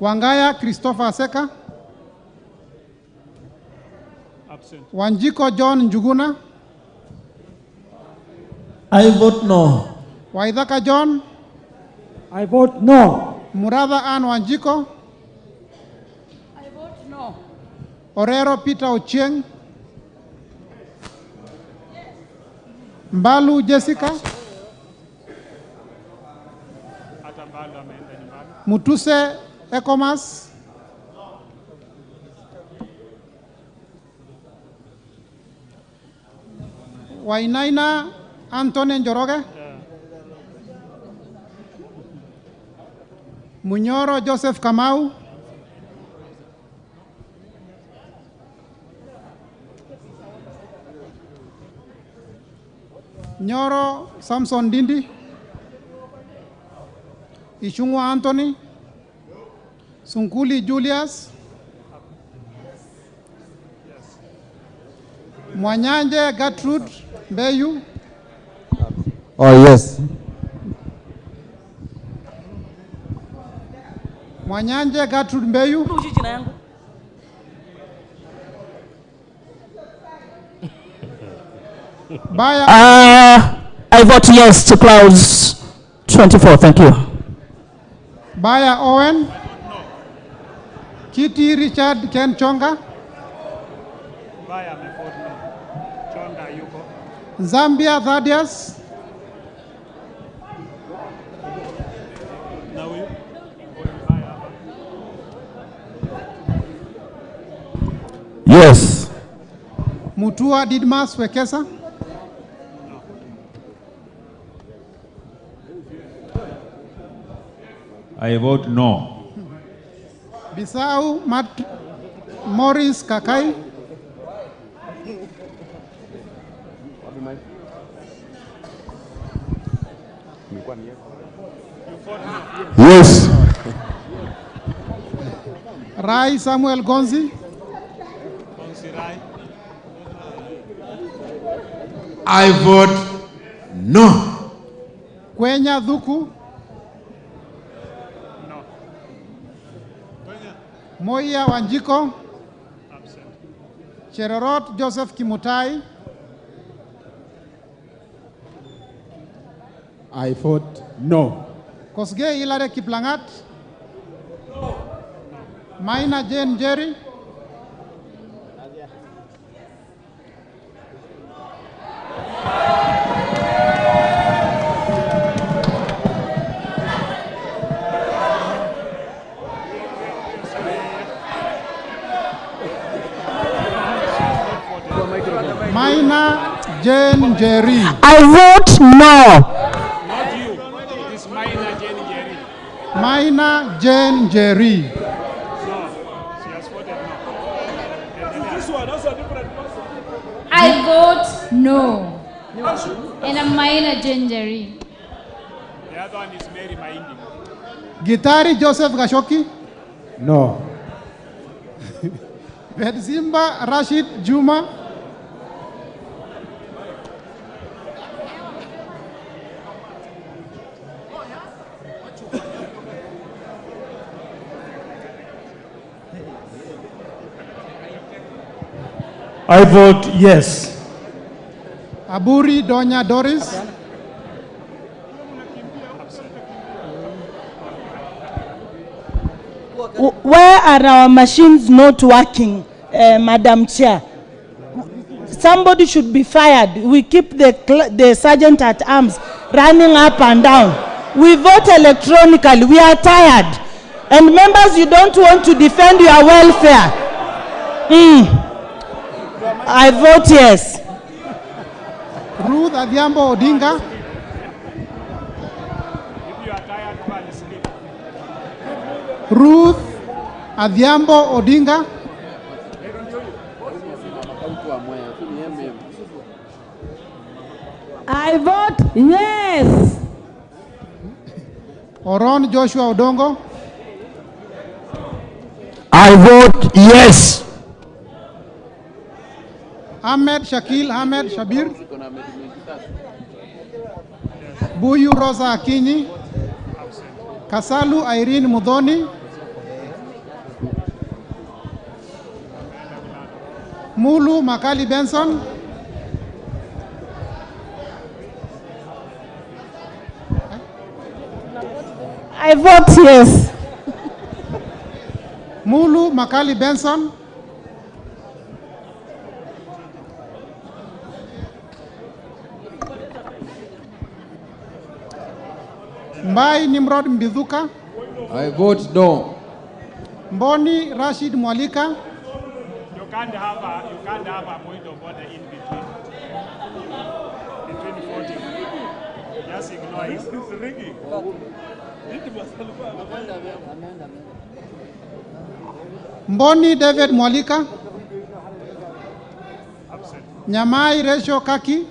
Wangaya Christopher Seka, Wanjiko John Njuguna, I vote no. Waithaka John, I vote no. Muratha Ann Wanjiko, I vote no. Orero Peter Ochieng, Mbalu Jessica, Mutuse Ekomas, Wainaina Anthony Njoroge, Munyoro Joseph Kamau, Nyoro Samson Dindi, Ishungwa Anthony, Sunkuli Julius, Mwanyanje Gertrude Beyu, Oh, yes. Mwanyanje Gertrude Beyu, Baya. I vote yes to clause 24. Thank you. Baya Owen, Kitty Richard Ken Chonga, Zambia Thaddeus, Yes. Mutua Didmas Wekesa, I vote no. Bisau Morris Kakai, Yes. Rai Samuel Gonzi, I vote no. Kwenya Dhuku, Moya Wanjiko, Cherorot Joseph Kimutai, I vote no. Kosgei Hilary Kiplangat, Maina Jane Jerry, Maina Jane Jerry. I vote no. Not you. It is Maina Jane Jerry. Maina Jane Jerry. No, she has voted no. This one also a different person. I vote no. And I'm Maina Jenjeri. The other one is Mary Maindi. Gitari Joseph Gashoki, No. Bedzimba Rashid Juma, I vote yes. Aburi Donya Doris, Where are our machines not working, Madam Chair? Somebody should be fired. We keep the sergeant at arms running up and down. We vote electronically. We are tired. And members, you don't want to defend your welfare. I vote yes. Ruth Adhiambo Odinga, If you are tired, go and sleep. Ruth Adhiambo Odinga, I vote yes. Oron Joshua Odongo. I vote yes. Ahmed Shakil Ahmed Shabir. Buyu Rosa Akinyi. Kasalu Irene Mudhoni. Mulu Makali Benson. I vote yes. Mulu Makali Benson. Mbai Nimrod Mbizuka. I vote no. Mboni Rashid Mwalika. You can't have a point of order in between voting. Just ignore it. This is rigging. Mboni David Mwalika. Absent. Nyamai Resho Kaki.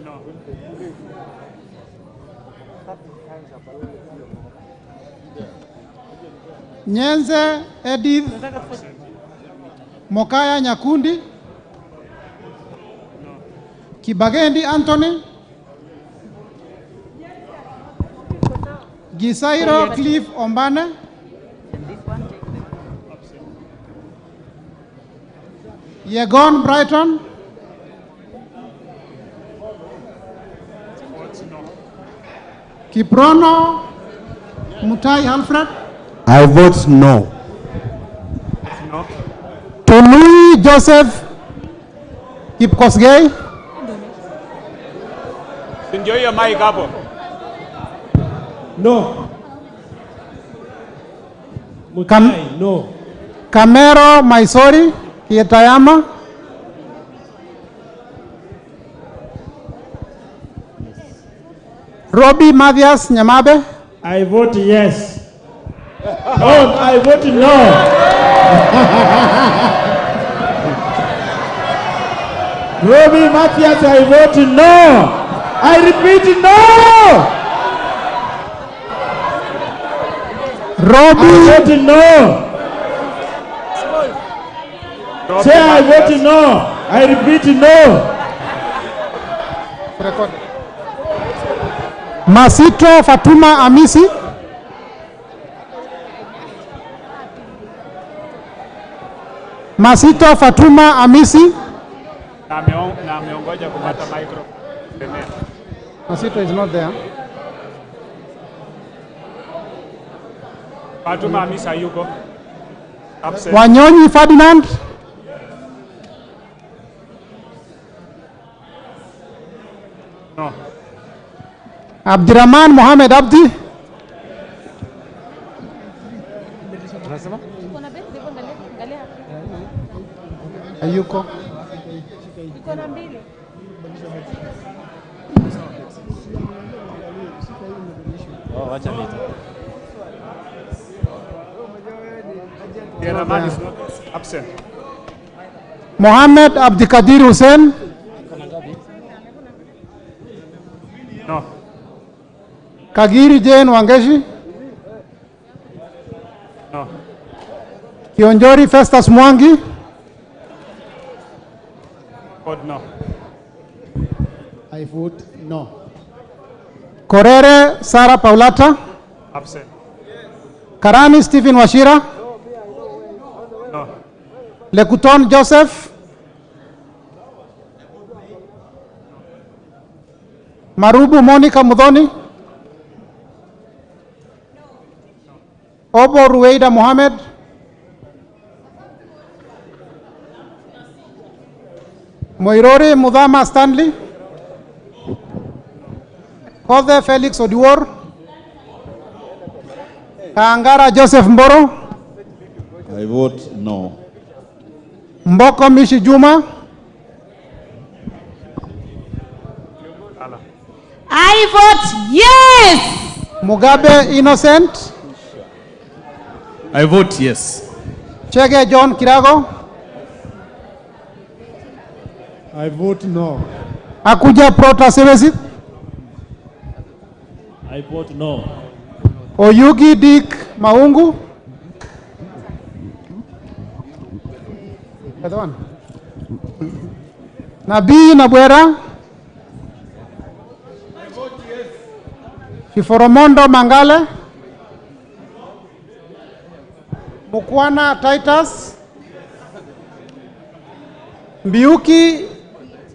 No. Nyenze Edith. Mokaya Nyakundi. Kibagendi Anthony. Gisairo Cliff Ombane. Yegon Brighton. Kiprono Mutahi Alfred. I vote no. No. Tului Joseph Kipkosgei. Enjoy your mic, Apo. No. Mutahi, no. Kamero Maisori Kietayama. Robbie Mathias Nyamabe. I vote yes. Oh, I vote no. Robbie Mathias, I vote no. I repeat, no. Robbie. I vote no. Say I vote no. I repeat, no. Record. Masito Fatuma Amisi. Masito Fatuma Amisi. Na ameongoja kupata micro. Masito is not there. Fatuma Amisa yuko. Absent. Wanyonyi Ferdinand. No. Abdirahman Mohamed Abdi. Ayuko. Wacha leta. Herman is not absent. Mohamed Abdikadir Hussein. No. Kagiri Jane Wangeshi. No. Kionjori Festus Mwangi. Vote no. I vote no. Korere Sara Paulata. Absent. Karani Stephen Washira. No. Lekuton Joseph. Marubu Monica Mudhoni. Obo Ruweida Mohamed. Moirore Mudhama Stanley. Kothe Felix Odiwor. Kaangara Joseph Mboro. I vote no. Mboko Mishi Juma. I vote yes. Mugabe Innocent. I vote yes. Chege John Kirago. I vote no. Akuja Prota Services. I vote no. Oyugi Dick Maungu. Other one. Nabii Nabwera. Shiforomondo Mangale. Mukwana Titus. Mbiuki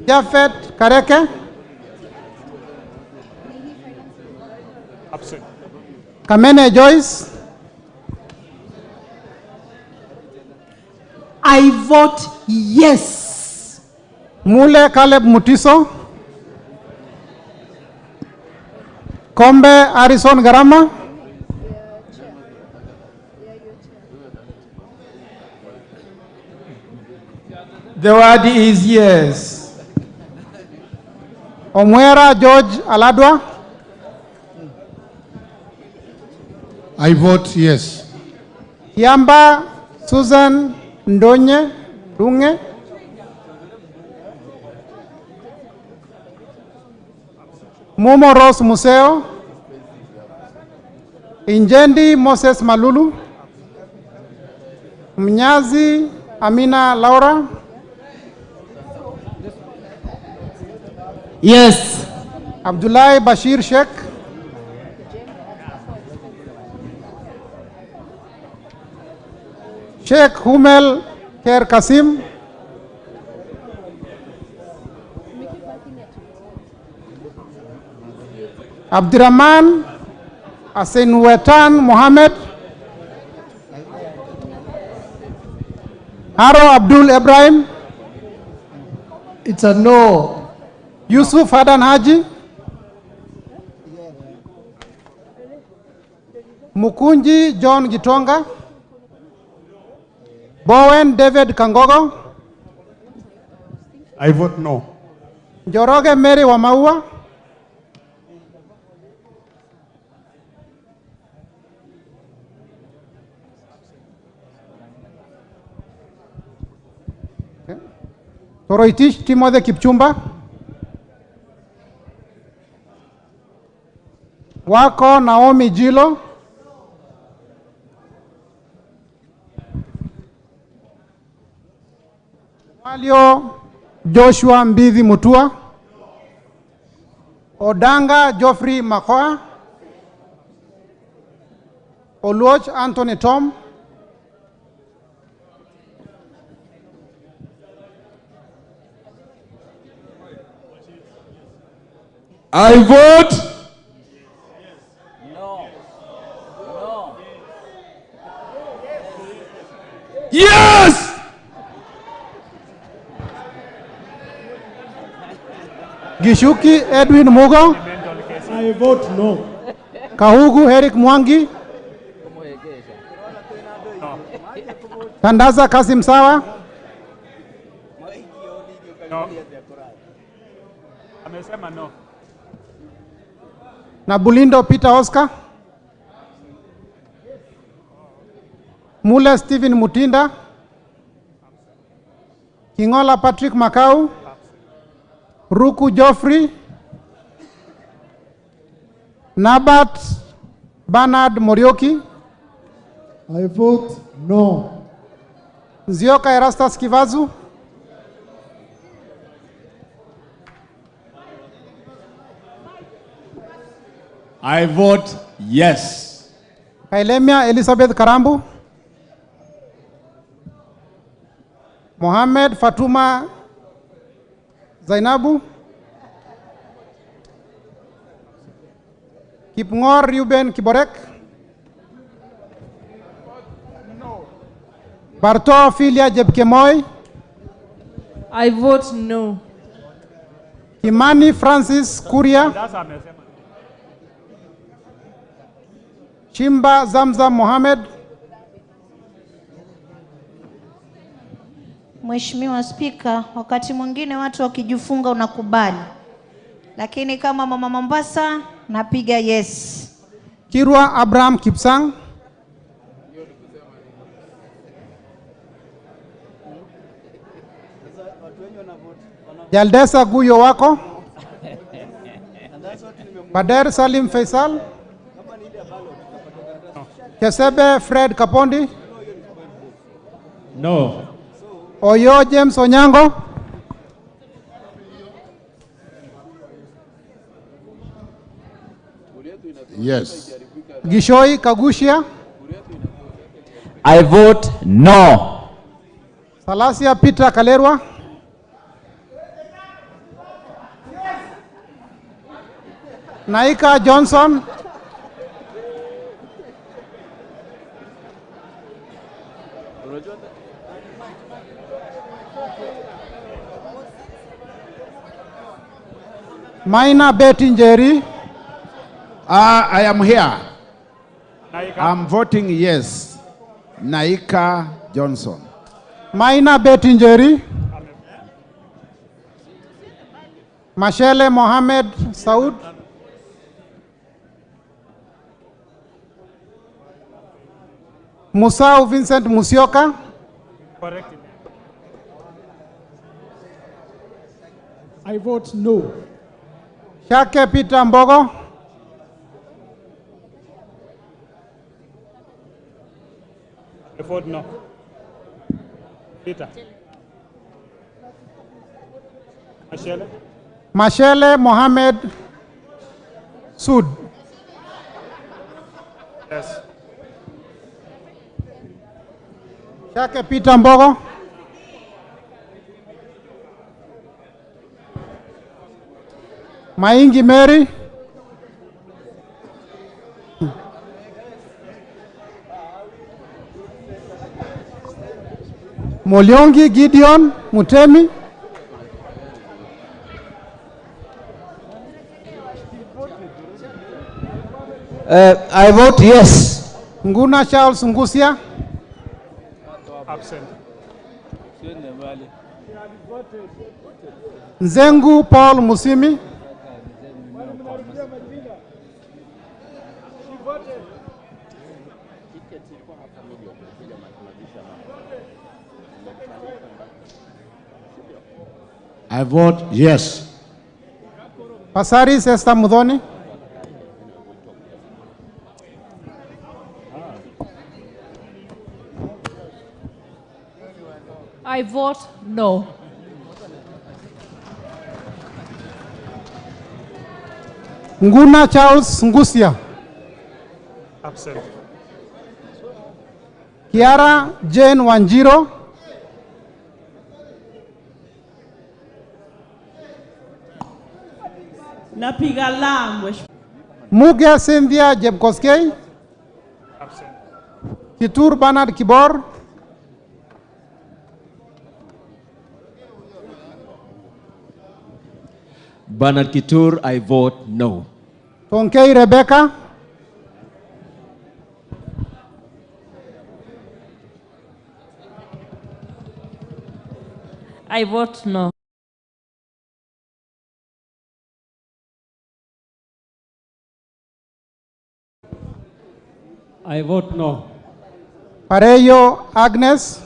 Jafet Kareke. Absent. Kamene Joyce. I vote yes. Mule Caleb Mutiso. Kombe Harrison Garama. The word is yes. Omwera George Aladwa. I vote yes. Yamba Susan Ndonye Runge. Momo Rose Museo. Injendi Moses Malulu. Mnyazi Amina Laura. Yes. Abdullahi Bashir Sheikh. Sheikh Humel Ker Kasim. Abdirahman Asenwetan Mohammed. Haro Abdul Ibrahim. It's a no. Yusuf Hadan Haji. Mukunji John Gitonga. Bowen David Kangogo. I vote no. Njoroge Mary Wamaua. Toroitich Timothy Kipchumba. Wako Naomi Jilo. Walio Joshua Mbithi Mutua. Odanga Geoffrey Makoa. Oluoch Anthony Tom. I vote no. No. yes. Gishuki Edwin Mugo. I vote no. Kahugu Eric Mwangi. Tandaza Kasim Sawa. No. Amesema no. Na Bulindo Peter Oscar. Mule Stephen Mutinda. Kingola Patrick Makau. Ruku Geoffrey. Nabat Bernard Morioki. I vote no. Zioka Erastus Kivazu. I vote yes. Kailemia Elizabeth Karambu. Mohamed Fatuma Zainabu. Kipngor Ruben Kiborek. No. Barto Filia Jebkemoy. I vote no. Imani Francis Kuria. Chimba Zamzam Mohamed. Mheshimiwa Spika, wakati mwingine watu wakijifunga unakubali. Lakini kama mama Mombasa napiga yes. Kirwa Abraham Kipsang. Jaldesa Guyo wako. Bader Salim Faisal. Kesebe Fred Kapondi. No. Oyo James Onyango. Yes. Gishoi Kagushia. I vote no. Salasia Peter Kalerwa. Naika Johnson. Maina Betty Njeri. I am here. I'm voting yes. Naika Johnson. Maina Betty Njeri. Mashele Mohamed Saud. Musau Vincent Musioka. Correct. I vote no. Shake Peter Mbogo. I vote no. Peter. Mashele. Mashele Mohamed Sud. Yes. Shake Peter Mbogo. Maingi Mary. Molyongi Gideon Mutemi. I vote yes. Nguna Charles Ngusia. Absent. Nzengu Paul Musimi. I vote yes. Pasari Sesta Mudhoni. I vote no. Nguna Charles Ngusia. Absent. Kiara Jane Wanjiro. Napiga language. Mugia Cynthia Jebkoskei. Absent. Kitur Bernard Kibor. Bernard Kitur, I vote no. Tonkei Rebecca. I vote no. I vote no. Pareyo Agnes.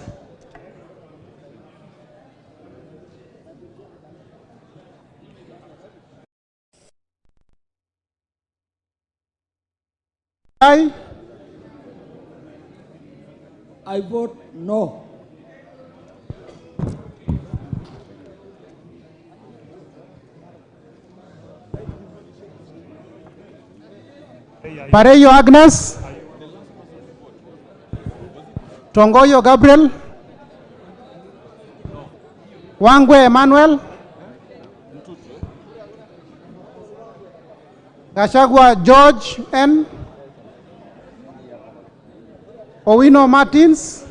I vote no. Pareyo Agnes. Tongoyo Gabriel. Wangwe Emmanuel. Gachagua George N. Owino Martins.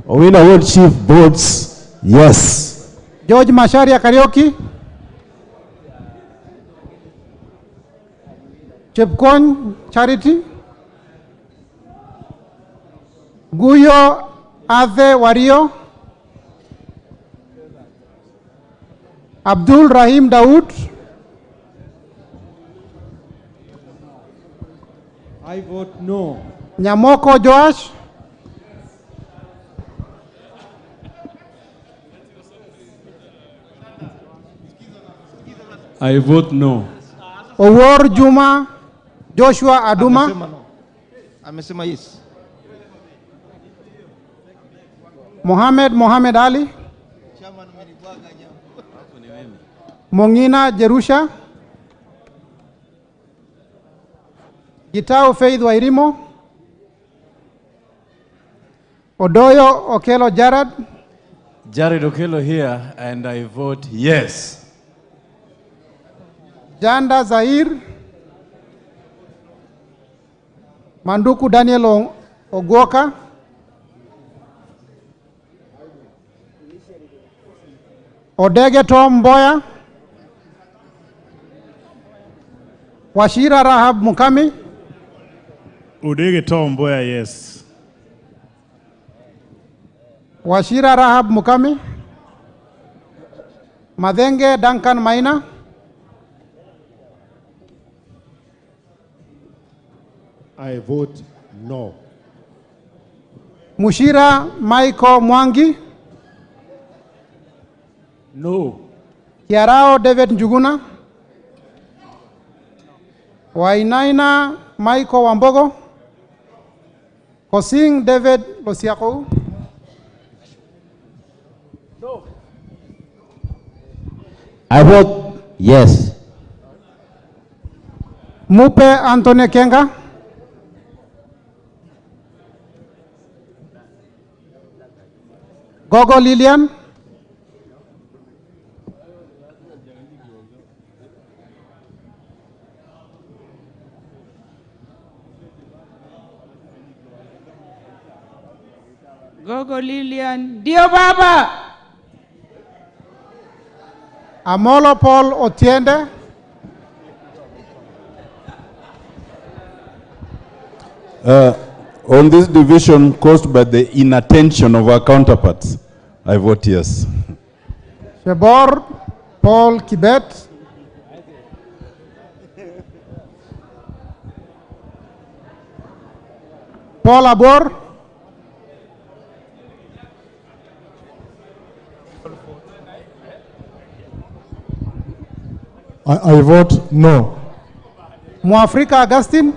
Owino World Chief votes yes. George Masharia Karaoke. Chepkon Charity. Guyo Ade Wario. Abdul Rahim Daud. I vote no. Nyamoko Joash. I vote no. Owor Juma Joshua Aduma. Amesema yes. Mohamed Ali. Mongina Jerusha. Gitau Faith Wairimo. Odoyo Okelo Jared. Jared Okelo here, and I vote yes. Janda Zair. Manduku Daniel Ogwoka. Odege Tom Mboya. Washira Rahab Mukami. Odege Tom Mboya, yes. Washira Rahab Mukami. Madenge Duncan Maina. I vote no. Mushira Michael Mwangi. No. Kiarao David Njuguna. Wainaina Michael Wambogo. Kosing David Losiako. No. I vote yes. Mupe Anthony Kenga. Gogo Lilian. Gogo Lilian. Dio Baba. Amolo Paul Otiende. On this division caused by the inattention of our counterparts, I vote yes. Shebor Paul Kibet. Paul Abor. I vote no. Mwafrika Augustine.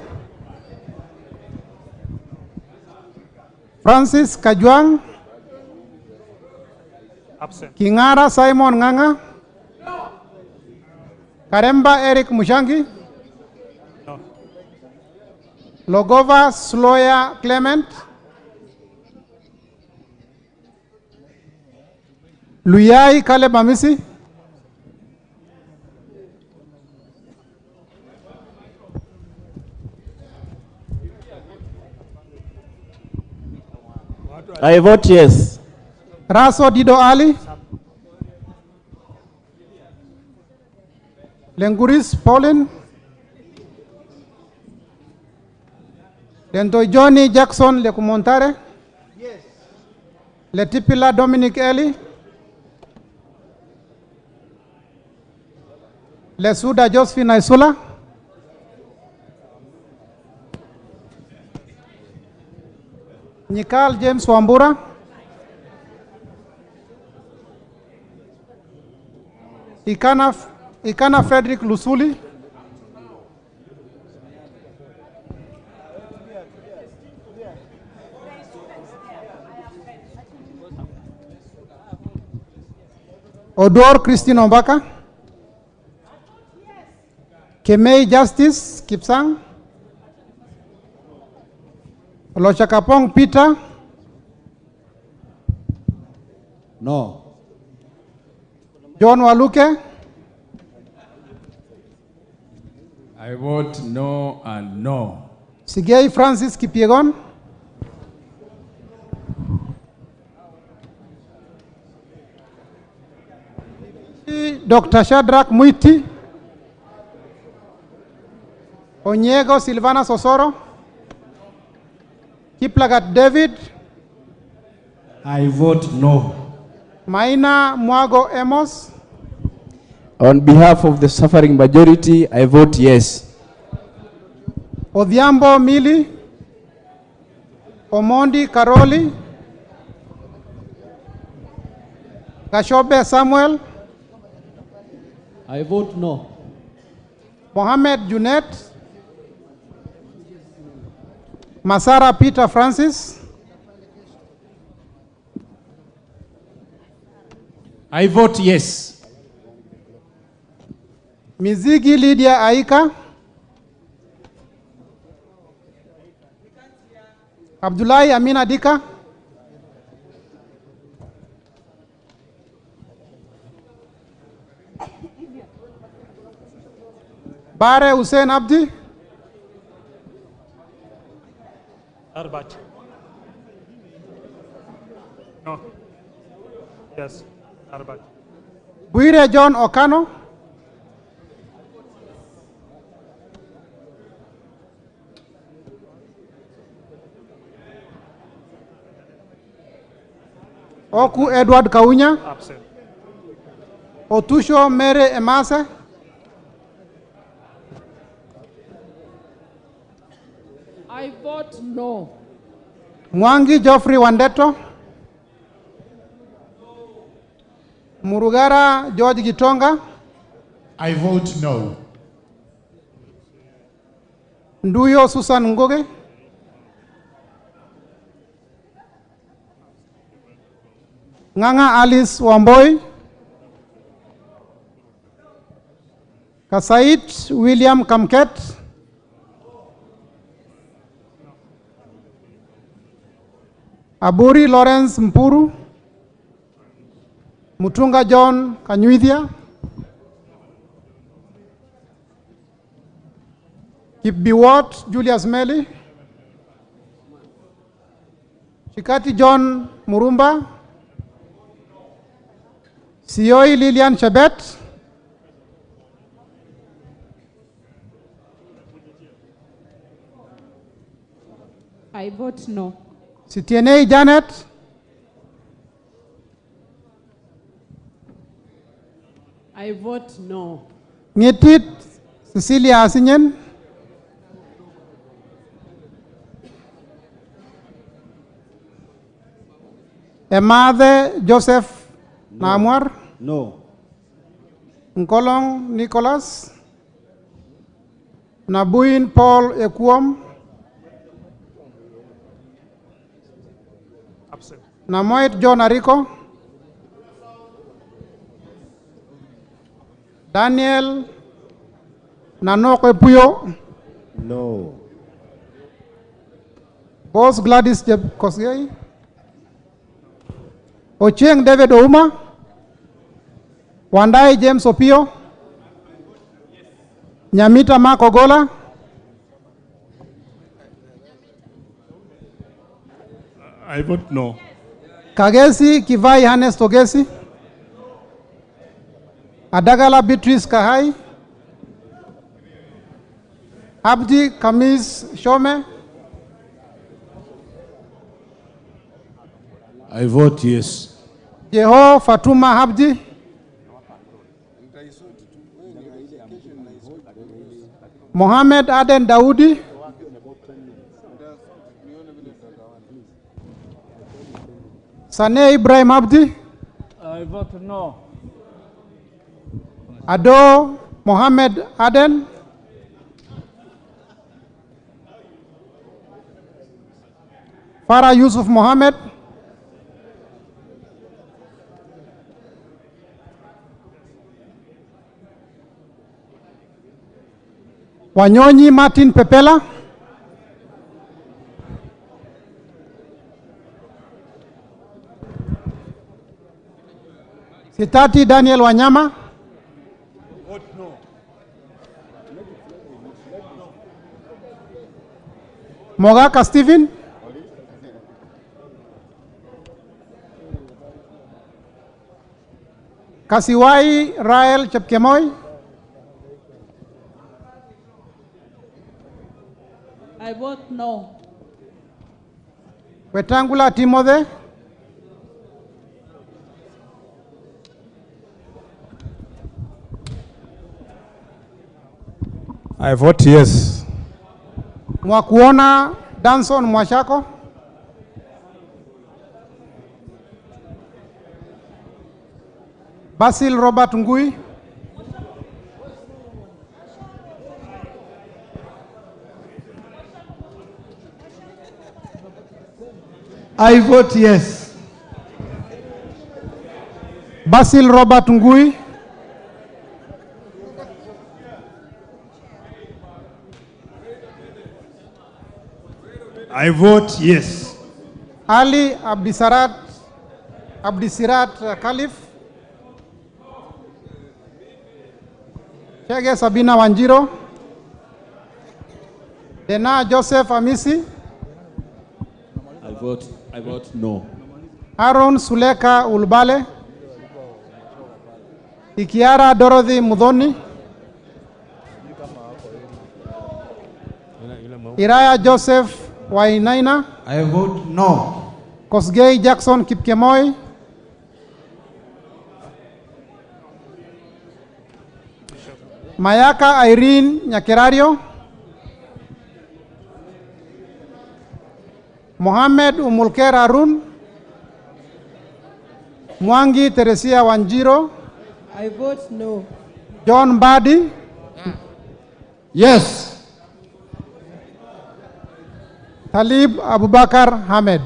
Francis Kajwang. Absent. Kingara Simon Nganga. Karemba Eric Mushangi. No. Logova Sloya Clement. Luyai Caleb Amisi. I vote yes. Raso Dido Ali. Lenguris Pauline. Lento Johnny Jackson Lekumontare. Yes. Letipila Dominic Eli. Lesuda Josephine Isula. Nikal James Wambura. Ikana Frederick Lusuli. Odor Christine Ombaka. Kemei Justice Kipsang. Lochakapong Peter. No. John Waluke. I vote no and no. Sigei Francis Kipiegon. Dr. Shadrach Muiti. Onyego Silvana Sosoro. Kiplagat David. I vote no. Maina Mwago Emos. On behalf of the suffering majority, I vote yes. Odhiambo Mili. Omondi Karoli. Gashobe Samuel. I vote no. Mohamed Junet, Masara Peter Francis, I vote yes. Mizigi Lydia Aika, Abdullahi Amina Dika, Bare Hussein Abdi, Arbat. No. Yes, Arbat. Buire John Okano, Oku Edward Kaunya, Absent. Otusho Mere Emase, I vote no. Mwangi Geoffrey Wandeto, Murugara George Gitonga, I vote no. Nduyo Susan Ngoge, Nganga Alice Wamboi, Kasait William Kamket, Aburi Lawrence Mpuru, Mutunga John Kanyuithia, Kipbiwot Julius Meli, Chikati John Murumba, Sioi Lilian Chebet, I vote no. Sitienei Janet, I vote no. Ngetit Cecilia Asinyen, Emade Joseph Namwar, No. Nkolong Nicholas, Nabuin Paul Ekuom, Absent. Namoit John Ariko, Daniel Nanoko Puyo, No. Boss Gladys Kosgei, Ochieng David Ouma, Wandai James Opio, Nyamita Makogola, I vote no. Kagesi Kivai Hannes Togesi, Adagala Beatrice Kahai, Abdi Kamis Shome, I vote yes. Jeho Fatuma Abdi, Mohammed Aden Daudi, Sane Ibrahim Abdi, I vote no. Ado Mohammed Aden, Farah Yusuf Mohammed, Wanyonyi Martin Pepela, Sitati Daniel Wanyama, Mogaka Stephen, Kasiwai Rael Chepkemoi, I vote no. Wetangula Timothy, I vote yes. Mwakuona Danson Mwashako, Basil Robert Ngui, I vote yes. Basil Robert Ngui. I vote yes. Ali Abdisirat Khalif. Chege Sabina Wanjiro. Dena Joseph Amisi. I vote no. Aaron Suleka Ulbale. Ikiara Dorothy Mudhoni. Iraya Joseph Wainaina. I vote no. Kosgei Jackson Kipkemoi. Mayaka Irene Nyakerario. Mohamed Umulker Arun. Mwangi Teresia Wanjiro. I vote no. John Badi. Yes. Talib Abubakar Hamed.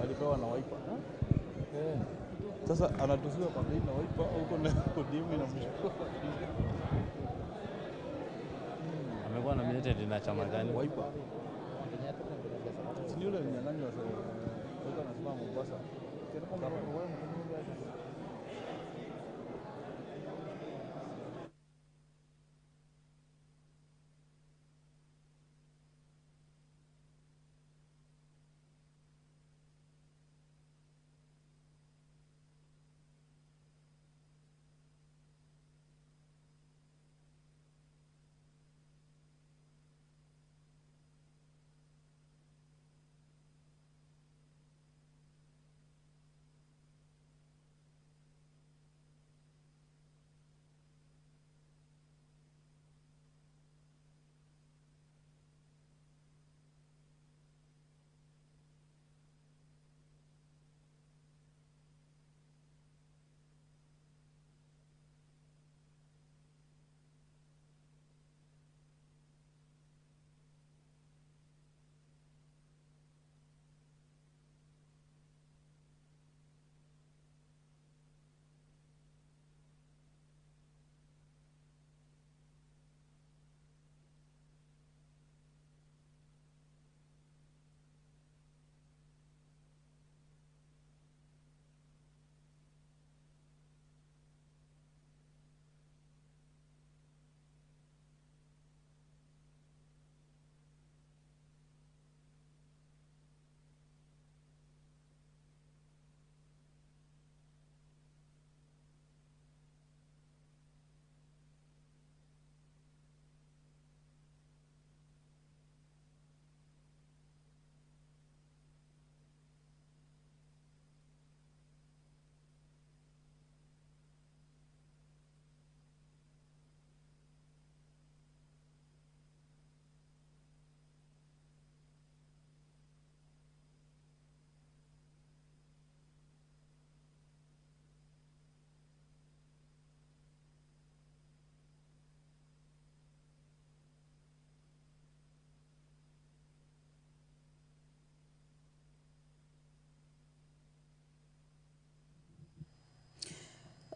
Alipewa na waipa. Sasa anatusiwa kwa bei na waipa huko na kudimi na mshiko. Amekuwa nominated na chama gani? Waipa. Si yule mnyang'anyi wa sasa anasema Mombasa.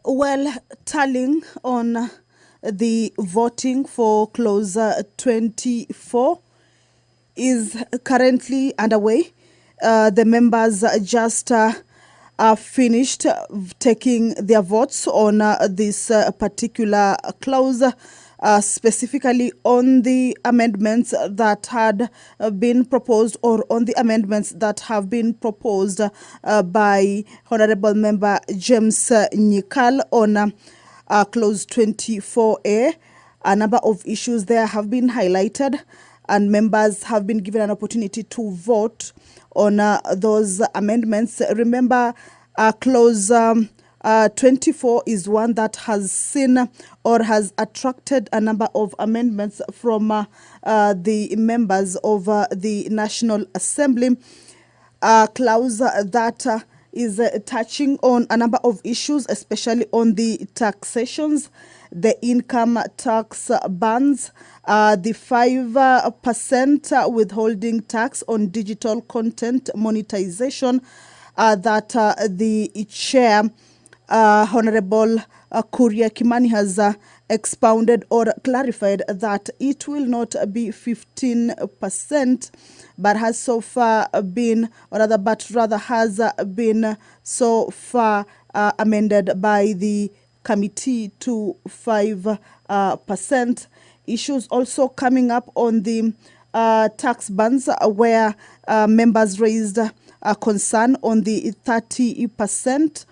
Well, tallying on the voting for clause 24 is currently underway. The members just finished taking their votes on this particular clause, specifically on the amendments that had been proposed, or on the amendments that have been proposed by Honorable Member James Nyikal on clause 24A. A number of issues there have been highlighted, and members have been given an opportunity to vote on those amendments. Remember, clause 24 is one that has seen or has attracted a number of amendments from the members of the National Assembly. Clause that is touching on a number of issues, especially on the taxations, the income tax bans, the 5% withholding tax on digital content monetization, that the chair, Honorable Kuria Kimani, has expounded or clarified that it will not be 15%, but has so far been, or rather, but rather has been so far amended by the committee to 5%. Issues also coming up on the tax bans, where members raised a concern on the 30%,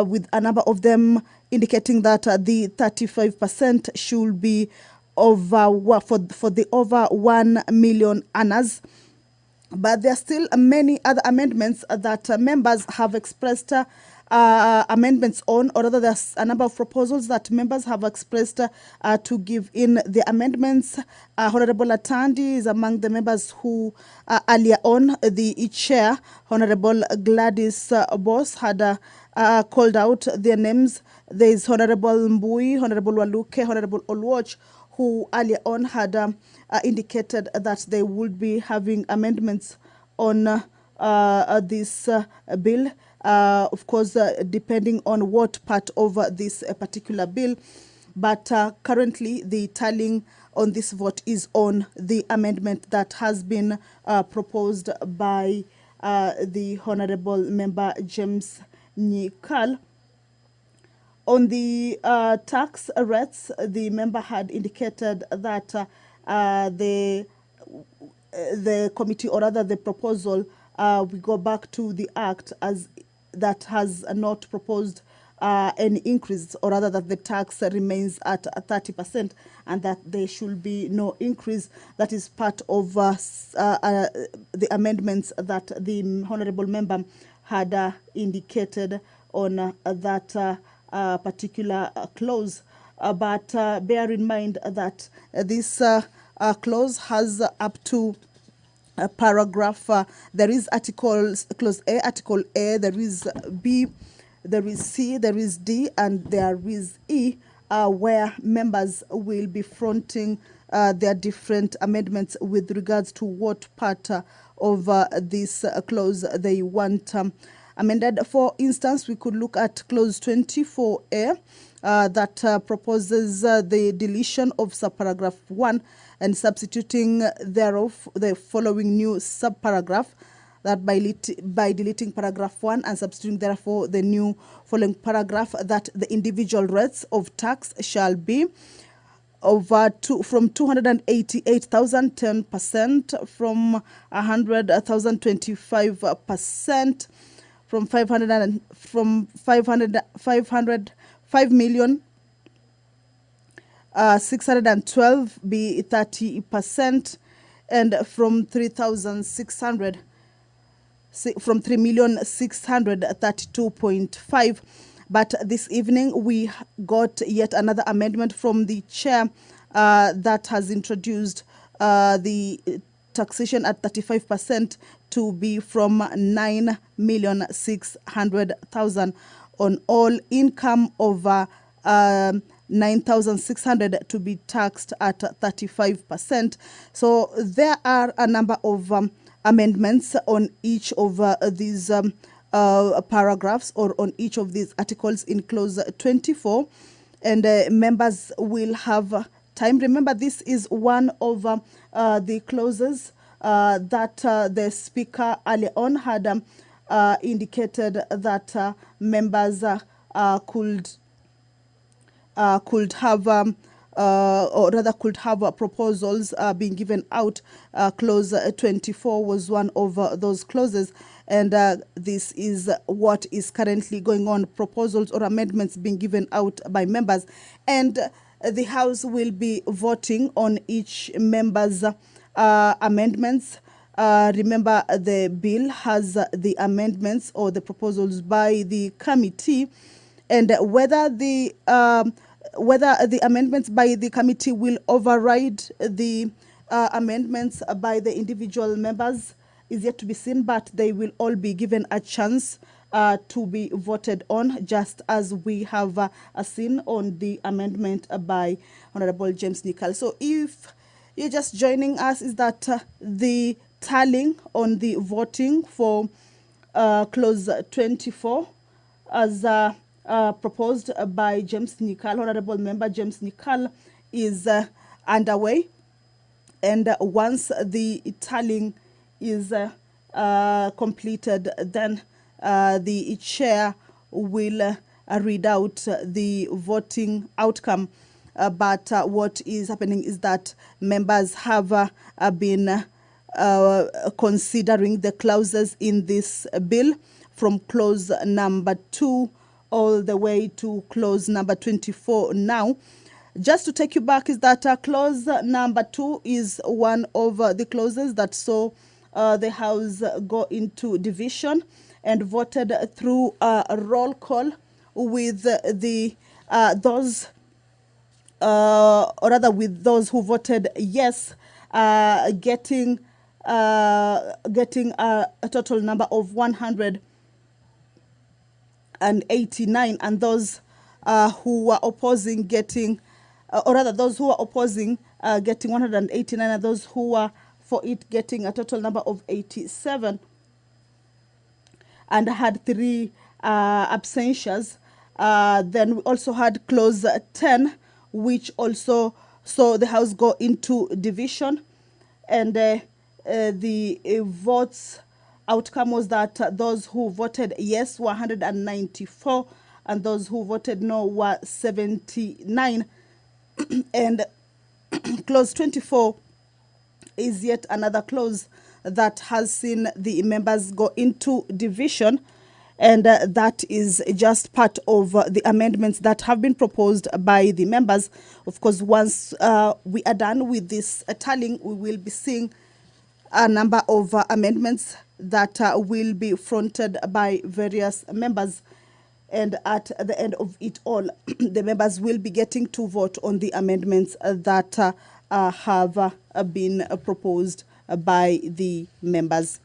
with a number of them indicating that the 35% should be over for the over 1 million earners. But there are still many other amendments that members have expressed amendments on, or rather there's a number of proposals that members have expressed to give in the amendments. Honorable Atandi is among the members who earlier on, the chair, Honorable Gladys Boss, had called out their names. There is Honorable Mbui, Honorable Waluke, Honorable Olwoch, who earlier on had indicated that they would be having amendments on this bill. Of course, depending on what part of this particular bill. But currently, the tallying on this vote is on the amendment that has been proposed by the Honorable Member James Nyikal. On the tax rates, the member had indicated that the committee, or rather the proposal, we go back to the act as that has not proposed any increase, or rather that the tax remains at 30%, and that there should be no increase. That is part of the amendments that the honourable member had indicated on that particular clause. But bear in mind that this clause has up to paragraph, there is articles, clause A, article A, there is B, there is C, there is D, and there is E, where members will be fronting their different amendments with regards to what part of this clause they want amended. For instance, we could look at clause 24A, that proposes the deletion of subparagraph 1 and substituting thereof the following new subparagraph, that by deleting paragraph 1 and substituting therefore the new following paragraph, that the individual rates of tax shall be from 288,000 10%, from 100,000 25%, from 5,612 be 30%, and from 3,600 from 3,632.5. But this evening we got yet another amendment from the chair that has introduced the taxation at 35% to be from 9,600,000 on all income over 9,600 to be taxed at 35%. So there are a number of amendments on each of these paragraphs, or on each of these articles in clause 24, and members will have time. Remember, this is one of the clauses that the speaker earlier on had indicated that members could have or rather could have proposals being given out. Clause 24 was one of those clauses, and this is what is currently going on, proposals or amendments being given out by members. And the House will be voting on each member's amendments. Remember, the bill has the amendments or the proposals by the committee, and whether the amendments by the committee will override the amendments by the individual members is yet to be seen, but they will all be given a chance to be voted on, just as we have seen on the amendment by Honorable James Nicol. So if you're just joining us, is that the tallying on the voting for clause 24 as proposed by James Nicol, Honorable Member James Nicol, is underway. And once the tallying is completed, then the chair will read out the voting outcome. But what is happening is that members have been considering the clauses in this bill from clause number 2 all the way to clause number 24 now. Just to take you back, is that clause number 2 is one of the clauses that saw the House go into division and voted through a roll call with the those who voted yes getting a total number of 189, and those who were opposing getting those who were opposing getting 189, and those who were for it getting a total number of 87, and had 3 absentions. Then we also had clause 10, which also saw the House go into division, and the votes outcome was that those who voted yes were 194, and those who voted no were 79. And clause 24 is yet another clause that has seen the members go into division, and that is just part of the amendments that have been proposed by the members. Of course, once we are done with this tallying, we will be seeing a number of amendments that will be fronted by various members. And at the end of it all, the members will be getting to vote on the amendments that have been proposed by the members.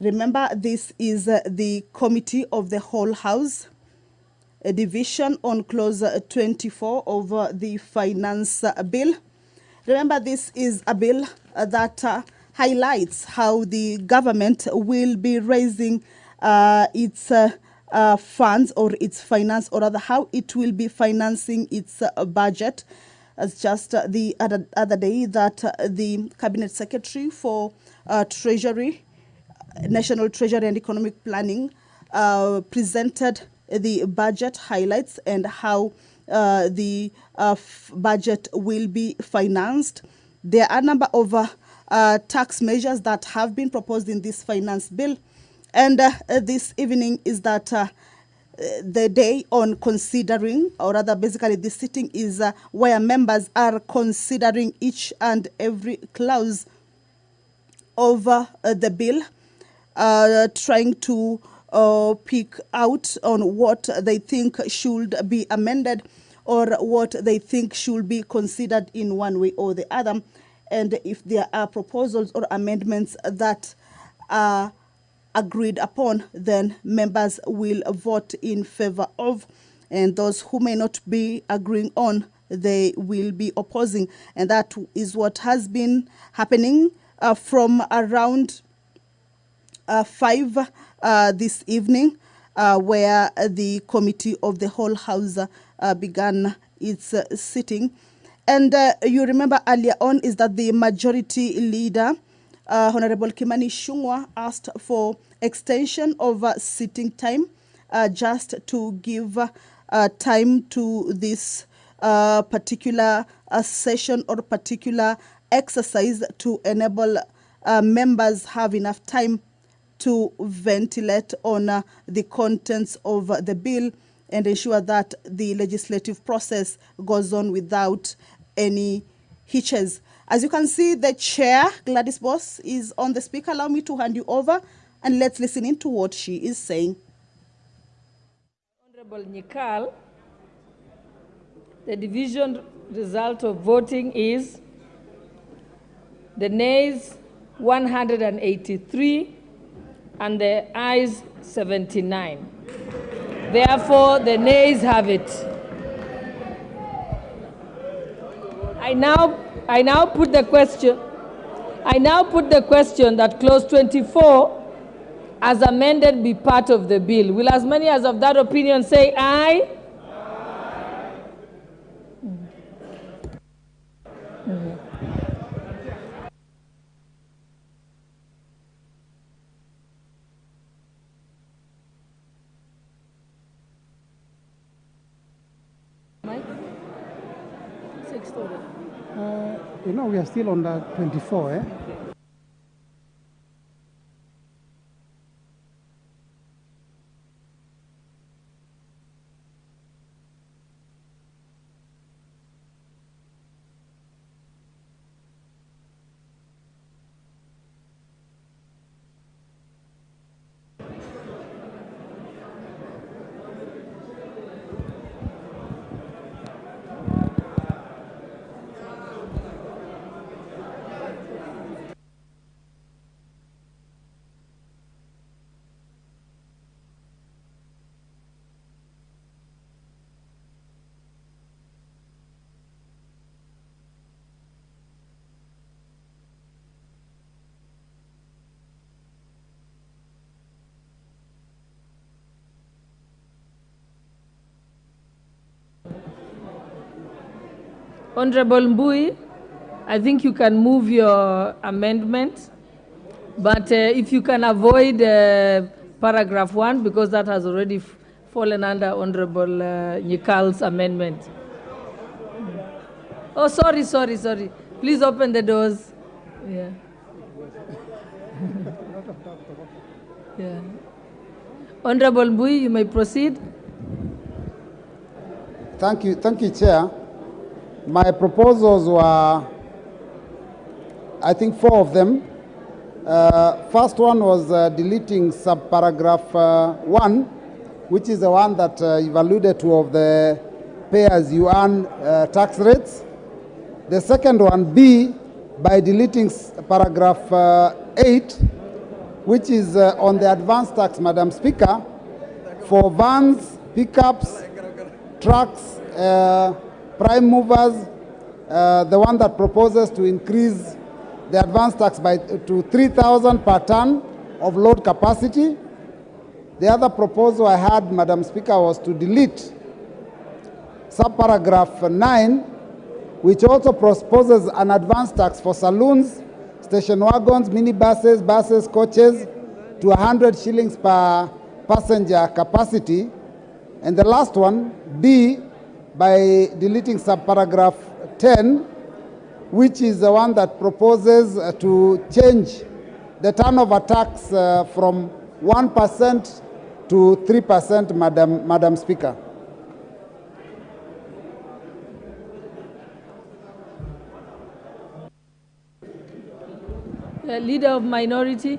Remember, this is the Committee of the Whole House, a division on clause 24 of the Finance Bill. Remember, this is a bill that highlights how the government will be raising its funds or its finance, or rather how it will be financing its budget. As just the other day that the Cabinet Secretary for Treasury, National Treasury and Economic Planning presented the budget highlights and how the budget will be financed. There are a number of tax measures that have been proposed in this finance bill. And this evening is that the day on considering, or rather basically the sitting is where members are considering each and every clause of the bill, trying to pick out on what they think should be amended or what they think should be considered in one way or the other. And if there are proposals or amendments that are agreed upon, then members will vote in favor of, and those who may not be agreeing on, they will be opposing. And that is what has been happening from around 5 this evening, where the Committee of the Whole House began its sitting. And you remember earlier on is that the majority leader, Honorable Kimani Ichung'wah, asked for extension of sitting time just to give time to this particular session or particular exercise to enable members have enough time to ventilate on the contents of the bill and ensure that the legislative process goes on without any hitches. As you can see, the chair, Gladys Boss, is on the speaker. Allow me to hand you over and let's listen into what she is saying. Honorable Nyikal, the division result of voting is the nays 183 and the ayes 79. Therefore, the nays have it. I now put the question that clause 24 as amended be part of the bill. Will as many as of that opinion say aye? You know, we are still on the 24, eh? Honorable Mbui, I think you can move your amendment, but if you can avoid paragraph 1, because that has already fallen under Honorable Nyikal's amendment. Oh, sorry. Please open the doors. Yeah. Yeah. Honorable Mbui, you may proceed. Thank you, Chair. My proposals were, I think, 4 of them. First one was deleting subparagraph 1, which is the one that you've alluded to of the pay-as-you-earn tax rates. The second one, B, by deleting paragraph 8, which is on the advance tax, Madam Speaker, for vans, pickups, trucks, prime movers, the one that proposes to increase the advance tax to 3,000 per ton of load capacity. The other proposal I had, Madam Speaker, was to delete subparagraph 9, which also proposes an advance tax for saloons, station wagons, minibuses, buses, coaches, to 100 shillings per passenger capacity. And the last one, D, by deleting subparagraph 10, which is the one that proposes to change the turnover tax from 1% to 3%, Madam Speaker. Leader of Minority.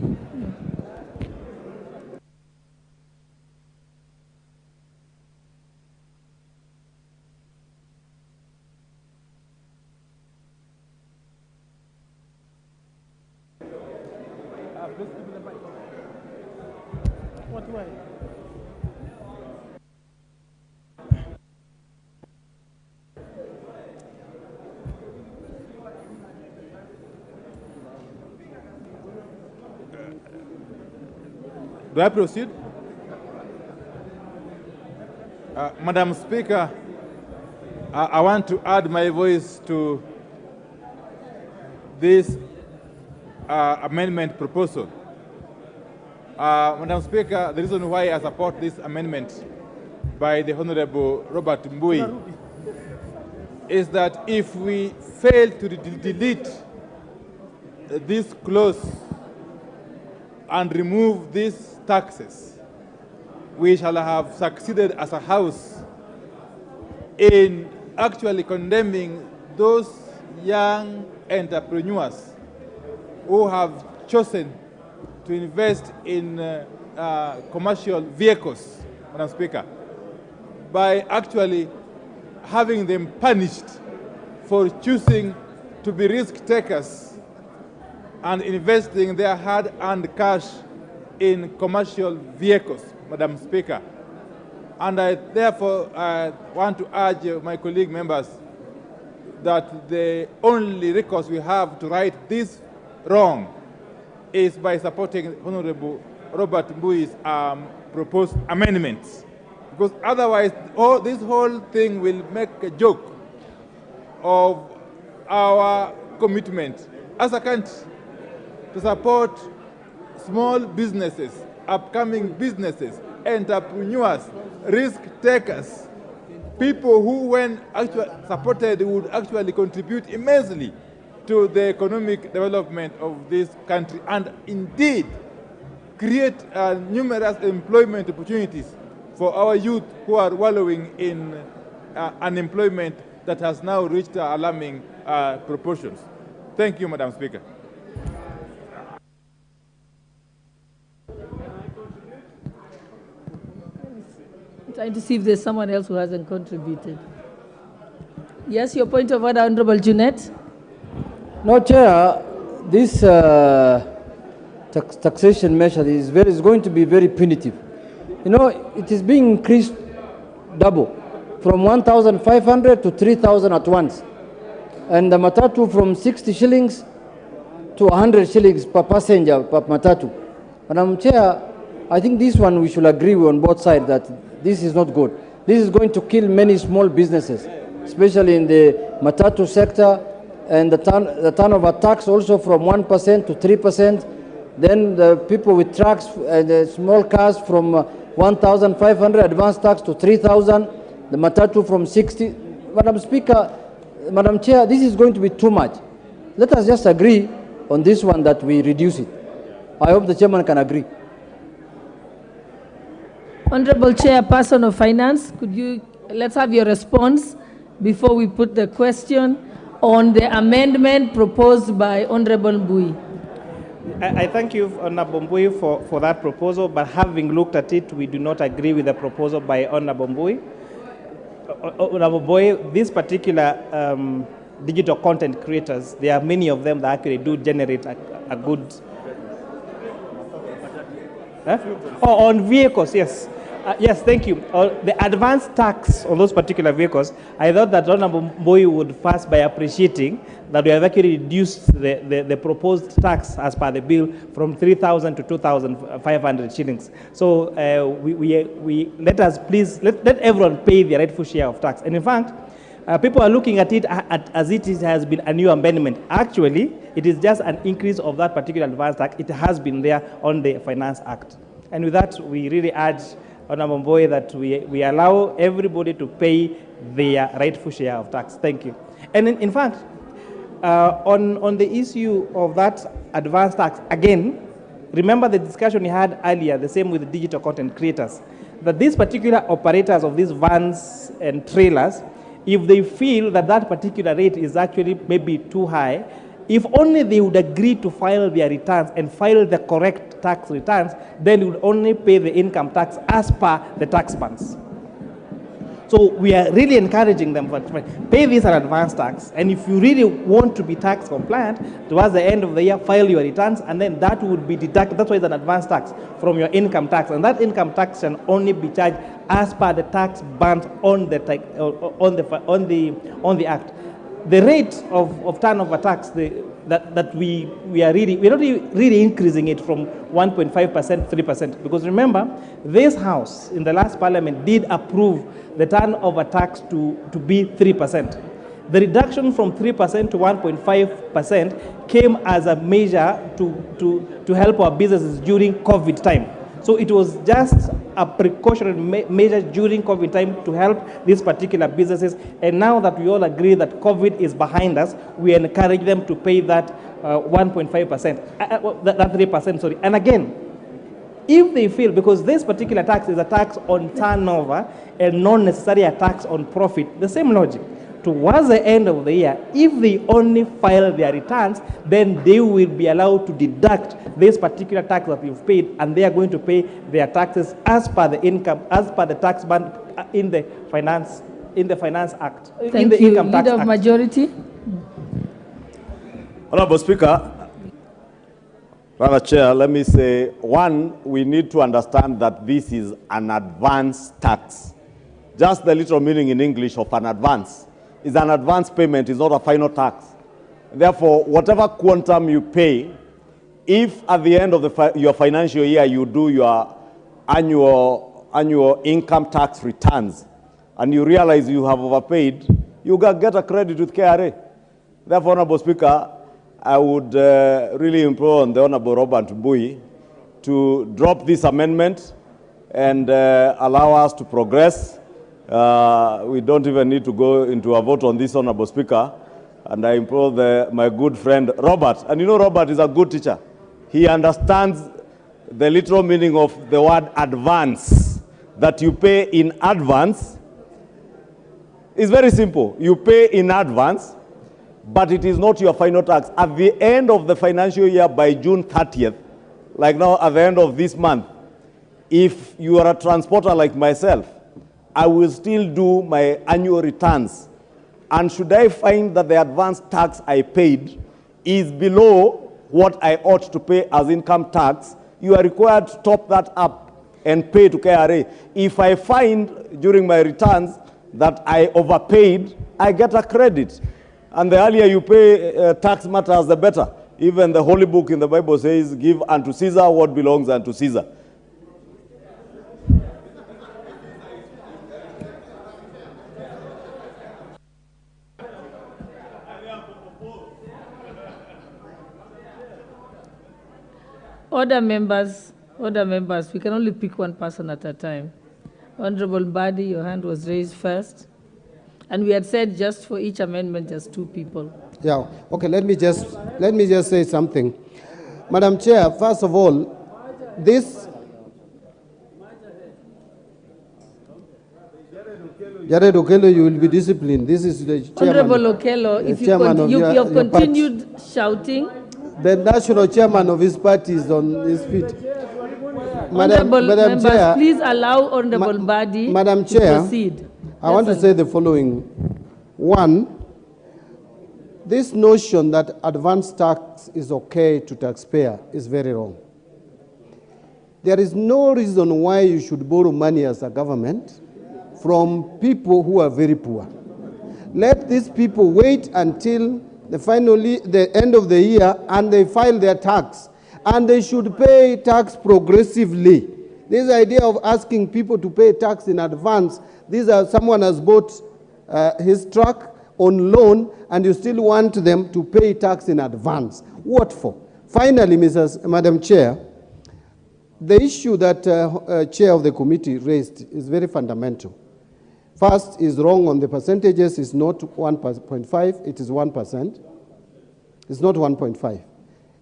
Do I proceed? Madam Speaker, I want to add my voice to this amendment proposal. Madam Speaker, the reason why I support this amendment by the Honorable Robert Mbui is that if we fail to delete this clause and remove these taxes, we shall have succeeded as a House in actually condemning those young entrepreneurs who have chosen to invest in commercial vehicles, Madam Speaker, by actually having them punished for choosing to be risk takers and investing their hard-earned cash in commercial vehicles, Madam Speaker. And I therefore want to urge my colleague members that the only recourse we have to right this wrong is by supporting Honorable Robert Mbui's proposed amendments. Because otherwise, this whole thing will make a joke of our commitment as a country to support small businesses, upcoming businesses, entrepreneurs, risk takers, people who, when actually supported, would actually contribute immensely to the economic development of this country and indeed create numerous employment opportunities for our youth who are wallowing in unemployment that has now reached alarming proportions. Thank you, Madam Speaker. I'm trying to see if there's someone else who hasn't contributed. Yes, your point of order, Honorable Junet. No, Chair, this taxation measure is going to be very punitive. You know, it is being increased double, from 1,500 to 3,000 at once. And the matatu from 60 shillings to 100 shillings per passenger per matatu. Madam Chair, I think this one we should agree on both sides that this is not good. This is going to kill many small businesses, especially in the matatu sector, and the turnover tax also from 1% to 3%. Then the people with trucks and the small cars from 1,500 advance tax to 3,000. The matatu from 60. Madam Speaker, Madam Chair, this is going to be too much. Let us just agree on this one that we reduce it. I hope the chairman can agree. Honorable Chairperson of Finance, let's have your response before we put the question on the amendment proposed by Honorable Mbui. I thank you, Honorable Mbui, for that proposal, but having looked at it, we do not agree with the proposal by Honorable Mbui. Honorable Mbui, this particular digital content creators, there are many of them that actually do generate a good... Oh, on vehicles, yes. Yes, thank you. The advance tax on those particular vehicles, I thought that Honorable Mbui would first by appreciating that we have actually reduced the proposed tax as per the bill from 3,000 to 2,500 shillings. So we let us please, let everyone pay their rightful share of tax. And in fact, people are looking at it as it has been a new amendment. Actually, it is just an increase of that particular advance tax. It has been there on the Finance Act. And with that, we really urge Honorable Mbui that we allow everybody to pay their rightful share of tax. Thank you. And in fact, on the issue of that advance tax, again, remember the discussion we had earlier, the same with the digital content creators, that these particular operators of these vans and trailers, if they feel that that particular rate is actually maybe too high, if only they would agree to file their returns and file the correct tax returns, then they would only pay the income tax as per the tax bands. So we are really encouraging them to pay this an advance tax, and if you really want to be tax compliant, towards the end of the year, file your returns, and then that would be deducted. That's why it's an advance tax from your income tax, and that income tax can only be charged as per the tax band on the act. The rate of turnover tax that we are we're not really increasing it from 1.5% to 3%, because remember, this House in the last Parliament did approve the turnover tax to be 3%. The reduction from 3% to 1.5% came as a measure to help our businesses during COVID time. So it was just a precautionary measure during COVID time to help these particular businesses. And now that we all agree that COVID is behind us, we encourage them to pay that 1.5%, that 3%, sorry. And again, if they feel, because this particular tax is a tax on turnover and not necessarily a tax on profit, the same logic. Towards the end of the year, if they only file their returns, then they will be allowed to deduct this particular tax that you've paid, and they are going to pay their taxes as per the income, as per the tax band in the Finance Act. Thank you. Income tax Leader of Majority. Honorable Speaker, Madam Chair, let me say, one, we need to understand that this is an advance tax. Just the literal meaning in English of an advance is an advance payment, is not a final tax. Therefore, whatever quantum you pay, if at the end of your financial year you do your annual income tax returns and you realize you have overpaid, you get a credit with KRA. Therefore, Honorable Speaker, I would really implore on the Honorable Robert Mbui to drop this amendment and allow us to progress. We don't even need to go into a vote on this, Honorable Speaker. And I implore my good friend Robert. And you know Robert is a good teacher. He understands the literal meaning of the word advance. That you pay in advance. It's very simple. You pay in advance, but it is not your final tax. At the end of the financial year by June 30th, like now at the end of this month, if you are a transporter like myself, I will still do my annual returns. And should I find that the advance tax I paid is below what I ought to pay as income tax, you are required to top that up and pay to KRA. If I find during my returns that I overpaid, I get a credit. And the earlier you pay tax matters, the better. Even the Holy Book in the Bible says, give unto Caesar what belongs unto Caesar. Order members, we can only pick one person at a time. Honorable Badi, your hand was raised first. And we had said just for each amendment, just 2 people. Yeah, okay, let me just say something. Madam Chair, first of all, this... Jared Okello, you will be disciplined. This is the chairman. Honorable Okello, if you have continued shouting... The national chairman of his party is on his feet. Madam members, Chair, please allow Honorable Badi Madam Chair, to proceed. I want to say the following. One, this notion that advance tax is okay to taxpayer is very wrong. There is no reason why you should borrow money as a government from people who are very poor. Let these people wait until the end of the year and they file their tax. And they should pay tax progressively. This idea of asking people to pay tax in advance, someone has bought his truck on loan and you still want them to pay tax in advance. What for? Finally, Madam Chair, the issue that Chair of the committee raised is very fundamental. First, is wrong on the percentages. It's not 1.5, it is 1%. It's not 1.5.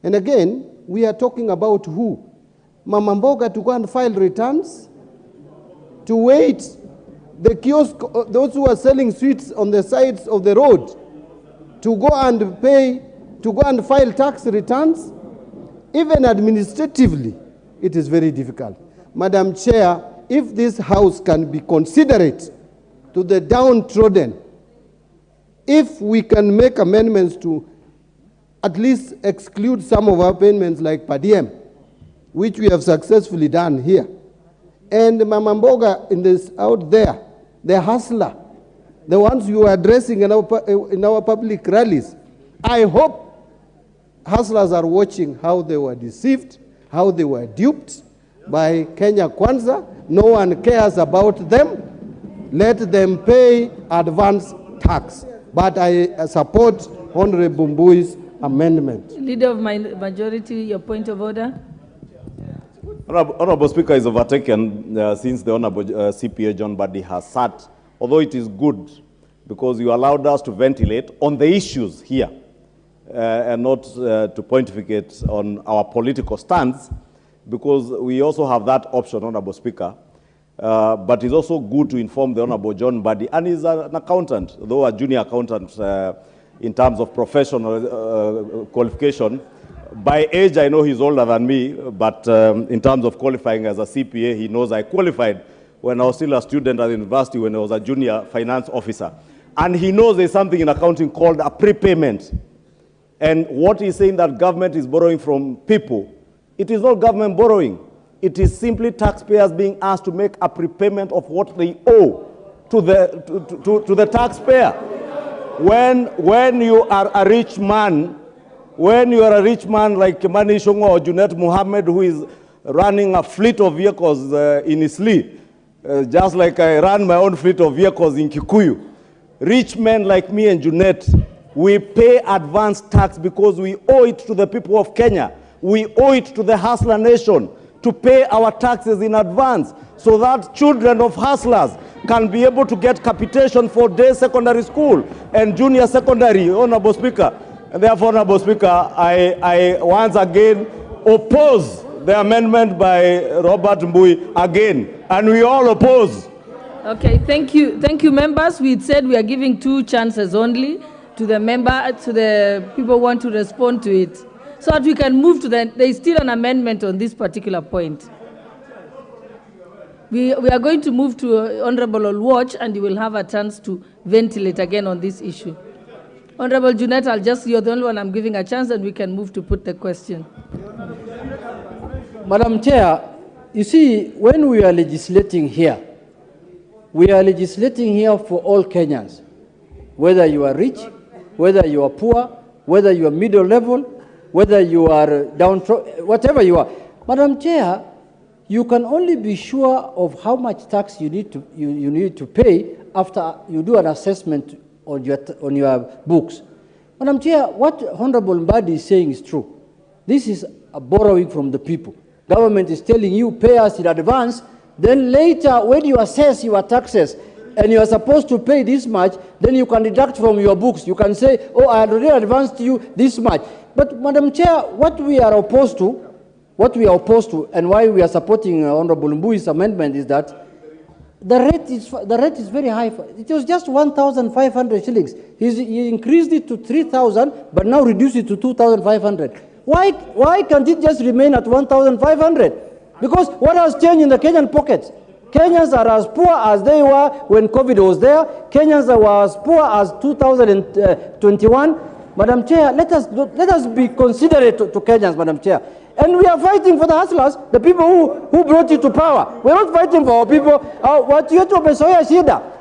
And again, we are talking about who? Mama Mboga to go and file returns? To wait? The kiosk, those who are selling sweets on the sides of the road, to go and pay, to go and file tax returns? Even administratively, it is very difficult. Madam Chair, if this House can be considerate to the downtrodden, if we can make amendments to at least exclude some of our payments like per diem, which we have successfully done here, and Mama Mboga out there, the hustler, the ones you are addressing in our public rallies, I hope hustlers are watching how they were deceived, how they were duped by Kenya Kwanza. No one cares about them. Let them pay advance tax. But I support Honorable Mbui's amendment. Leader of Majority, your point of order. Honorable Speaker is overtaken since the Honorable CPA John Badi has sat, although it is good because you allowed us to ventilate on the issues here and not to pontificate on our political stance. because we also have that option, Honorable Speaker. But it's also good to inform the Honorable John Mbadi, and he's an accountant, though a junior accountant in terms of professional qualification. By age, I know he's older than me, but in terms of qualifying as a CPA, he knows I qualified when I was still a student at the university, when I was a junior finance officer. And he knows there's something in accounting called a prepayment. And what he's saying that government is borrowing from people, it is not government borrowing. It is simply taxpayers being asked to make a prepayment of what they owe to the taxpayer. When you are a rich man, like Mani Shongo or Junet Muhammad, who is running a fleet of vehicles in Isli, just like I run my own fleet of vehicles in Kikuyu. Rich men like me and Junet, we pay advance tax because we owe it to the people of Kenya. We owe it to the hustler nation to pay our taxes in advance so that children of hustlers can be able to get capitation for day secondary school and junior secondary, Honorable Speaker. And therefore, Honorable Speaker, I once again oppose the amendment by Robert Mbui again, and we all oppose. Okay, thank you. Thank you, members. We said we are giving 2 chances only to the people who want to respond to it, so that we can move to there is still an amendment on this particular point. We are going to move to Honorable Olwatch, and you will have a chance to ventilate again on this issue. Honorable Junet, you're the only one I'm giving a chance, and we can move to put the question. Madam Chair, you see, when we are legislating here, we are legislating here for all Kenyans, whether you are rich, whether you are poor, whether you are middle level, whether you are downtrodden, whatever you are. Madam Chair, you can only be sure of how much tax you need to pay after you do an assessment on your books. Madam Chair, what Honorable Mbadi is saying is true. This is a borrowing from the people. Government is telling you, pay us in advance, then later when you assess your taxes and you are supposed to pay this much, then you can deduct from your books. You can say, oh, I already advanced you this much. But Madam Chair, what we are opposed to, and why we are supporting Honorable Mbui's amendment is that the rate is very high. It was just 1,500 shillings. He increased it to 3,000, but now reduced it to 2,500. Why can't it just remain at 1,500? Because what has changed in the Kenyan pockets? Kenyans are as poor as they were when COVID was there. Kenyans are as poor as 2021. Madam Chair, let us be considerate to Kenyans, Madam Chair. And we are fighting for the hustlers, the people who brought you to power. We are not fighting for our people.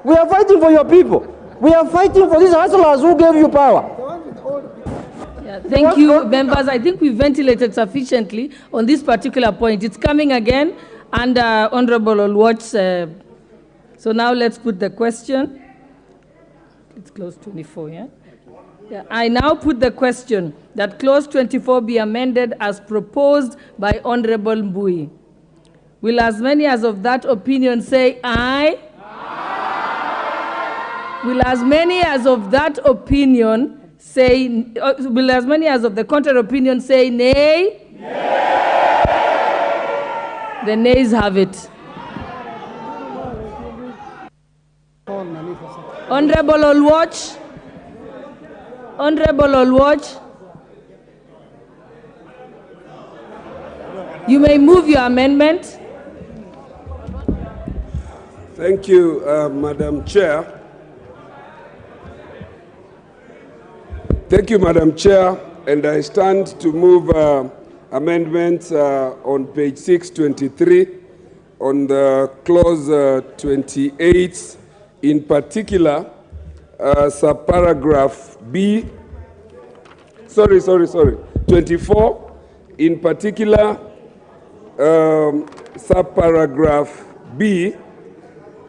We are fighting for your people. We are fighting for these hustlers who gave you power. Yeah, thank you, members. I think we ventilated sufficiently on this particular point. It's coming again under Honorable Olwatch. So now let's put the question. It's clause 24, yeah? Yeah, I now put the question that clause 24 be amended as proposed by Honorable Mbui. Will as many as of that opinion say aye? Aye. Will as many as of that opinion say, will as many as of the contrary opinion say nay? Nay. The nays have it. Honorable Olwatch. Honorable Olwatch, you may move your amendment. Thank you, Madam Chair. Thank you, Madam Chair, and I stand to move amendments on page 623 on the clause 28, in particular, subparagraph B, 24, in particular, subparagraph B,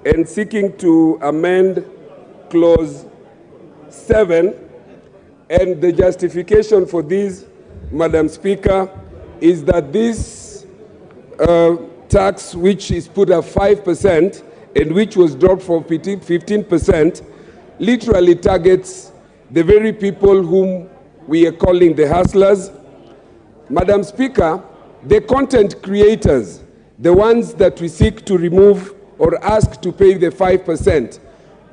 and seeking to amend clause 7. And the justification for this, Madam Speaker, is that this tax, which is put at 5% and which was dropped from 15%, literally targets the very people whom we are calling the hustlers. Madam Speaker, the content creators, the ones that we seek to remove or ask to pay the 5%,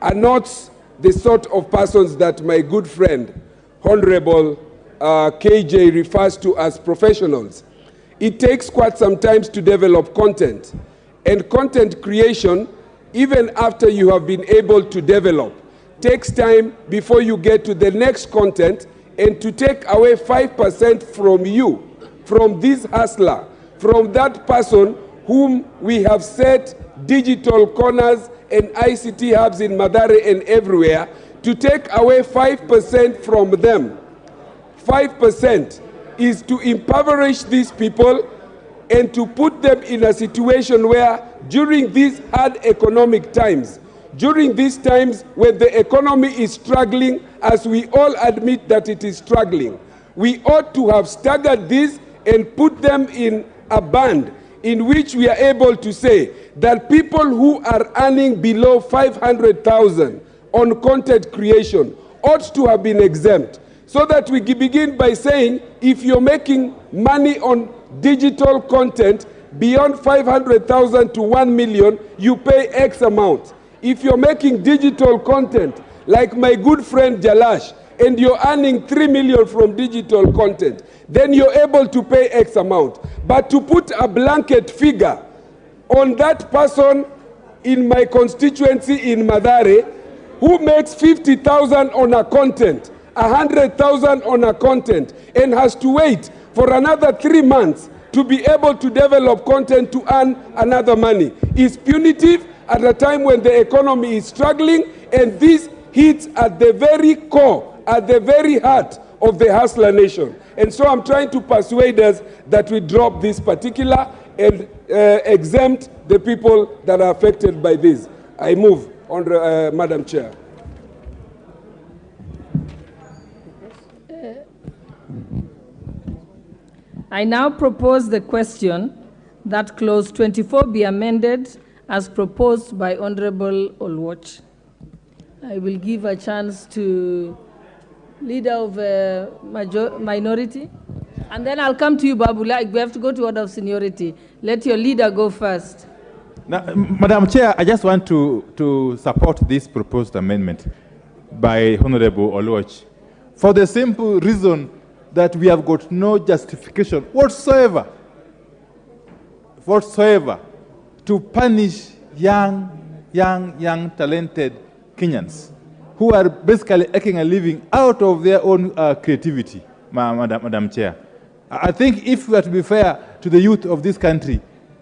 are not the sort of persons that my good friend, Honorable KJ, refers to as professionals. It takes quite some time to develop content. And content creation, even after you have been able to develop, takes time before you get to the next content, and to take away 5% from you, from this hustler, from that person whom we have set digital corners and ICT hubs in Mathare and everywhere, to take away 5% from them. 5% is to impoverish these people and to put them in a situation where during these hard economic times, during these times when the economy is struggling, as we all admit that it is struggling, we ought to have staggered this and put them in a band in which we are able to say that people who are earning below 500,000 on content creation ought to have been exempt. So that we begin by saying, if you're making money on digital content beyond 500,000 to 1 million, you pay X amount. If you're making digital content, like my good friend Jalash, and you're earning 3 million from digital content, then you're able to pay X amount. But to put a blanket figure on that person in my constituency in Mathare, who makes 50,000 on a content, 100,000 on a content, and has to wait for another 3 months to be able to develop content to earn another money, is punitive at a time when the economy is struggling, and this hits at the very core, at the very heart of the hustler nation. And so I'm trying to persuade us that we drop this particular and exempt the people that are affected by this. I move, Madam Chair. I now propose the question that clause 24 be amended as proposed by Honorable Olwach. I will give a chance to leader of minority, and then I'll come to you, Babu. We have to go to order of seniority. Let your leader go first. Now, Madam Chair, I just want to support this proposed amendment by Honorable Olwach for the simple reason that we have got no justification whatsoever to punish young, talented Kenyans who are basically making a living out of their own creativity, Madam Chair. I think if we are to be fair to the youth of this country,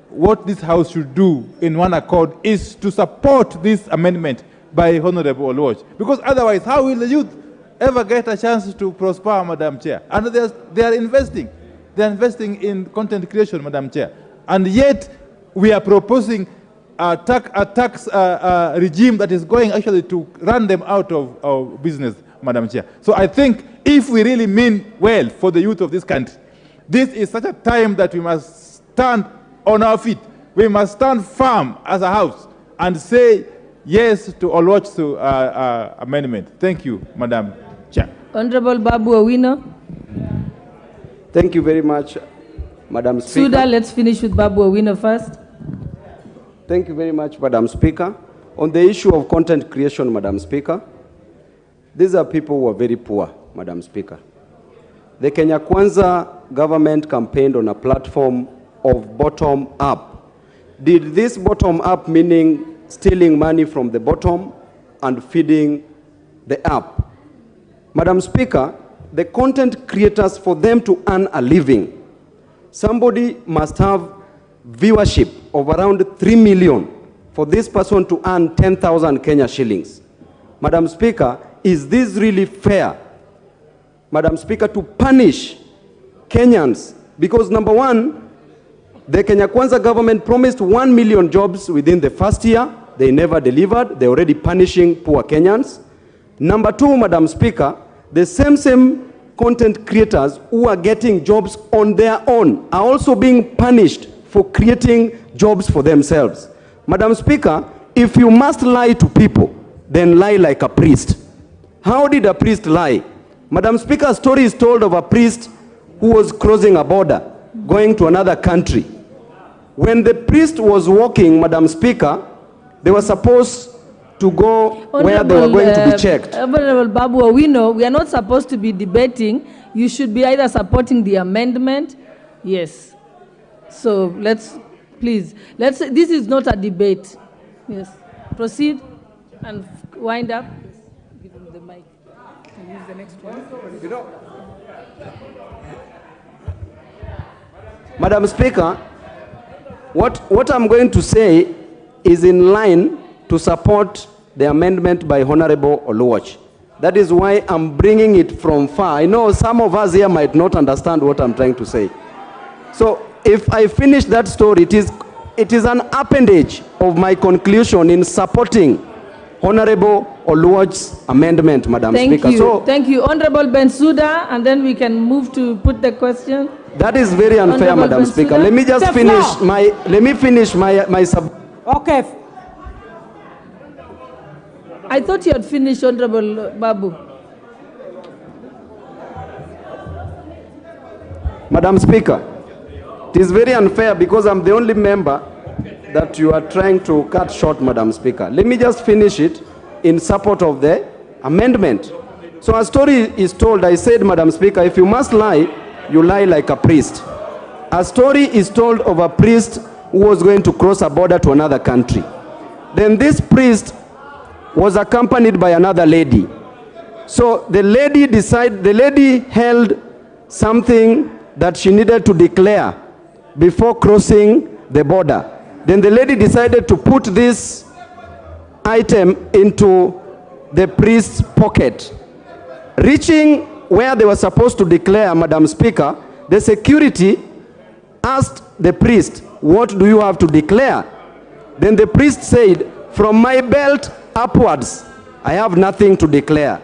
what this House should do in one accord is to support this amendment by Honorable Olwach. Because otherwise, how will the youth ever get a chance to prosper, Madam Chair? And they are investing. They are investing in content creation, Madam Chair. And yet, we are proposing a tax regime that is going actually to run them out of business, Madam Chair. So I think if we really mean well for the youth of this country, this is such a time that we must stand on our feet. We must stand firm as a House and say yes to Olwach's amendment. Thank you, Madam Chair. Honorable Babu Owino. Thank you very much, Madam Speaker. Suda, let's finish with Babu Owino first. Thank you very much, Madam Speaker. On the issue of content creation, Madam Speaker, these are people who are very poor, Madam Speaker. The Kenya Kwanza government campaigned on a platform of bottom up. Did this bottom up meaning stealing money from the bottom and feeding the up? Madam Speaker, the content creators, for them to earn a living, somebody must have viewership of around 3 million for this person to earn 10,000 Kenya shillings. Madam Speaker, is this really fair, Madam Speaker, to punish Kenyans? Because number one, the Kenya Kwanza government promised 1 million jobs within the first year. They never delivered. They're already punishing poor Kenyans. Number two, Madam Speaker, the same content creators who are getting jobs on their own are also being punished for creating jobs for themselves. Madam Speaker, if you must lie to people, then lie like a priest. How did a priest lie? Madam Speaker, a story is told of a priest who was crossing a border. going to another country. When the priest was walking, Madam Speaker, they were supposed to go where they were going to be checked. Honorable Babu Owino, we are not supposed to be debating. You should be either supporting the amendment. Yes. So please, this is not a debate. Yes. Proceed and wind up. Give him the mic. Can you use the next one? Madam Speaker, what I'm going to say is in line to support the amendment by Honorable Oluoch. That is why I'm bringing it from far. I know some of us here might not understand what I'm trying to say. So if I finish that story, it is an appendage of my conclusion in supporting Honorable Oluoch's amendment, Madam Speaker. Thank you. Honorable Bensouda, and then we can move to put the question. That is very unfair, Honorable Madam Speaker. Bensouda. Let me just finish my sub. Okay. I thought you had finished, Honorable Babu. Madam Speaker, it is very unfair because I'm the only member that you are trying to cut short, Madam Speaker. Let me just finish it in support of the amendment. So a story is told. I said, Madam Speaker, if you must lie, you lie like a priest. A story is told of a priest who was going to cross a border to another country. Then this priest was accompanied by another lady. So the lady held something that she needed to declare before crossing the border. Then the lady decided to put this item into the priest's pocket. Reaching where they were supposed to declare, Madam Speaker, the security asked the priest, "What do you have to declare?" Then the priest said, "From my belt upwards, I have nothing to declare."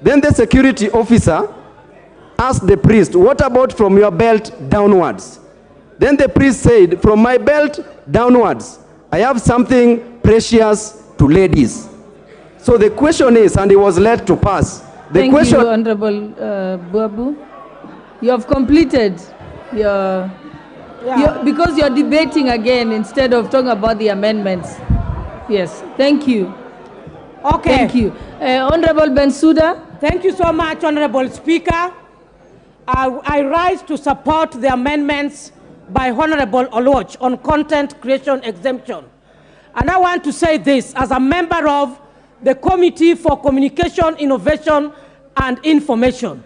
Then the security officer asked the priest, "What about from your belt downwards?" Then the priest said, "From my belt downwards, I have something precious to ladies." So the question is, and he was led to pass. Thank you, Honorable Babu. You have completed because you're debating again instead of talking about the amendments. Yes, thank you. Okay. Thank you. Honorable Bensouda. Thank you so much, Honorable Speaker. I rise to support the amendments by Honorable Oluoch on content creation exemption. And I want to say this as a member of the Committee for Communication, Innovation and Information.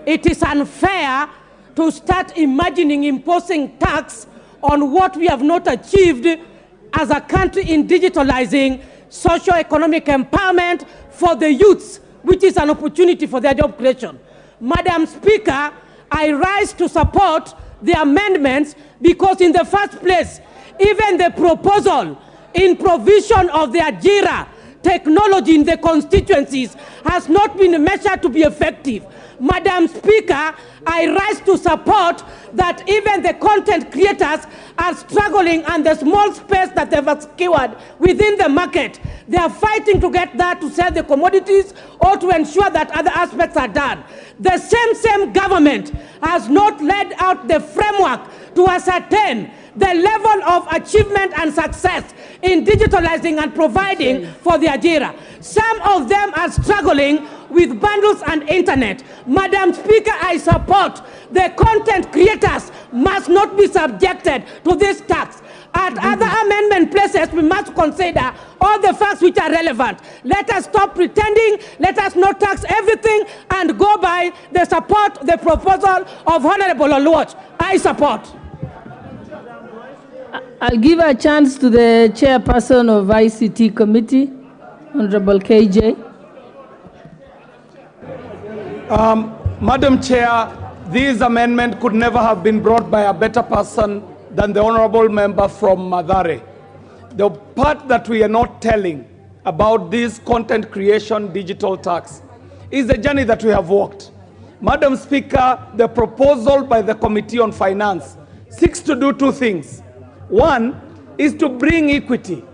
It is unfair to start imagining imposing tax on what we have not achieved as a country in digitalizing socio-economic empowerment for the youths, which is an opportunity for their job creation. Madam Speaker, I rise to support the amendments because in the first place, even the proposal in provision of the Ajira technology in the constituencies has not been measured to be effective. Madam Speaker, I rise to support that even the content creators are struggling and the small space that they've secured within the market. They are fighting to get that to sell the commodities or to ensure that other aspects are done. The same government has not laid out the framework to ascertain the level of achievement and success in digitalizing and providing for the Ajira. Some of them are struggling with bundles and internet. Madam Speaker, I support the content creators must not be subjected to this tax. At other amendment places, we must consider all the facts which are relevant. Let us stop pretending, let us not tax everything and go by the support, the proposal of Honorable Oluoch. I support. I'll give a chance to the chairperson of ICT committee, Honorable KJ. Madam Chair, this amendment could never have been brought by a better person than the honorable member from Mathare. The part that we are not telling about this content creation digital tax is the journey that we have walked. Madam Speaker, the proposal by the Committee on Finance seeks to do two things. One is to bring equity.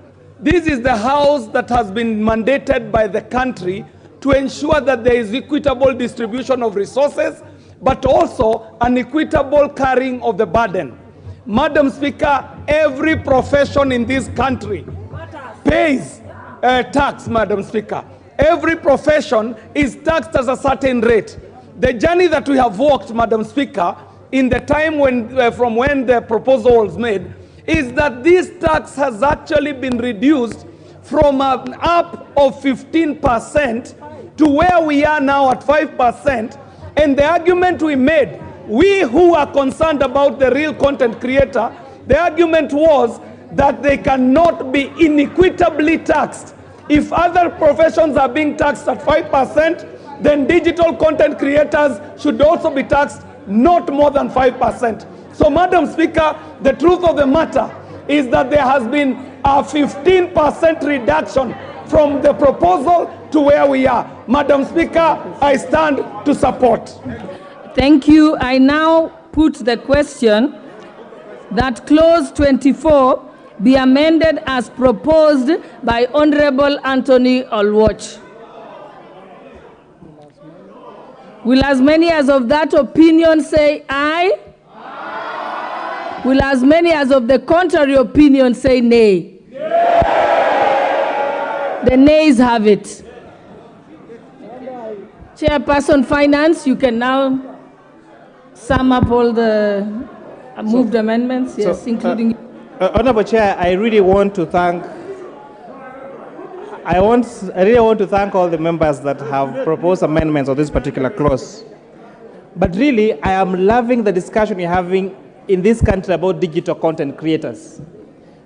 This is the house that has been mandated by the country to ensure that there is equitable distribution of resources but also an equitable carrying of the burden. Madam Speaker, every profession in this country pays tax, Madam Speaker. Every profession is taxed at a certain rate. The journey that we have walked, Madam Speaker, in the time when, from when the proposal was made, is that this tax has actually been reduced from an up of 15% to where we are now at 5%. And the argument we made, we who are concerned about the real content creator, the argument was that they cannot be inequitably taxed. If other professions are being taxed at 5%, then digital content creators should also be taxed not more than 5%. So, Madam Speaker, the truth of the matter is that there has been a 15% reduction from the proposal to where we are. Madam Speaker, I stand to support. Thank you. I now put the question that clause 24 be amended as proposed by Honorable Anthony Olwoch. Will as many as of that opinion say aye? Aye. Will as many as of the contrary opinion say nay? Nay. The nays have it. Chairperson Finance, you can now sum up all the moved amendments, yes, including... Honorable Chair, I really want to thank I really want to thank all the members that have proposed amendments of this particular clause. But really, I am loving the discussion you're having in this country about digital content creators,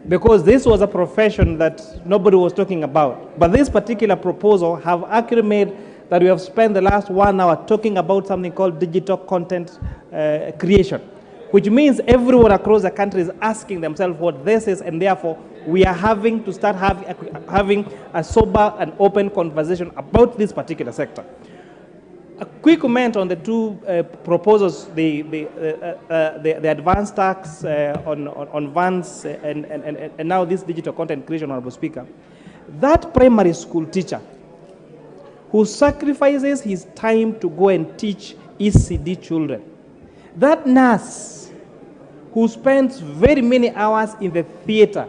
because this was a profession that nobody was talking about. But this particular proposal have actually made that we have spent the last 1 hour talking about something called digital content creation, which means everyone across the country is asking themselves what this is, and therefore we are having to start having a sober and open conversation about this particular sector. A quick comment on the two proposals, the advanced tax on vans and now this digital content creation, Honorable Speaker. That primary school teacher who sacrifices his time to go and teach ECD children, that nurse who spends very many hours in the theater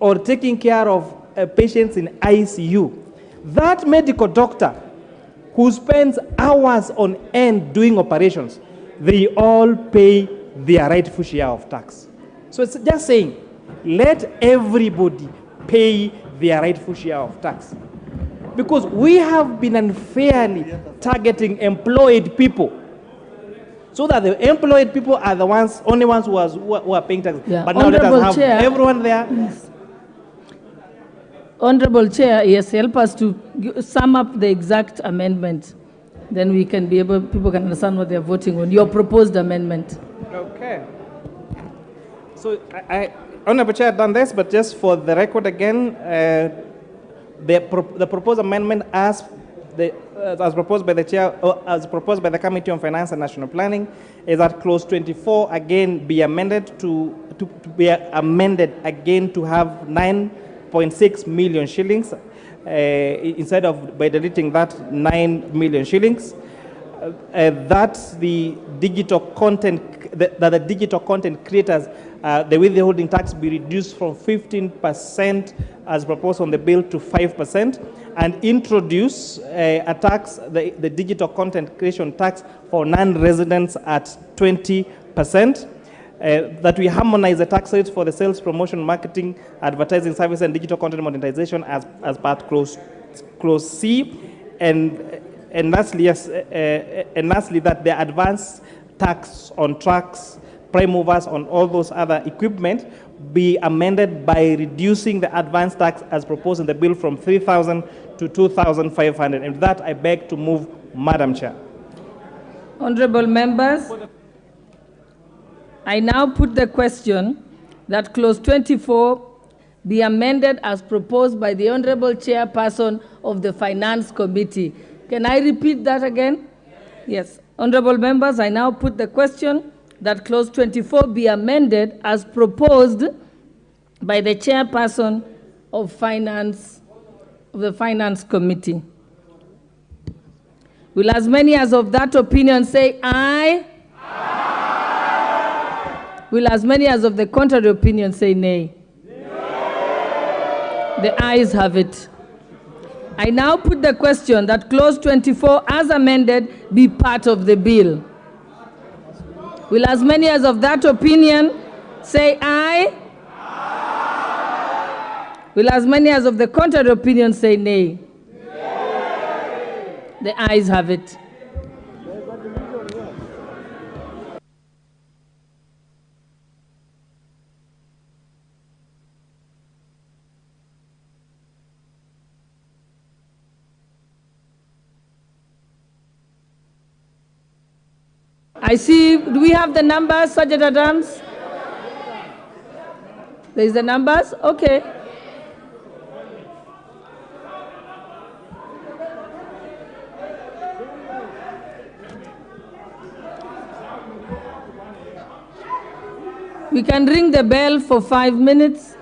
or taking care of patients in ICU, that medical doctor who spends hours on end doing operations, they all pay their rightful share of tax. So it's just saying, let everybody pay their rightful share of tax. Because we have been unfairly targeting employed people, so that the employed people are the only ones who are paying taxes. Yeah. But now let us have everyone there. Yes. Honorable Chair, yes, help us to sum up the exact amendment. Then we can be able, people can understand what they're voting on. Your proposed amendment. Okay. So Honorable Chair, I've done this, but just for the record again, the proposed amendment as proposed by the Chair, as proposed by the Committee on Finance and National Planning, is that clause 24 again be amended to have 9.6 million shillings instead of, by deleting that, 9 million shillings. That the digital content creators, the withholding tax be reduced from 15% as proposed on the bill to 5%, and introduce a tax, the digital content creation tax for non-residents at 20%. That we harmonize the tax rates for the sales, promotion, marketing, advertising service, and digital content monetization as part clause C, and lastly, yes, that the advance tax on trucks, prime movers, on all those other equipment be amended by reducing the advance tax as proposed in the bill from 3,000 to 2,500. And that I beg to move, Madam Chair. Honorable members, I now put the question that clause 24 be amended as proposed by the Honorable Chairperson of the Finance Committee. Can I repeat that again? Yes. Honorable members, I now put the question that clause 24 be amended as proposed by the Chairperson of the Finance Committee. Will as many as of that opinion say aye? Will as many as of the contrary opinion say nay? The ayes have it. I now put the question that clause 24 as amended be part of the bill. Will as many as of that opinion say aye? Will as many as of the contrary opinion say nay? The ayes have it. I see, do we have the numbers, Sergeant Adams? There's the numbers? Okay. We can ring the bell for 5 minutes.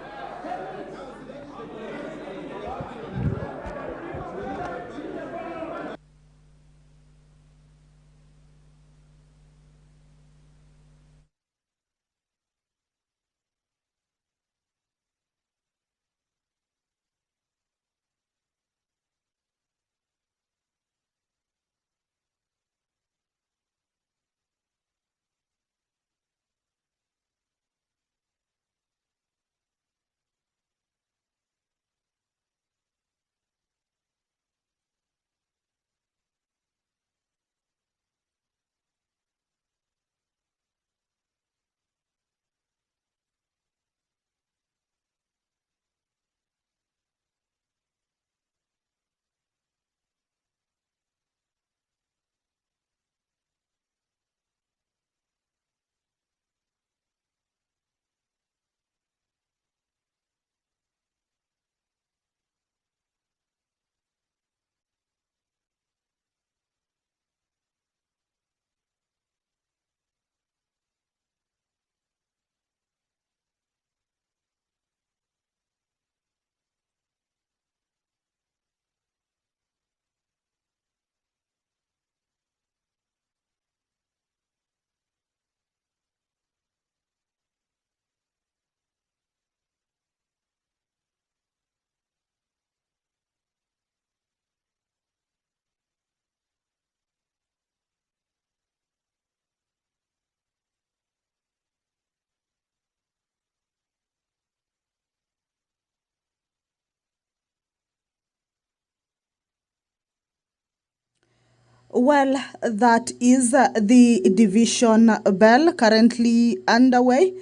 Well, that is the division bell currently underway.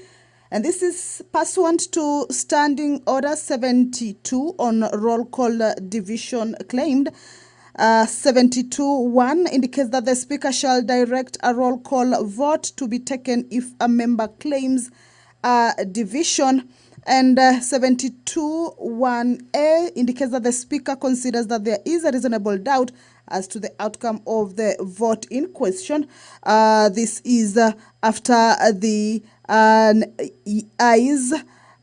And this is pursuant to Standing Order 72 on roll call division claimed. 72.1 indicates that the Speaker shall direct a roll call vote to be taken if a member claims a division. And 72.1a indicates that the Speaker considers that there is a reasonable doubt as to the outcome of the vote in question. This is after the ayes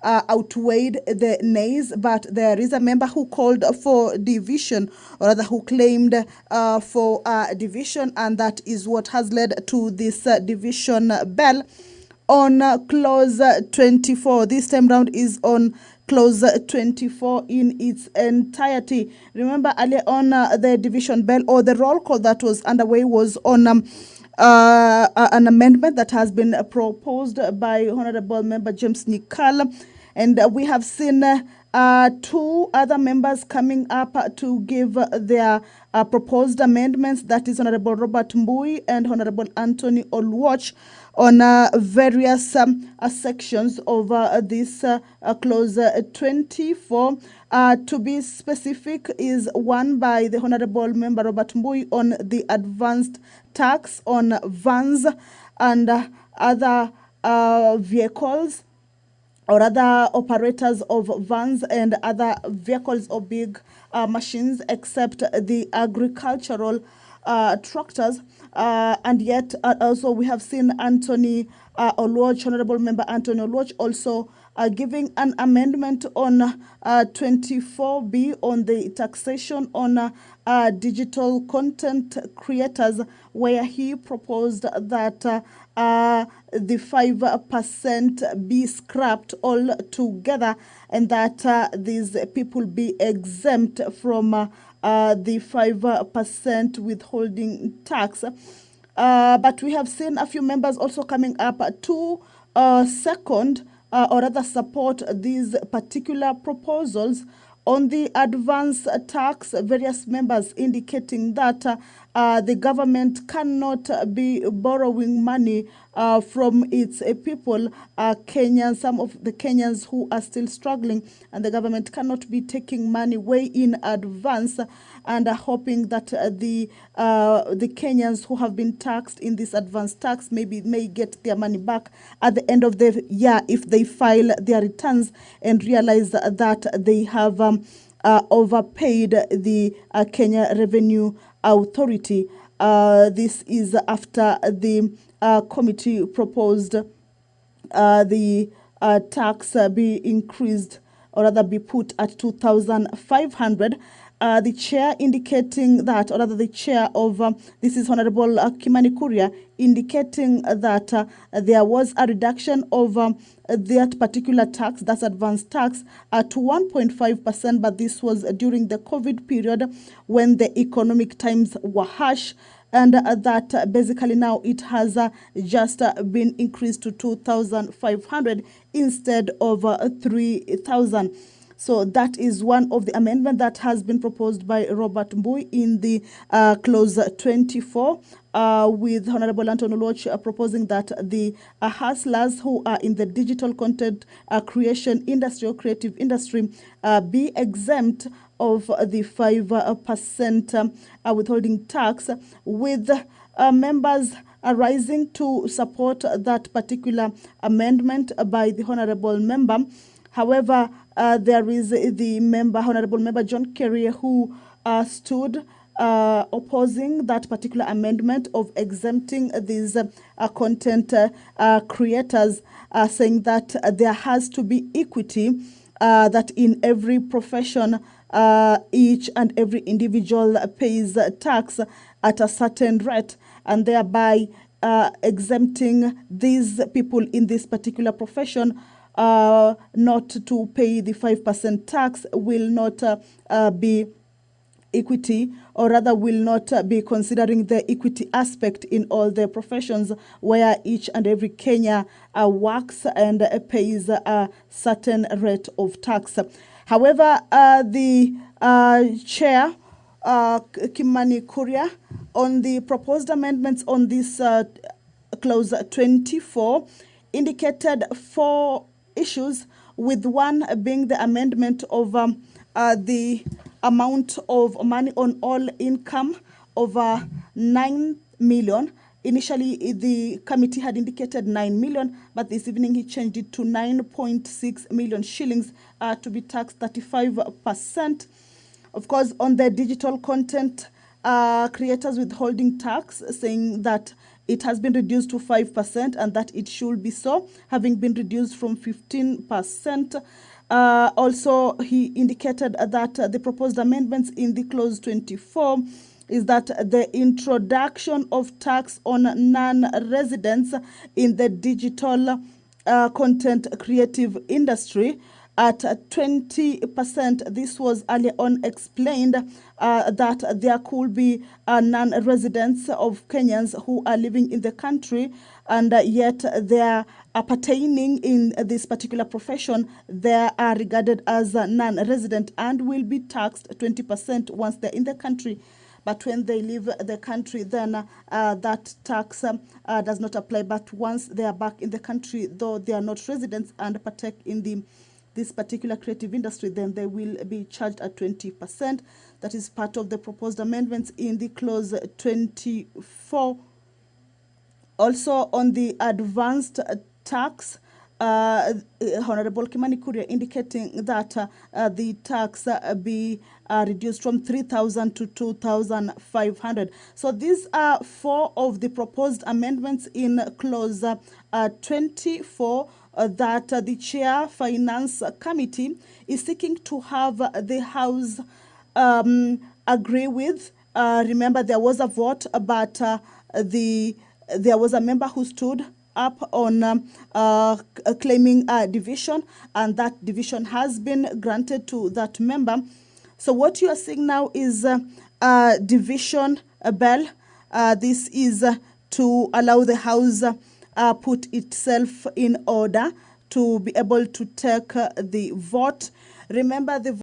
outweighed the nays, but there is a member who called for division, or rather who claimed for division, and that is what has led to this division bell on clause 24. This time round is on clause 24 in its entirety. Remember earlier on the division bell or the roll call that was underway was on an amendment that has been proposed by Honorable Member James Nikal, and we have seen two other members coming up to give their proposed amendments. That is Honorable Robert Mbui and Honorable Anthony Oluoch on various sections of this clause 24. To be specific, is one by the Honorable Member Robert Mbui on the advanced tax on vans and other vehicles, or other operators of vans and other vehicles or big machines, except the agricultural tractors. And yet also we have seen Anthony Oluoch, Honorable Member Anthony Oluoch, also giving an amendment on 24B on the taxation on digital content creators, where he proposed that the 5% be scrapped altogether, and that these people be exempt from the 5% withholding tax. But we have seen a few members also coming up to second or rather support these particular proposals. On the advance tax, various members indicating that the government cannot be borrowing money from its people, Kenyans, some of the Kenyans who are still struggling, and the government cannot be taking money way in advance, and are hoping that the Kenyans who have been taxed in this advance tax may get their money back at the end of the year if they file their returns and realize that they have overpaid the Kenya Revenue Authority. This is after the committee proposed the tax be increased, or rather be put at 2,500. The chair indicating that, or rather the chair of, this is Honorable Kimani Kuria, indicating that there was a reduction of that particular tax, that's advance tax, to 1.5%, but this was during the COVID period when the economic times were harsh, and that basically now it has just been increased to 2,500 instead of 3,000. So that is one of the amendments that has been proposed by Robert Mbui in the clause 24, with Honorable Anton Oluoch proposing that the hustlers who are in the digital content creation industry or creative industry be exempt of the 5% withholding tax, with members rising to support that particular amendment by the Honorable Member. However, there is the Honorable Member John Kerry, who stood opposing that particular amendment of exempting these content creators, saying that there has to be equity, that in every profession, each and every individual pays tax at a certain rate, and thereby exempting these people in this particular profession not to pay the 5% tax will not be equity, or rather will not be considering the equity aspect in all the professions where each and every Kenya works and pays a certain rate of tax. However, the chair, Kimani Kuria, on the proposed amendments on this clause 24, indicated 4 issues, with one being the amendment of the amount of money on all income over 9 million. Initially, the committee had indicated 9 million, but this evening he changed it to 9.6 million shillings to be taxed 35%. Of course, on the digital content creators withholding tax, saying that it has been reduced to 5% and that it should be so, having been reduced from 15%. Also, he indicated that the proposed amendments in the clause 24 is that the introduction of tax on non-residents in the digital content creative industry at 20%. This was earlier on explained that there could be non-residents of Kenyans who are living in the country, and yet they are pertaining in this particular profession. They are regarded as non-resident and will be taxed 20% once they're in the country. But when they leave the country, then that tax does not apply. But once they are back in the country, though they are not residents and partake in this particular creative industry, then they will be charged at 20%. That is part of the proposed amendments in the clause 24. Also, on the advanced tax, Honorable Kimani Kuria indicating that the tax be reduced from 3,000 to 2,500. So these are 4 of the proposed amendments in clause 24 that the Chair Finance Committee is seeking to have the House agree with. Remember, there was a vote, but there was a member who stood up on claiming a division, and that division has been granted to that member. So what you are seeing now is a division bell. This is to allow the House put itself in order to be able to take the vote. Remember, the